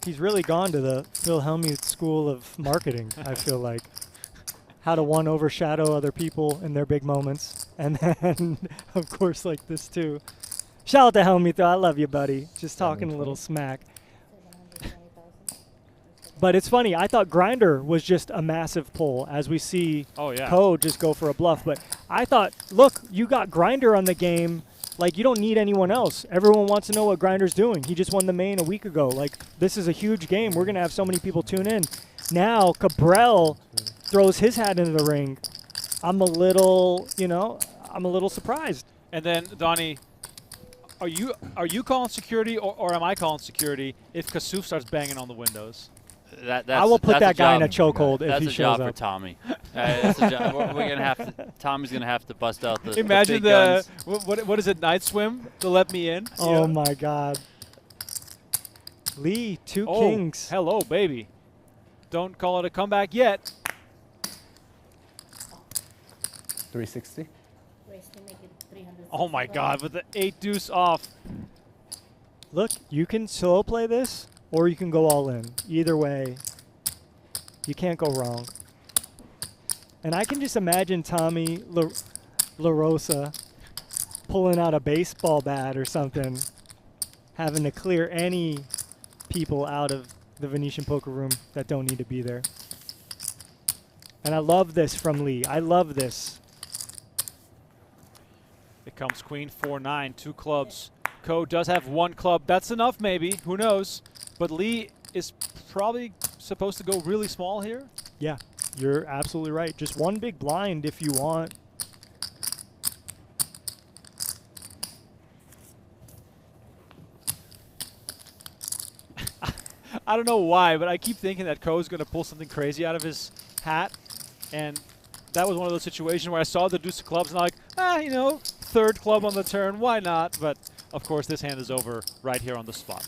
He's really gone to the Phil Hellmuth School of Marketing, I feel like. How to overshadow other people in their big moments. And then, of course, like this, too. Shout out to Hellmuth, though. I love you, buddy. Just talking a little smack. But it's funny. I thought Grinder was just a massive pull, as we see Ko just go for a bluff. But I thought, look, you got Grinder on the game. Like, you don't need anyone else. Everyone wants to know what Grinder's doing. He just won the main a week ago. Like, this is a huge game. We're going to have so many people tune in. Now, Cabral throws his hat into the ring. I'm a little, I'm a little surprised. And then, Donnie, are you calling security or am I calling security if Kasuf starts banging on the windows? I will put that guy in a chokehold if he shows up. That's a job for Tommy. That's a job. We're gonna have to. Tommy's gonna have to bust out the. Imagine the big guns. What is it? Night swim to let me in. Oh my God. Lee, two kings. Hello, baby. Don't call it a comeback yet. 360. Oh my God! With the 8 deuce off. Look, you can solo play this. Or you can go all in. Either way, you can't go wrong. And I can just imagine Tommy La Rosa pulling out a baseball bat or something, having to clear any people out of the Venetian poker room that don't need to be there. And I love this from Lee. I love this. It comes queen 4-9, 2 clubs. Ko does have 1 club. That's enough, maybe. Who knows? But Lee is probably supposed to go really small here. Yeah, you're absolutely right. Just 1 big blind if you want. I don't know why, but I keep thinking that Ko's going to pull something crazy out of his hat. And that was one of those situations where I saw the deuce of clubs and I'm like, 3rd club on the turn. Why not? But, of course, this hand is over right here on the spot.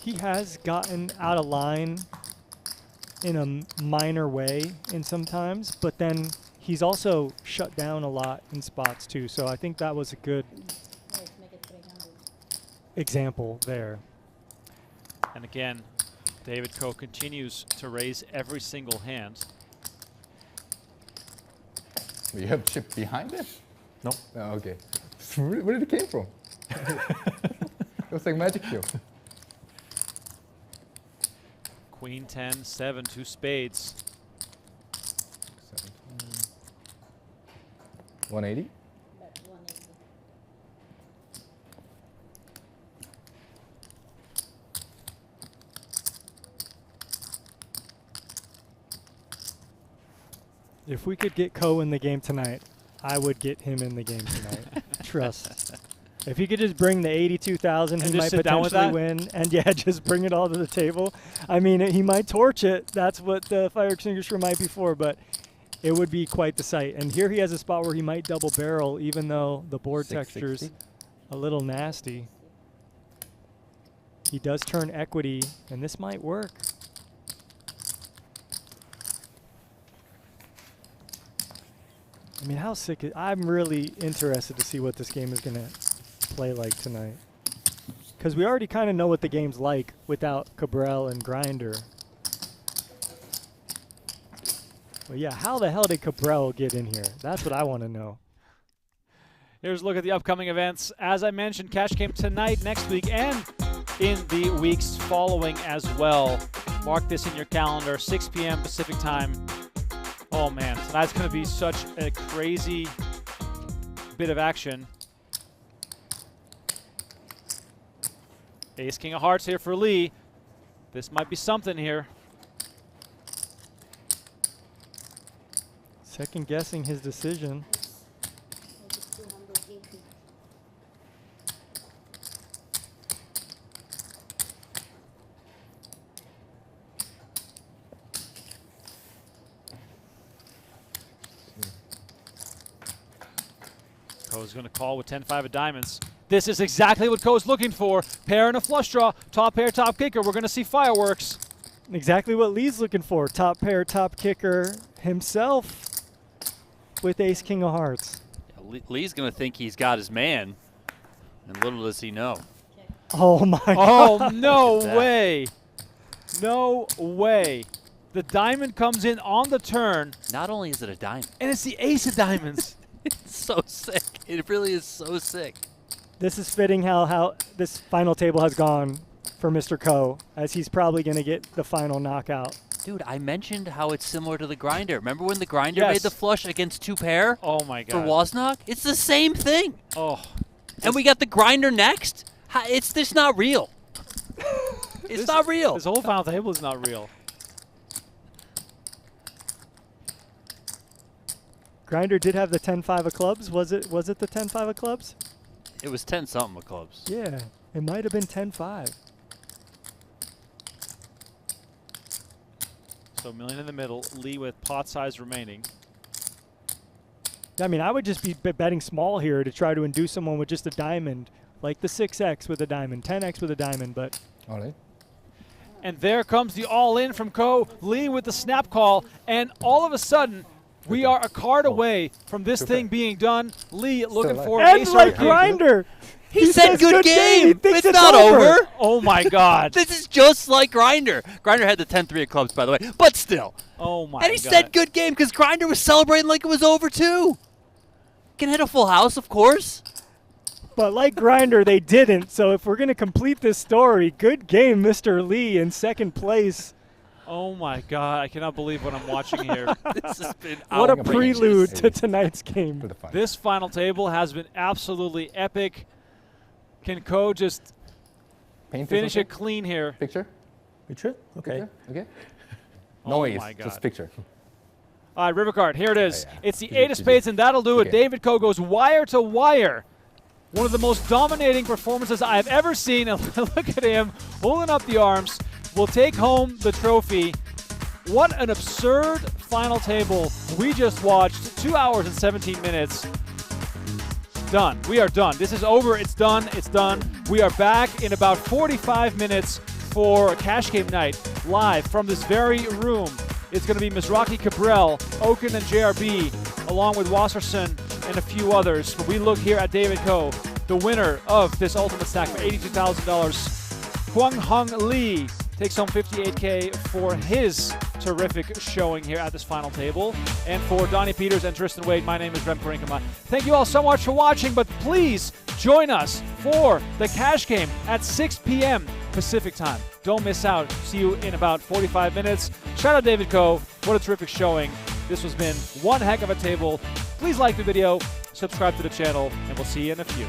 He has gotten out of line in a minor way in sometimes, but then he's also shut down a lot in spots too. So I think that was a good example there. And again, David Ko continues to raise every single hand. You have chip behind it? No. Oh, okay. Where did it came from? It was like magic show. Queen 10, 7, 2 spades. 180? If we could get Ko in the game tonight, I would get him in the game tonight. Trust. If he could just bring the 82,000, he might potentially win. And just bring it all to the table. I mean, he might torch it. That's what the fire extinguisher might be for, but it would be quite the sight. And here he has a spot where he might double barrel, even though the board texture's a little nasty. He does turn equity, and this might work. I mean, how sick I'm really interested to see what this game is going to play like tonight. Because we already kind of know what the game's like without Cabral and Grinder. But yeah, how the hell did Cabral get in here? That's what I want to know. Here's a look at the upcoming events. As I mentioned, Cash Game tonight, next week, and in the weeks following as well. Mark this in your calendar, 6 p.m. Pacific time. Oh man, tonight's going to be such a crazy bit of action. Ace King of Hearts here for Lee. This might be something here. Second guessing his decision. Ko's going to call with 10-5 of diamonds. This is exactly what Ko's looking for. Pair and a flush draw. Top pair, top kicker. We're going to see fireworks. Exactly what Lee's looking for. Top pair, top kicker himself with Ace King of Hearts. Yeah, Lee's going to think he's got his man, and little does he know. Oh, my God. Oh, no way. No way. The diamond comes in on the turn. Not only is it a diamond. And it's the ace of diamonds. It's so sick. It really is so sick. This is fitting how this final table has gone for Mr. Ko, as he's probably going to get the final knockout. Dude, I mentioned how it's similar to the Grinder. Remember when the Grinder made the flush against 2 pair? Oh, my God. For Wozniak? It's the same thing. Oh. And we got the Grinder next? It's just not real. It's not real. This whole final table is not real. Grinder did have the 10-5 of clubs. Was it the 10-5 of clubs? It was 10-something of clubs. Yeah, it might have been 10-5. So million in the middle, Lee with pot size remaining. I mean, I would just be betting small here to try to induce someone with just a diamond, like the 6x with a diamond, 10x with a diamond, but... All right. And there comes the all-in from Ko. Lee with the snap call, and all of a sudden, we are a card away from this thing being done. Lee looking for and ace like king. Grinder. He said good game. It's not over. Oh my God. This is just like Grinder. Grinder had the 10-3 of clubs, by the way, but still. Oh my God. And he said good game because Grinder was celebrating like it was over too. Can hit a full house, of course. But like Grinder, they didn't. So if we're going to complete this story, good game, Mr. Lee in second place. Oh my God, I cannot believe what I'm watching here. This has been what a outrageous. prelude to tonight's game. This final table has been absolutely epic. Can Ko just finish it clean here? Picture? Picture? Okay. Okay. Oh Noise, my God. just picture. All right, river card, here it is. Oh, yeah. It's the 8 of spades, and that'll do it. Okay. David Ko goes wire to wire. One of the most dominating performances I've ever seen. And look at him holding up the arms. Will take home the trophy. What an absurd final table we just watched. 2 hours and 17 minutes. Done. We are done. This is over. It's done. It's done. We are back in about 45 minutes for Cash Game Night live from this very room. It's going to be Mizrachi Cabral, Oken, and JRB, along with Wasserson and a few others. But we look here at David Ko, the winner of this Ultimate Stack for $82,000. Kuanghung Lee takes home $58K for his terrific showing here at this final table. And for Donnie Peters and Tristan Wade, my name is Rem Karinkama. Thank you all so much for watching, but please join us for the Cash Game at 6 p.m. Pacific time. Don't miss out. See you in about 45 minutes. Shout out David Ko. What a terrific showing. This has been one heck of a table. Please like the video, subscribe to the channel, and we'll see you in a few.